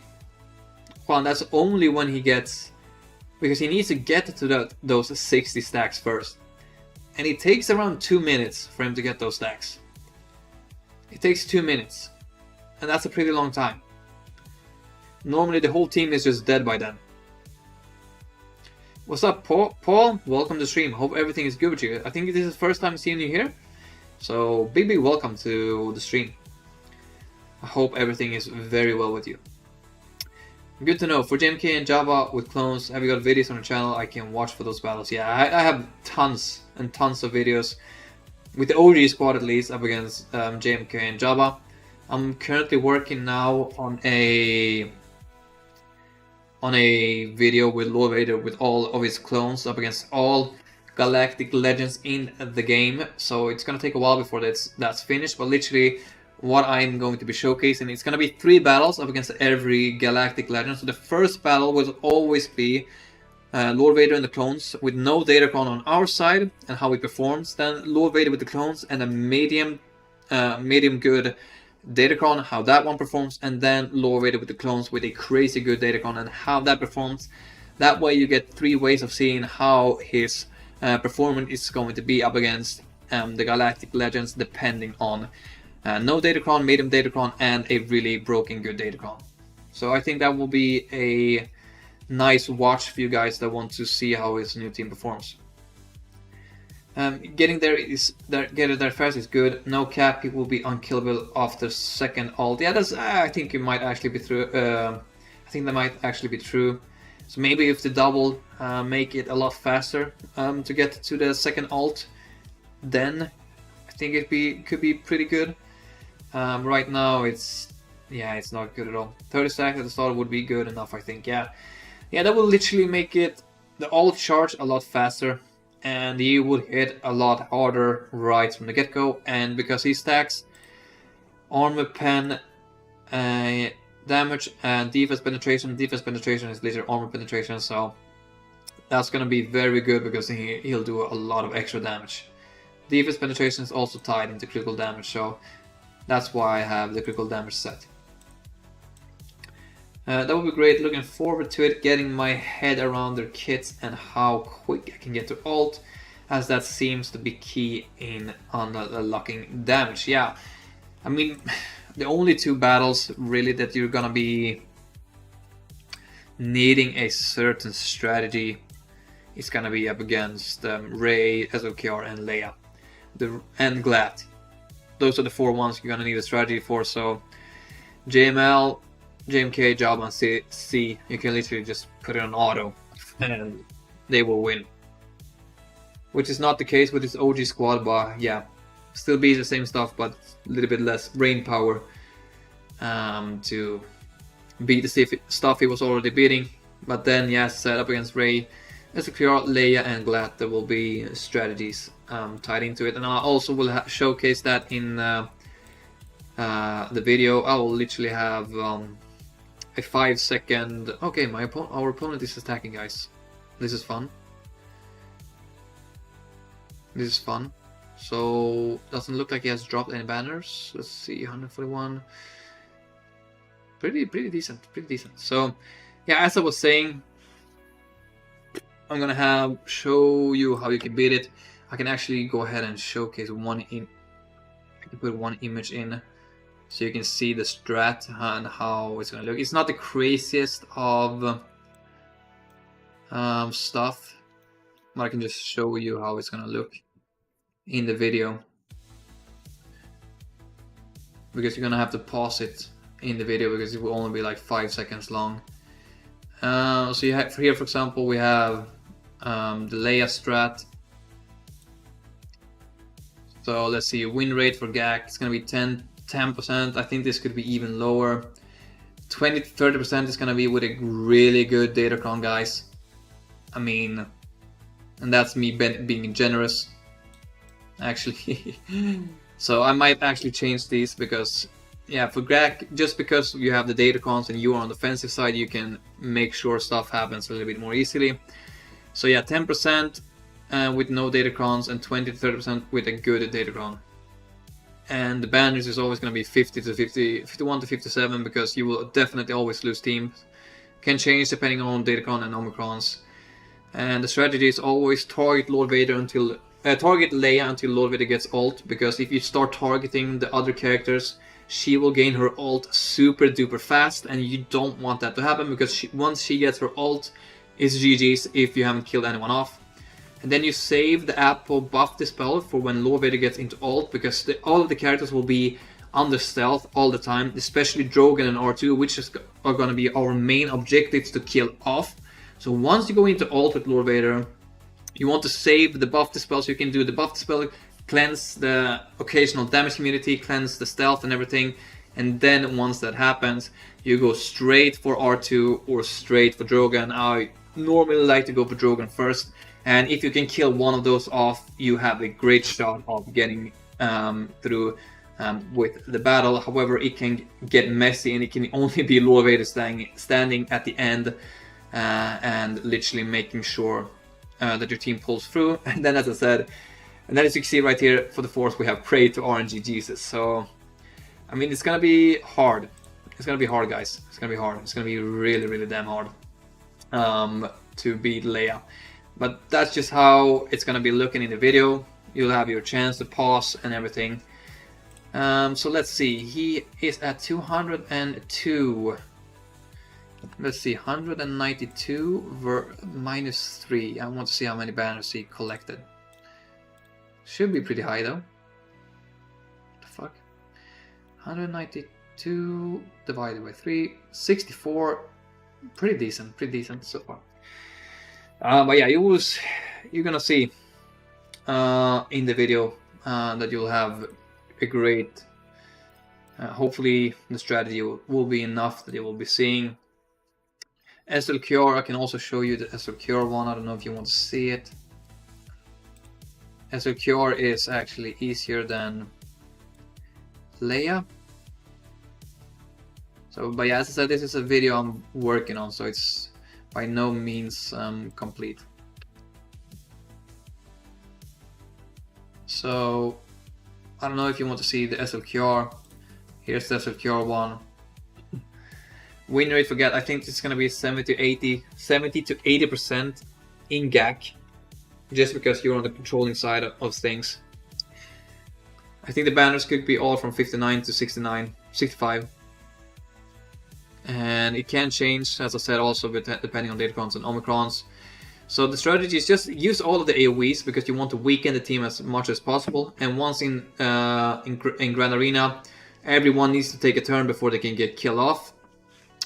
Juan, that's only when he gets, because he needs to get to those 60 stacks first. And it takes around 2 minutes for him to get those stacks. It takes 2 minutes. And that's a pretty long time. Normally the whole team is just dead by then. What's up, Paul? Welcome to the stream. Hope everything is good with you. I think this is the first time seeing you here. So big welcome to the stream. I hope everything is very well with you. Good to know. For JMK and Jabba with clones, have you got videos on the channel I can watch for those battles? Yeah, I have tons and tons of videos. With the OG squad at least, up against JMK and Jabba. I'm currently working now on a video with Lord Vader with all of his clones up against all galactic legends in the game. So it's gonna take a while before that's finished, but literally what I'm going to be showcasing, it's gonna be 3 battles up against every galactic legend. So the first battle will always be Lord Vader and the clones with no Datacron on our side and how he performs. Then Lord Vader with the clones and a medium good Datacron, how that one performs, and then Lord Vader with the clones with a crazy good Datacron and how that performs. That way you get 3 ways of seeing how his performance is going to be up against the galactic legends, depending on no Datacron, medium Datacron, and a really broken good Datacron. So I think that will be a nice watch for you guys that want to see how his new team performs. Getting there fast is good. No cap, he will be unkillable after second ult. Yeah, that's. I think it might actually be true. I think that might actually be true. So maybe if the double make it a lot faster to get to the second ult, then I think it could be pretty good. Right now it's not good at all. 30 stacks at the start would be good enough, I think. Yeah, that will literally make it the ult charge a lot faster. And he would hit a lot harder right from the get-go, and because he stacks armor pen damage and defense penetration. Defense penetration is literally armor penetration, so that's gonna be very good because he'll do a lot of extra damage. Defense penetration is also tied into critical damage, so that's why I have the critical damage set. That would be great. Looking forward to it, getting my head around their kits and how quick I can get to ult, as that seems to be key in unlocking damage. Yeah, I mean, the only two battles really that you're gonna be needing a certain strategy is gonna be up against Rey, SWGoH, and Leia, and Glad. Those are the 4 ones you're gonna need a strategy for. So JML, JMK, Jabba, and C, you can literally just put it on auto and they will win. Which is not the case with this OG squad, but yeah, still be the same stuff, but a little bit less brain power to beat the stuff he was already beating. But then, yes, set up against Rey, SWGoH, Leia, and Glad, there will be strategies tied into it. And I also will showcase that in the video. I will literally have a 5-second... Okay, our opponent is attacking, guys. This is fun. This is fun. So, doesn't look like he has dropped any banners. Let's see, 141. Pretty decent, pretty decent. So, yeah, as I was saying, I'm gonna show you how you can beat it. I can actually go ahead and showcase I can put one image in, so you can see the strat and how it's gonna look. It's not the craziest of stuff, but I can just show you how it's gonna look in the video, because you're gonna have to pause it in the video because it will only be like 5 seconds long. So you have here, for example, we have the Leia strat. So let's see, win rate for GAC, it's gonna be 10%. I think this could be even lower. 20-30% is gonna be with a really good datacron, guys. I mean, and that's me being generous, actually. So I might actually change these because, yeah, for GAC, just because you have the datacrons and you are on the offensive side, you can make sure stuff happens a little bit more easily. So yeah, 10% with no datacrons and 20-30% with a good datacron. And the banners is always going to be 51 to 57, because you will definitely always lose teams. Can change depending on datacron and omicrons. And the strategy is always target Lord Vader until target Leia until Lord Vader gets ult, because if you start targeting the other characters, she will gain her ult super duper fast, and you don't want that to happen, because once she gets her ult, it's GG's if you haven't killed anyone off. And then you save the Apple buff dispel for when Lord Vader gets into ult, because all of the characters will be under stealth all the time, especially Drogon and R2, which are going to be our main objectives to kill off. So once you go into ult with Lord Vader, you want to save the buff dispel, so you can do the buff dispel, cleanse the occasional damage immunity, cleanse the stealth and everything. And then once that happens, you go straight for R2 or straight for Drogon. I normally like to go for Drogon first. And if you can kill one of those off, you have a great shot of getting through with the battle. However, it can get messy, and it can only be Lord Vader standing at the end and literally making sure that your team pulls through. And then, as I said, and then as you can see right here, for the Force we have Pray to RNG Jesus. So, I mean, it's gonna be hard. It's gonna be hard, guys. It's gonna be hard. It's gonna be really, really damn hard to beat Leia. But that's just how it's gonna be looking in the video. You'll have your chance to pause and everything. So let's see, he is at 202. Let's see, 192 minus 3. I want to see how many banners he collected. Should be pretty high though. What the fuck? 192 divided by 3, 64. Pretty decent so far. But yeah, you're gonna see in the video that you'll have a great, hopefully the strategy will be enough that you will be seeing. SWGoH, I can also show you the SWGoH one. I don't know if you want to see it. SWGoH is actually easier than Leia. So, but yeah, as I said, this is a video I'm working on, so it's by no means complete. So, I don't know if you want to see the SLQR. Here's the SLQR one. Win rate for GAT, I think it's gonna be 70 to 80% in GAC, just because you're on the controlling side of things. I think the banners could be all from 59 to 69, 65. And it can change, as I said, also depending on Datacrons and Omicrons. So the strategy is just use all of the AoEs because you want to weaken the team as much as possible. And once in Grand Arena, everyone needs to take a turn before they can get killed off.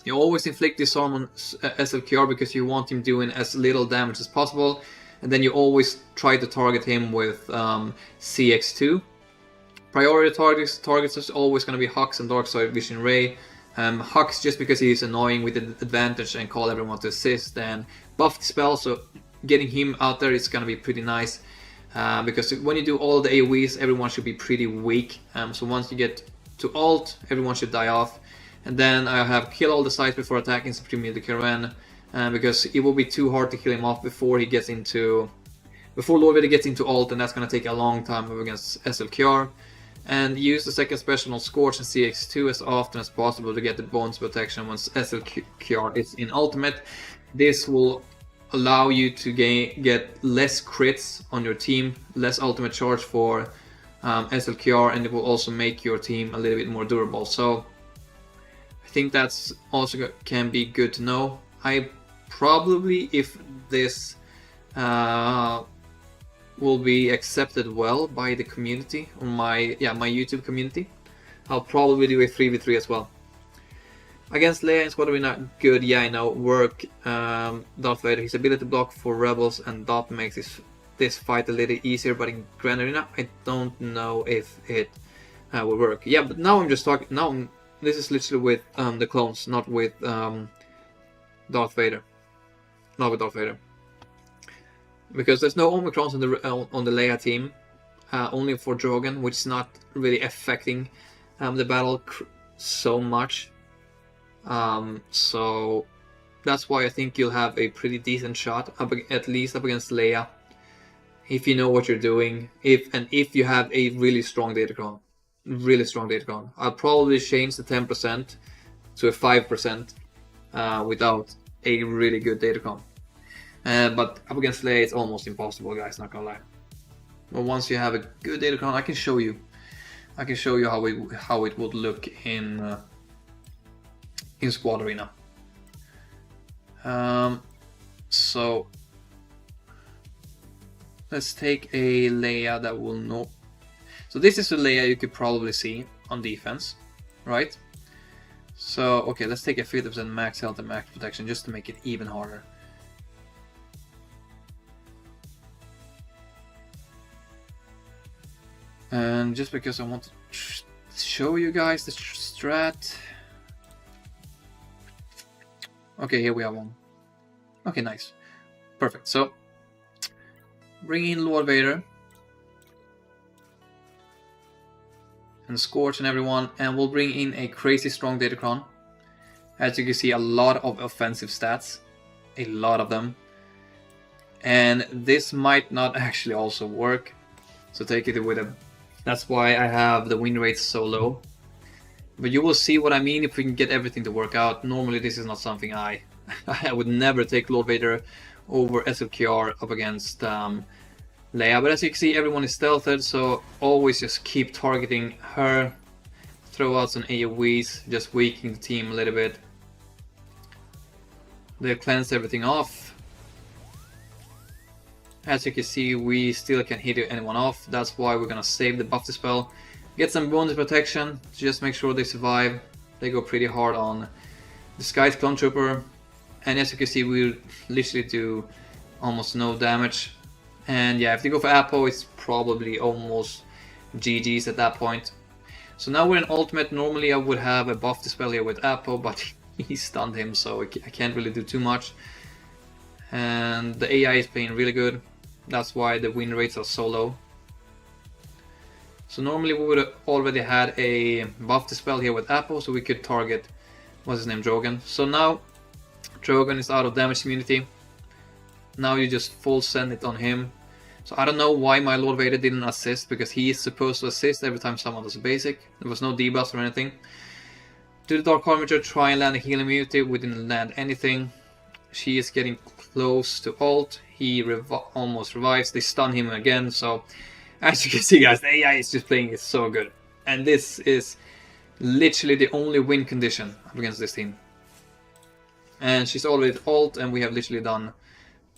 You always inflict disarm on SLQR because you want him doing as little damage as possible. And then you always try to target him with CX2. Priority targets is always going to be Hux and Darkside Vision Ray. Hux just because he's annoying with the advantage and call everyone to assist, and buff the spell, so getting him out there is going to be pretty nice. Because when you do all the AoEs, everyone should be pretty weak. So once you get to ult, everyone should die off. And then I have kill all the sites before attacking Supreme Leader Karen, because it will be too hard to kill him off before he gets into... Before Lord Vader gets into ult, and that's going to take a long time against SLQR. And use the second special on Scorch and CX2 as often as possible to get the bonus protection once SLQR is in ultimate. This will allow you to get less crits on your team, less ultimate charge for SLQR, and it will also make your team a little bit more durable. So I think that's also can be good to know. I probably, if this will be accepted well by the community, or my YouTube community, I'll probably do a 3v3 as well. Against Leia in Squad Arena, good, yeah, I know, work Darth Vader, his ability to block for rebels, and that makes this fight a little easier, but in Grand Arena, I don't know if it will work. Yeah, but now I'm just talking, this is literally with the clones, not with Darth Vader. Not with Darth Vader. Because there's no Omicrons on the Leia team, only for Drogon, which is not really affecting the battle so much. So that's why I think you'll have a pretty decent shot, at least up against Leia, if you know what you're doing. If you have a really strong Datacron, I'll probably change the 10% to a 5% without a really good Datacron. But up against Leia, it's almost impossible, guys, not gonna lie. But once you have a good Datacron, I can show you how it would look in Squad Arena. So let's take a Leia that will know. So this is a Leia you could probably see on defense, right? So okay, let's take a 50% max health and max protection just to make it even harder. And just because I want to show you guys the strat. Okay, here we have one. Okay, nice. Perfect. So, bring in Lord Vader. And Scorch and everyone. And we'll bring in a crazy strong Datacron. As you can see, a lot of offensive stats. A lot of them. And this might not actually also work. So take it with a... That's why I have the win rate so low. But you will see what I mean if we can get everything to work out. Normally this is not something I would never take Lord Vader over SLQR up against Leia. But as you can see, everyone is stealthed, so always just keep targeting her. Throw out some AoEs, just weakening the team a little bit. They cleanse everything off. As you can see, we still can't hit anyone off. That's why we're gonna save the buff dispel. Get some bonus protection, just make sure they survive. They go pretty hard on Disguised Clone Trooper. And as you can see, we literally do almost no damage. And yeah, if they go for Apo, it's probably almost GG's at that point. So now we're in ultimate. Normally I would have a buff dispel here with Apo, but he stunned him, so I can't really do too much. And the AI is playing really good. That's why the win rates are so low. So normally we would have already had a buff dispel here with Apo, so we could target what's his name, Drogan. So now Drogan is out of damage immunity. Now you just full send it on him. So I don't know why my Lord Vader didn't assist, because he is supposed to assist every time someone does a basic. There was no debuffs or anything. Do the Dark Harbinger, try and land a healing immunity. We didn't land anything. She is getting close to ult. He almost revives. They stun him again. So as you can see, guys, the AI is just playing it so good. And this is literally the only win condition against this team. And she's already at ult, and we have literally done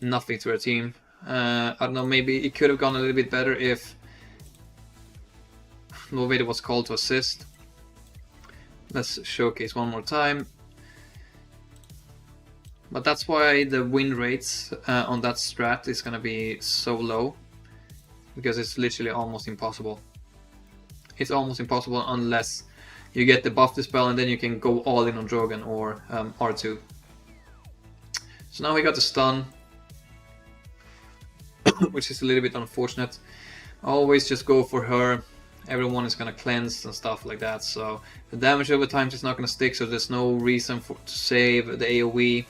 nothing to her team. I don't know, maybe it could have gone a little bit better if Lord Vader was called to assist. Let's showcase one more time. But that's why the win rates on that strat is gonna be so low, because it's literally almost impossible. It's almost impossible unless you get the buff dispel, and then you can go all in on Drogan or R2. So now we got the stun, which is a little bit unfortunate. Always just go for her. Everyone is gonna cleanse and stuff like that, so the damage over time is not gonna stick, so there's no reason to save the AoE.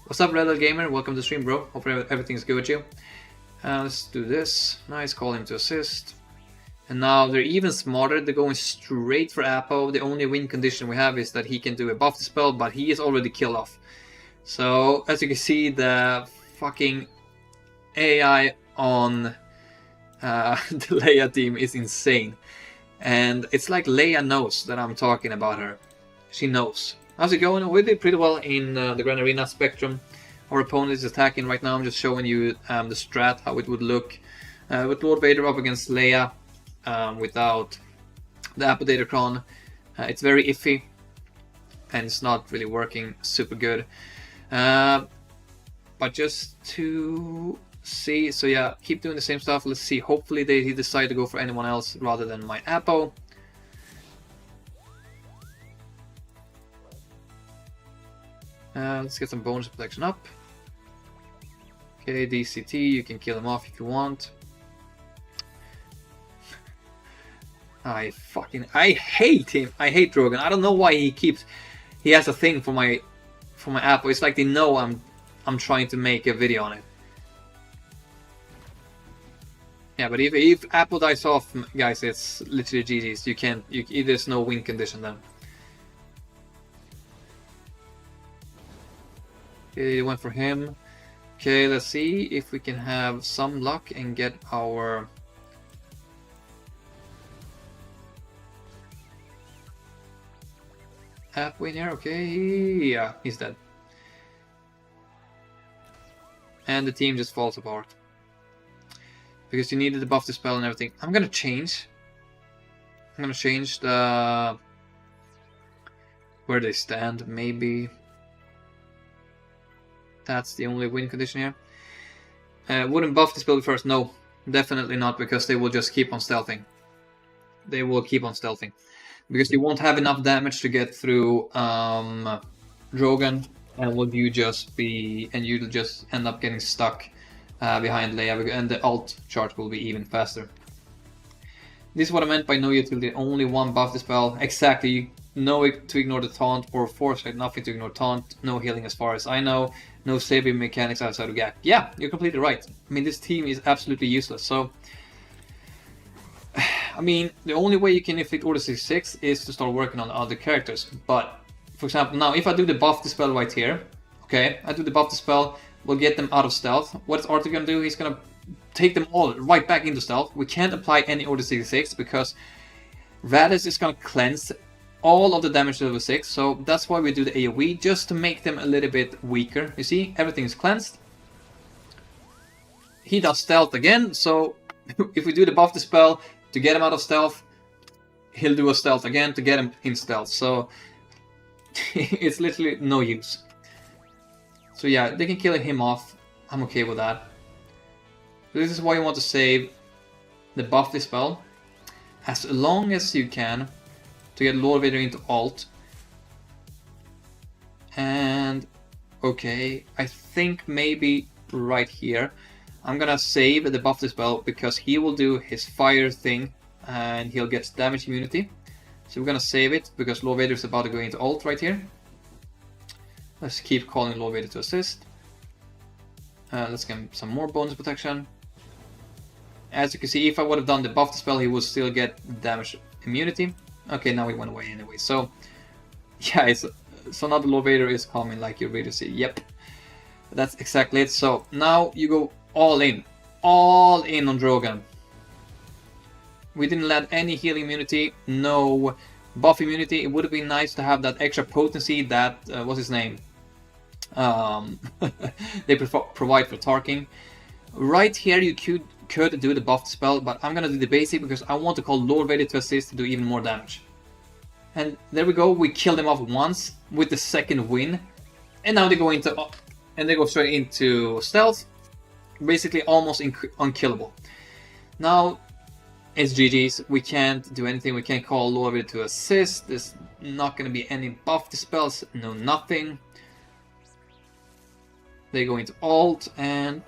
What's up, Red Gamer? Welcome to the stream, bro. Hope everything's good with you. Let's do this. Nice, call him to assist. And now they're even smarter. They're going straight for Apo. The only win condition we have is that he can do a buff dispel, but he is already killed off. So as you can see, the fucking AI on the Leia team is insane. And it's like Leia knows that I'm talking about her. She knows. How's it going? We did pretty well in the Grand Arena Spectrum. Our opponent is attacking right now. I'm just showing you the strat, how it would look with Lord Vader up against Leia without the Apodatacron. It's very iffy, and it's not really working super good. But just to see, so yeah, keep doing the same stuff. Let's see. Hopefully he decide to go for anyone else rather than my Apo. Let's get some bonus protection up. Okay, DSCT, you can kill him off if you want. I hate him. I hate Drogan. I don't know why he has a thing for my Apo. It's like they know I'm trying to make a video on it. Yeah, but if Apo dies off, guys, it's literally GG's. There's no win condition then. Okay, you went for him. Okay, let's see if we can have some luck and get our Apo in here. Okay, yeah, he's dead. And the team just falls apart. Because you needed the buff dispel and everything. I'm gonna change the where they stand, maybe. That's the only win condition here. Wouldn't buff dispel first? No, definitely not, because they will just keep on stealthing. They will keep on stealthing. Because you won't have enough damage to get through Drogan, and you'll just end up getting stuck behind Leia, and the ult charge will be even faster. This is what I meant by no utility, only one buff dispel. Exactly, you know it to ignore the taunt, or foresight, nothing to ignore taunt, no healing as far as I know, no saving mechanics outside of gap. Yeah, you're completely right. I mean, this team is absolutely useless, so I mean, the only way you can inflict Order 66 is to start working on other characters. But, for example, now if I do the buff dispel right here, okay, I do the buff dispel, we'll get them out of stealth. What is Arthur gonna do? He's gonna take them all right back into stealth. We can't apply any Order 66 because Radis is gonna cleanse all of the damage to level 6, so that's why we do the AoE, just to make them a little bit weaker. You see, everything is cleansed. He does stealth again, so if we do the buff dispel to get him out of stealth, he'll do a stealth again to get him in stealth, so it's literally no use. So yeah, they can kill him off, I'm okay with that. This is why you want to save the buff dispel as long as you can to get Lord Vader into ult. And okay, I think maybe right here I'm gonna save the buff dispel because he will do his fire thing and he'll get damage immunity. So we're gonna save it because Lord Vader is about to go into ult right here. Let's keep calling Lord Vader to assist. Let's get some more bonus protection. As you can see, if I would have done the buff spell, he would still get damage immunity. Okay, now he went away anyway. So, yeah, so now the Lord Vader is coming, like you really see. Yep, that's exactly it. So now you go all in on Drogon. We didn't let any healing immunity, no buff immunity. It would have been nice to have that extra potency that what's his name? They provide for Tarking. Right here, you could do the buffed spell, but I'm gonna do the basic because I want to call Lord Vader to assist to do even more damage. And there we go. We killed them off once with the second win, and now they go into and they go straight into stealth, basically almost unkillable. Now it's GG's. We can't do anything. We can't call Lord Vader to assist. There's not gonna be any buff spells. No, nothing. They go into ult and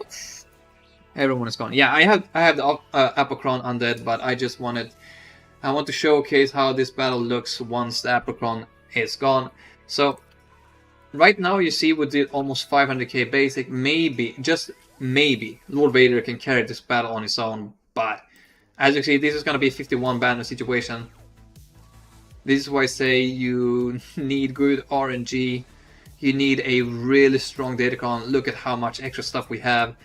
everyone is gone. Yeah, I have the Apocron undead, but I want to showcase how this battle looks once the Apocron is gone. So right now you see we did almost 500k basic. Maybe, just maybe, Lord Vader can carry this battle on his own. But as you see, this is going to be a 51 banner situation. This is why I say you need good RNG. You need a really strong datacron. Look at how much extra stuff we have.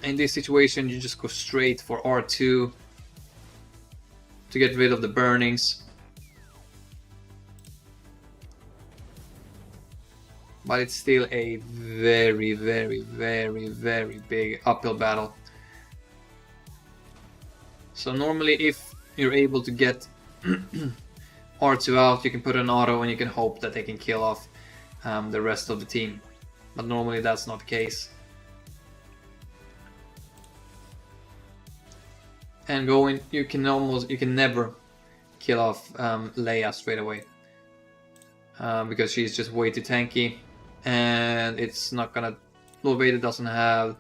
In this situation, you just go straight for R2 to get rid of the burnings. But it's still a very, very, very, very big uphill battle. So normally if you're able to get R2 out, you can put an auto and you can hope that they can kill off the rest of the team. But normally that's not the case. And going, you can never kill off Leia straight away. Because she's just way too tanky. And it's not gonna, Lord Vader doesn't have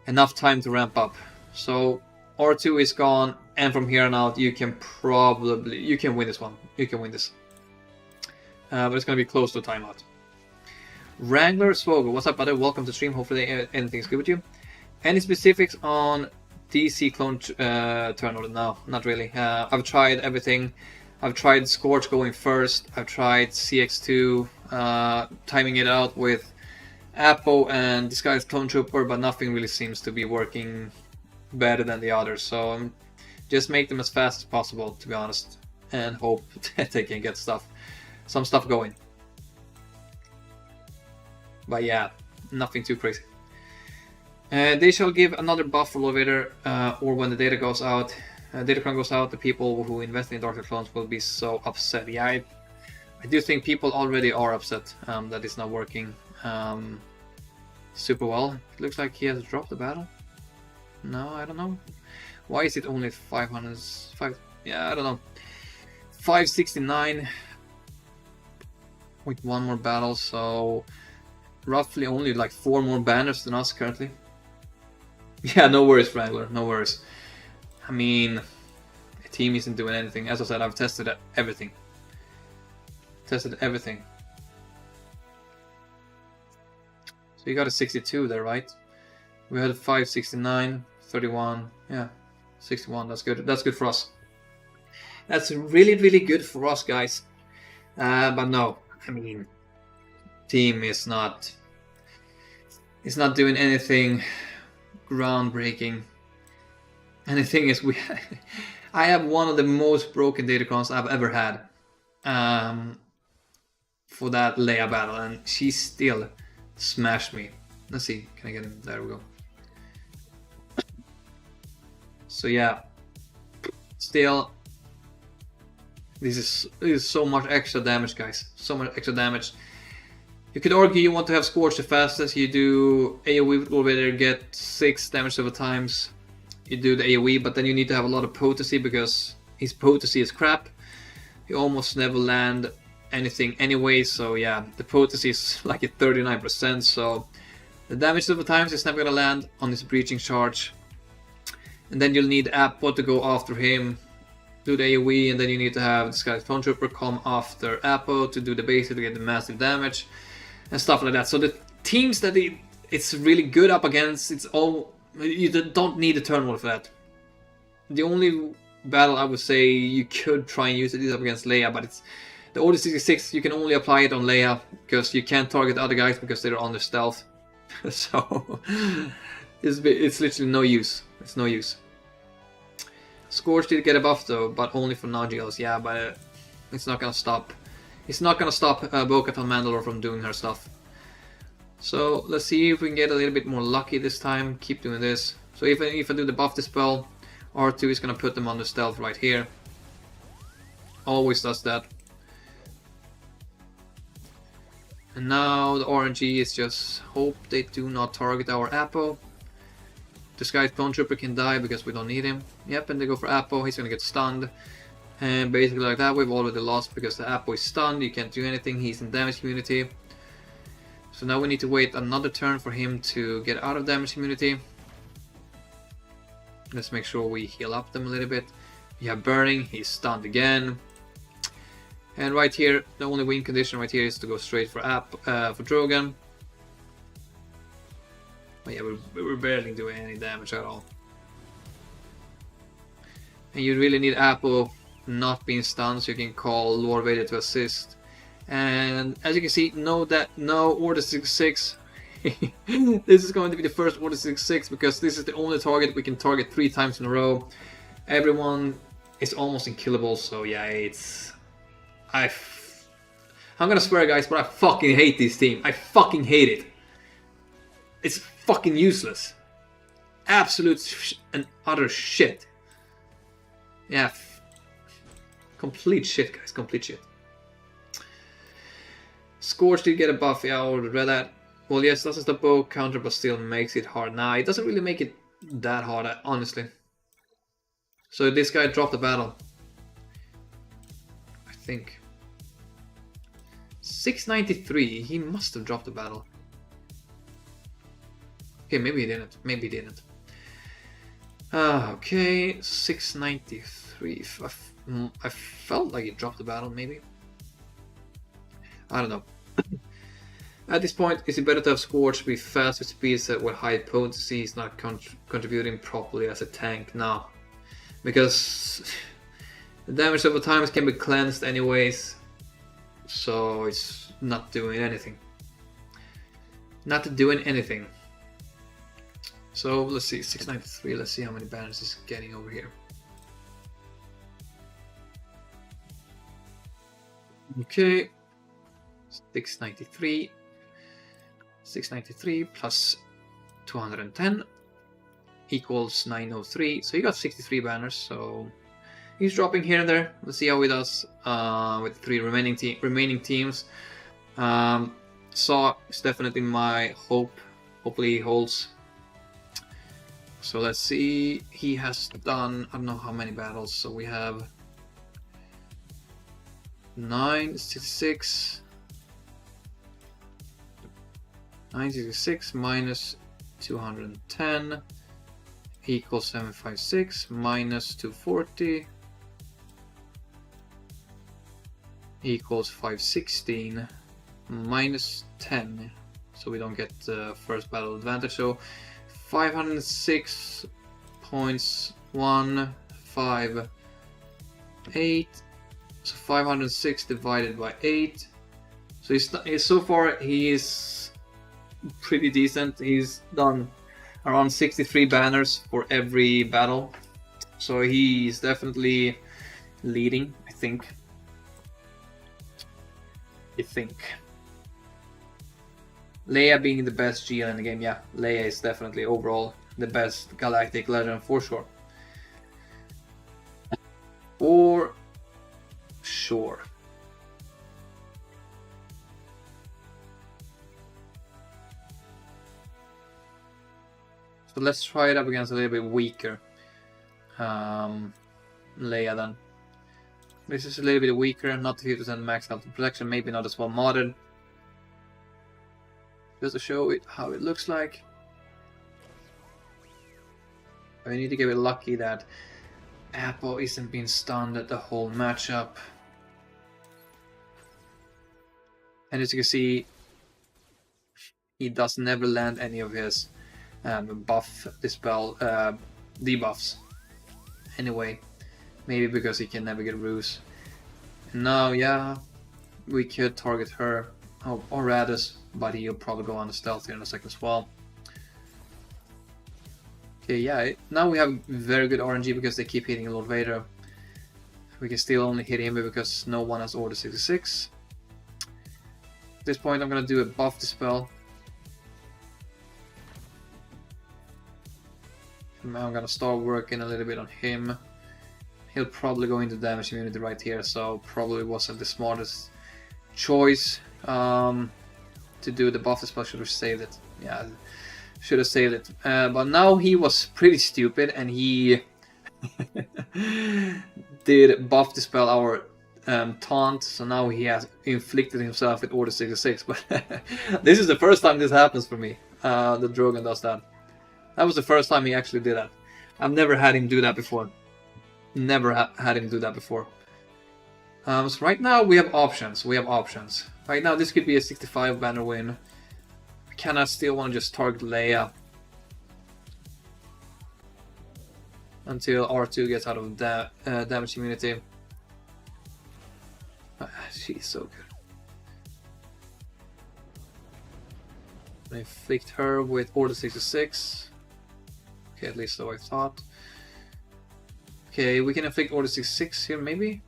enough time to ramp up. So R2 is gone, and from here on out you can win this one. You can win this. But it's gonna be close to timeout. Wrangler SWGoH, what's up, brother? Welcome to stream. Hopefully anything's good with you. Any specifics on DC clone turnover? No, not really. I've tried everything. I've tried Scorch going first. I've tried CX2, timing it out with Apo and Disguised Clone Trooper, but nothing really seems to be working better than the others. So just make them as fast as possible, to be honest, and hope that they can get some stuff going. But yeah, nothing too crazy. They shall give another buff for Lord Vader, or when the data goes out. Datacron goes out, the people who invest in Dark Clones will be so upset. Yeah, I do think people already are upset that it's not working super well. It looks like he has dropped the battle. No, I don't know. Why is it only 500? Yeah, I don't know. 569 with one more battle, so roughly only like 4 more banners than us currently. Yeah, no worries, Wrangler, no worries. I mean, the team isn't doing anything. As I said, I've tested everything. So you got a 62 there, right? We had a 569, 31, yeah, 61. That's good. That's good for us. That's really, really good for us, guys. But no, I mean, team is not. It's not doing anything groundbreaking. And the thing is, I have one of the most broken datacrons I've ever had for that Leia battle, and she still smashed me. Let's see, can I get him? There we go. So yeah, still, this is so much extra damage, guys. So much extra damage. You could argue you want to have Scorch the fastest. You do AoE with Lord Vader, get 6 damage over times. You do the AoE, but then you need to have a lot of potency because his potency is crap. You almost never land anything anyway, so yeah, the potency is like at 39%, so the damage over times is never gonna land on his breaching charge. And then you'll need Apo to go after him, do the AoE, and then you need to have the Sky Clone Trooper come after Apo to do the basic to get the massive damage and stuff like that. So the teams that it's really good up against, it's all, you don't need Eternal for that. The only battle I would say you could try and use it is up against Leia, but it's the Order 66, you can only apply it on Leia because you can't target other guys because they're on their stealth. So it's literally no use. It's no use. Scorch did get a buff though, but only for Nagios. Yeah, but it's not gonna stop. It's not gonna stop Bo-Katan Mandalore from doing her stuff. So let's see if we can get a little bit more lucky this time. Keep doing this. So if I do the buff dispel, R2 is gonna put them on the stealth right here. Always does that. And now the RNG is just hope they do not target our Apo. The Sky Clone Trooper can die because we don't need him. Yep, and they go for Apo, he's gonna get stunned. And basically like that, we've already lost because the Apo is stunned, you can't do anything, he's in damage immunity. So now we need to wait another turn for him to get out of damage immunity. Let's make sure we heal up them a little bit. We have Burning, he's stunned again. And right here, the only win condition right here is to go straight for Drogon. But yeah, we're barely doing any damage at all. And you really need Apo not being stunned so you can call Lord Vader to assist. And as you can see, no Order 66. This is going to be the first Order 66 because this is the only target we can target 3 times in a row. Everyone is almost unkillable, so yeah, I'm gonna swear guys, but I fucking hate this team. I fucking hate it. It's fucking useless. Absolute and utter shit. Yeah. Complete shit, guys. Complete shit. Scorch did get a buff. Yeah, I already read that. Well, yes, doesn't the bow counter, but still makes it hard. Nah, it doesn't really make it that hard, honestly. So this guy dropped the battle. I think. 693. He must have dropped the battle. Okay, maybe he didn't. Maybe he didn't. Okay, 693. I felt like he dropped the battle, maybe. I don't know. At this point, is it better to have Scorch be fast with speed set with high potency? He's not contributing properly as a tank now. Because the damage over time can be cleansed anyways. So it's not doing anything. Not doing anything. So let's see, 693, let's see how many banners he's getting over here. Okay, 693. 693 plus 210 equals 903. So he got 63 banners, so he's dropping here and there. Let's see how he does with the 3 remaining teams. Saw is definitely my hope. Hopefully he holds. So let's see. He has done, I don't know how many battles. So we have 966. 966 minus 210 equals 756 minus 240 equals 516 minus 10, so we don't get the first battle advantage. So 506.158, so 506 divided by 8. So so far he is pretty decent. He's done around 63 banners for every battle, so he's definitely leading, I think. Leia being the best GL in the game, yeah, Leia is definitely overall the best Galactic Legend for sure. For sure. So let's try it up against a little bit weaker Leia then. This is a little bit weaker, not 50% max health and protection, maybe not as well modded. Just to show it how it looks like. I need to get lucky that Apple isn't being stunned at the whole matchup. And as you can see, he does never land any of his buff dispel debuffs. Anyway, maybe because he can never get Ruse. And now, yeah, we could target her or Radus, but he'll probably go on the stealth here in a second as well. Okay, yeah, now we have very good RNG because they keep hitting Lord Vader. We can still only hit him because no one has Order 66. At this point I'm gonna do a buff dispel. And I'm gonna start working a little bit on him. He'll probably go into damage immunity right here, so probably wasn't the smartest choice to do the buff dispel. Should have saved it. Yeah, should have saved it. But now he was pretty stupid and he did buff dispel our taunt, so now he has inflicted himself with Order 66. But this is the first time this happens for me. The Drogon does that. That was the first time he actually did that. I've never had him do that before. Never had him do that before. So right now we have options. Right now this could be a 65 banner win. I kinda still want to just target Leia until R2 gets out of damage immunity. She's so good. I inflict her with Order 66. Okay, at least so I thought. Okay, we can inflict Order 66 here, maybe?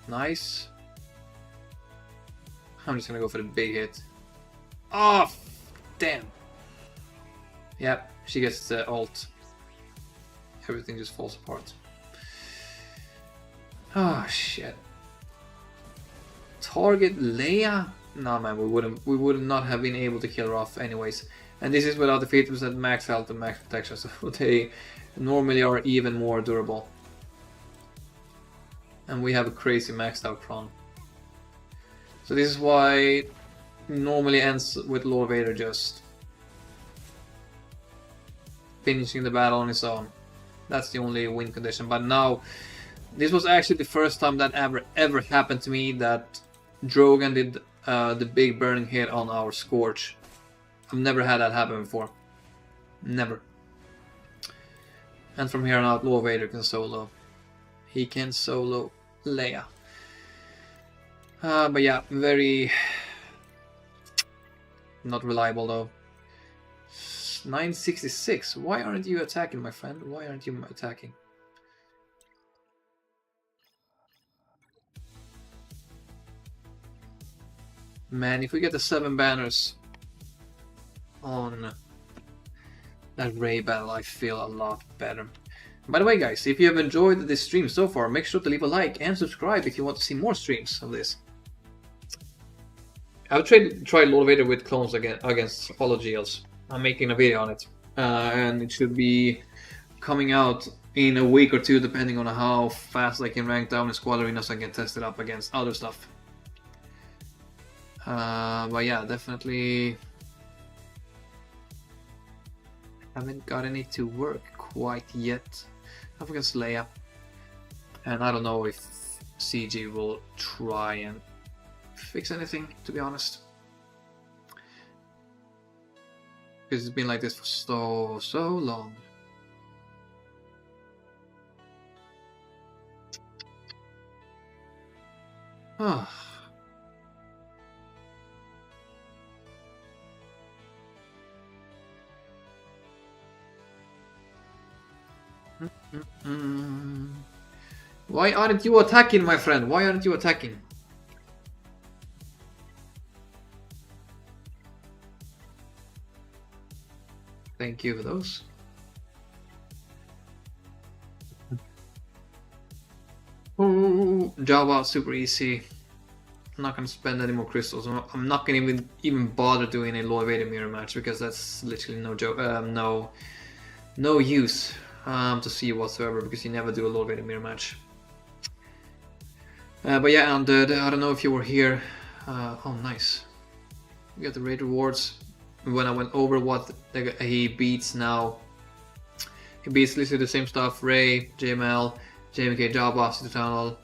Nice. I'm just gonna go for the big hit. Oh, damn. Yep, she gets the ult. Everything just falls apart. Oh, shit. Target Leia? No, man, we would not have been able to kill her off anyways. And this is without the 50% max health and max protection, so they normally are even more durable. And we have a crazy maxed out Kron. So this is why it normally ends with Lord Vader just finishing the battle on his own. That's the only win condition. But now, this was actually the first time that ever happened to me that Drogon did the big burning hit on our Scorch. I've never had that happen before. Never. And from here on out, Lord Vader can solo. He can solo Leia. But yeah, very not reliable though. 966. Why aren't you attacking, my friend? Why aren't you attacking? Man, if we get the 7 banners on that Ray battle, I feel a lot better. By the way, guys, if you have enjoyed this stream so far, make sure to leave a like and subscribe if you want to see more streams of this. I've tried Lord Vader with clones against Apologials. I'm making a video on it, and it should be coming out in a week or two, depending on how fast I can rank down in Squad Arena, so I can test it up against other stuff. But yeah, definitely haven't got any to work quite yet. Up against Leia, and I don't know if CG will try and fix anything, to be honest, because it's been like this for so long. Why aren't you attacking, my friend? Why aren't you attacking? Thank you for those. Oh, Java, super easy. I'm not gonna spend any more crystals. I'm not gonna even bother doing a Lord Vader mirror match because that's literally no use to see whatsoever, because you never do a Lord Vader mirror match. But yeah, and I don't know if you were here. Oh, nice. We got the raid rewards. When I went over what he beats now, He basically said the same stuff. Rey, JML, JMK, Jabba, Sith Eternal,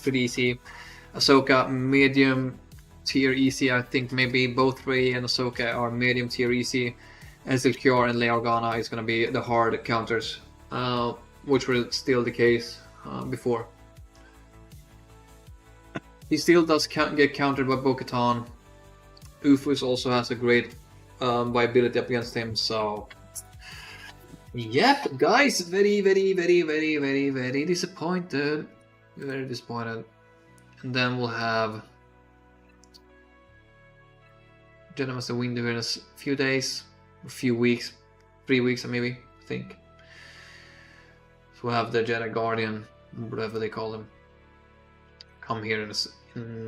pretty easy. Ahsoka, medium tier easy. I think maybe both Rey and Ahsoka are medium tier easy. SWGoH and Leia Organa is gonna be the hard counters, which were still the case before. He still does get countered by Bo-Katan. Ufus also has a great viability up against him, so... Yep, guys, very disappointed. Very disappointed. And then we'll have... Jedi Master Windu in a few days, a few weeks, 3 weeks maybe, I think. So we'll have the Jedi Guardian, whatever they call him, come here in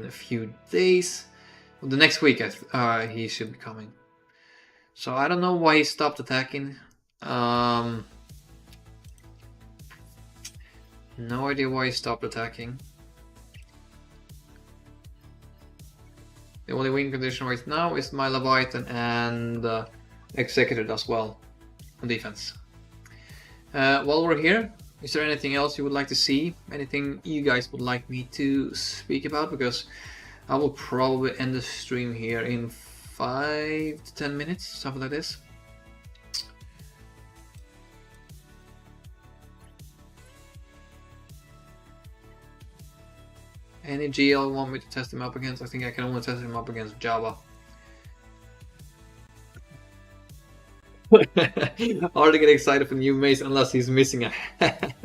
a few days. Well, the next week he should be coming. So I don't know why he stopped attacking. No idea why he stopped attacking. The only win condition right now is my Leviathan, and Executor does well on defense. While we're here, is there anything else you would like to see? Anything you guys would like me to speak about? Because I will probably end the stream here in 5 to 10 minutes, something like this. Any GL want me to test him up against? I think I can only test him up against Jabba. Hard to get excited for new mace unless he's missing a head.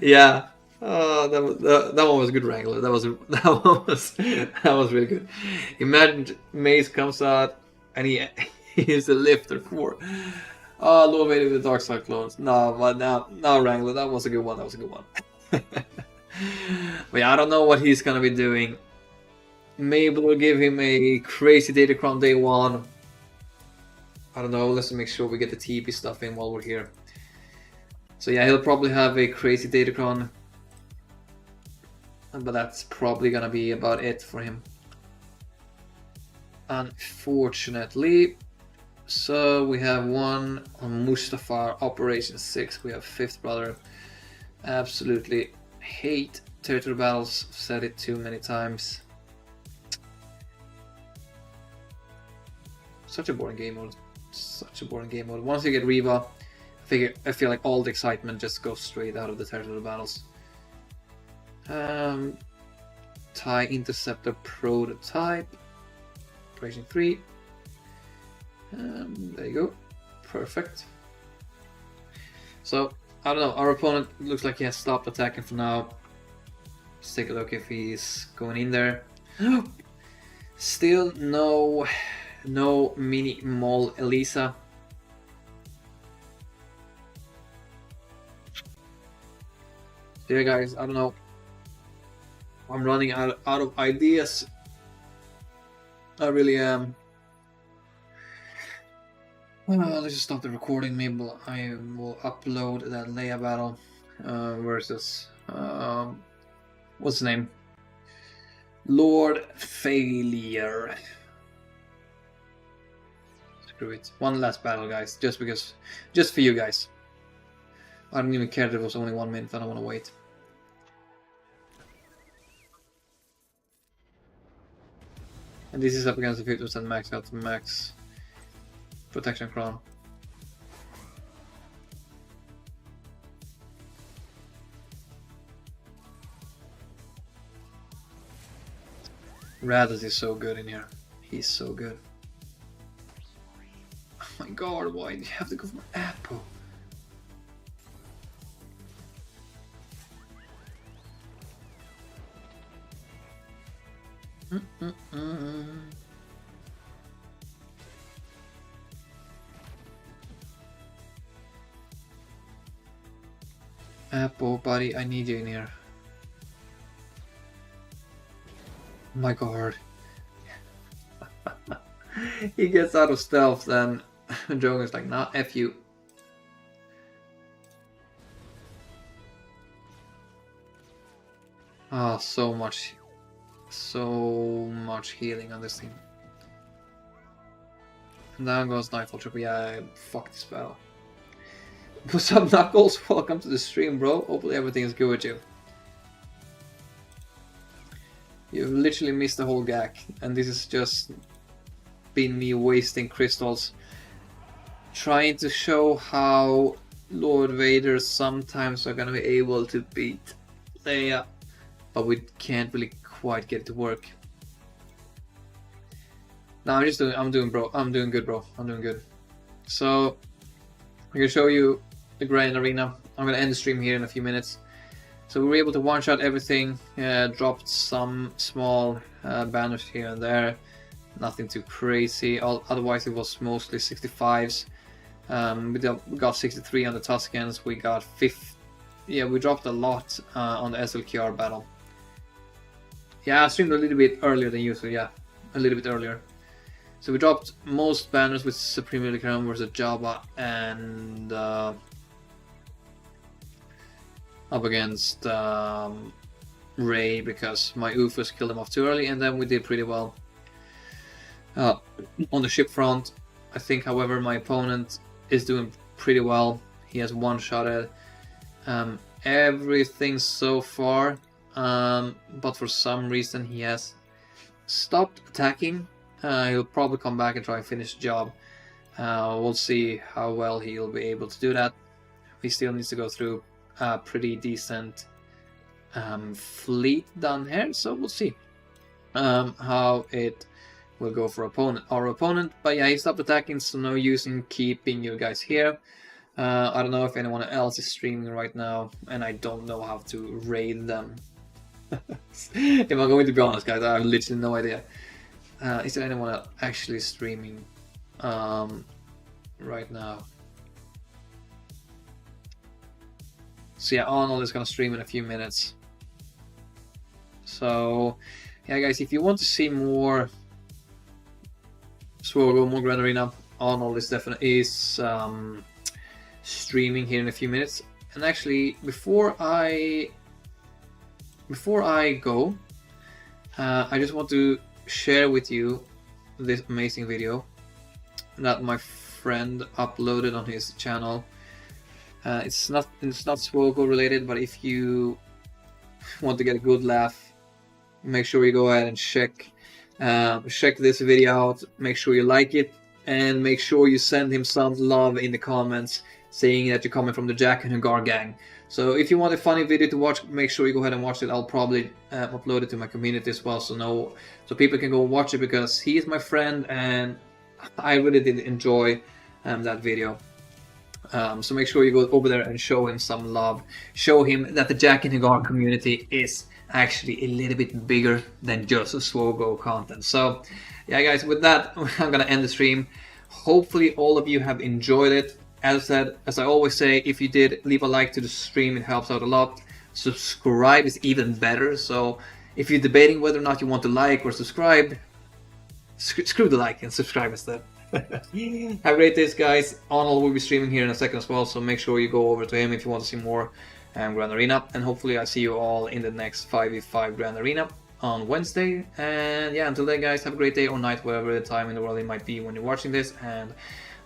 Yeah, that one was a good wrangler. That was really good. Imagine Mace comes out and he is a lifter for Lord Vader with the Dark Side clones. No, but now Wrangler, that was a good one. That was a good one. But yeah, I don't know what he's gonna be doing. Maybe we'll give him a crazy Datacron day one. I don't know, let's make sure we get the TP stuff in while we're here. So yeah, he'll probably have a crazy Datacron. But that's probably gonna be about it for him. Unfortunately. So we have one on Mustafar, Operation 6. We have Fifth Brother. Absolutely hate territory battles. I've said it too many times. Such a boring game mode. Such a boring game mode. Once you get Reva, I feel like all the excitement just goes straight out of the territory battles. TIE Interceptor Prototype. Operation 3. There you go. Perfect. So, I don't know. Our opponent looks like he has stopped attacking for now. Let's take a look if he's going in there. Still no mini Mol Elisa. There, guys. I don't know. I'm running out of ideas. I really am. Let's just stop the recording. Maybe I will upload that Leia battle versus what's his name? Lord Failure. Screw it. One last battle, guys. Just for you guys. I don't even care that it was only 1 minute. I don't want to wait. And this is up against the 50% max out to max protection crown. Raditz is so good in here. He's so good. Oh my god, why do you have to go for Apple? Apple, buddy, I need you in here. Oh my god. He gets out of stealth, then Jogan's like, nah, F you. Ah, so much healing on this thing. And down goes Nightfall Trooper. Yeah, fuck this battle. What's up, Knuckles? Welcome to the stream, bro. Hopefully everything is good with you. You've literally missed the whole gag, and this has just been me wasting crystals trying to show how Lord Vader sometimes are gonna be able to beat Leia, but we can't really quite get it to work. No, I'm doing good, bro. I'm doing good. So I'm gonna show you the Grand Arena. I'm gonna end the stream here in a few minutes. So we were able to one-shot everything, dropped some small banners here and there, nothing too crazy. Otherwise it was mostly 65s. We got 63 on the Tuskens, we got 50. Yeah, we dropped a lot on the SLKR battle. Yeah, I streamed a little bit earlier than usual, yeah, a little bit earlier. So we dropped most banners with Supreme Millicron versus Jabba and up against Rey because my Ufos killed him off too early, and then we did pretty well on the ship front. I think, however, my opponent is doing pretty well. He has one-shotted everything so far, but for some reason he has stopped attacking. He'll probably come back and try and finish the job. We'll see how well he'll be able to do that. He still needs to go through a pretty decent fleet down here, so we'll see how it will go for our opponent. But yeah, he stopped attacking, so no use in keeping you guys here. I don't know if anyone else is streaming right now, and I don't know how to raid them. If I'm going to be honest, guys, I have literally no idea. Is there anyone actually streaming right now? So yeah, Arnold is gonna stream in a few minutes. So yeah, guys, if you want to see more SWGoH, more Grand Arena, Arnold is definitely streaming here in a few minutes. And actually, before I go, I just want to share with you this amazing video that my friend uploaded on his channel. It's not SWGoH related, but if you want to get a good laugh, make sure you go ahead and check this video out. Make sure you like it, and make sure you send him some love in the comments, saying that you're coming from the Jack and Hagar gang. So if you want a funny video to watch, make sure you go ahead and watch it. I'll probably upload it to my community as well, so people can go watch it, because he is my friend and I really did enjoy that video. So make sure you go over there and show him some love. Show him that the Jack and Hagar community is actually a little bit bigger than just SWGoH content. So yeah, guys, with that, I'm gonna end the stream. Hopefully all of you have enjoyed it. As I said, as I always say, if you did, leave a like to the stream, it helps out a lot. Subscribe is even better, so if you're debating whether or not you want to like or subscribe, screw the like and subscribe instead. Have a great day, guys. Arnold will be streaming here in a second as well, so make sure you go over to him if you want to see more Grand Arena, and hopefully I see you all in the next 5v5 Grand Arena on Wednesday. And yeah, until then, guys, have a great day or night, whatever the time in the world it might be when you're watching this, and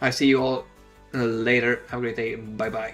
I see you all later. Have a great day. Bye bye.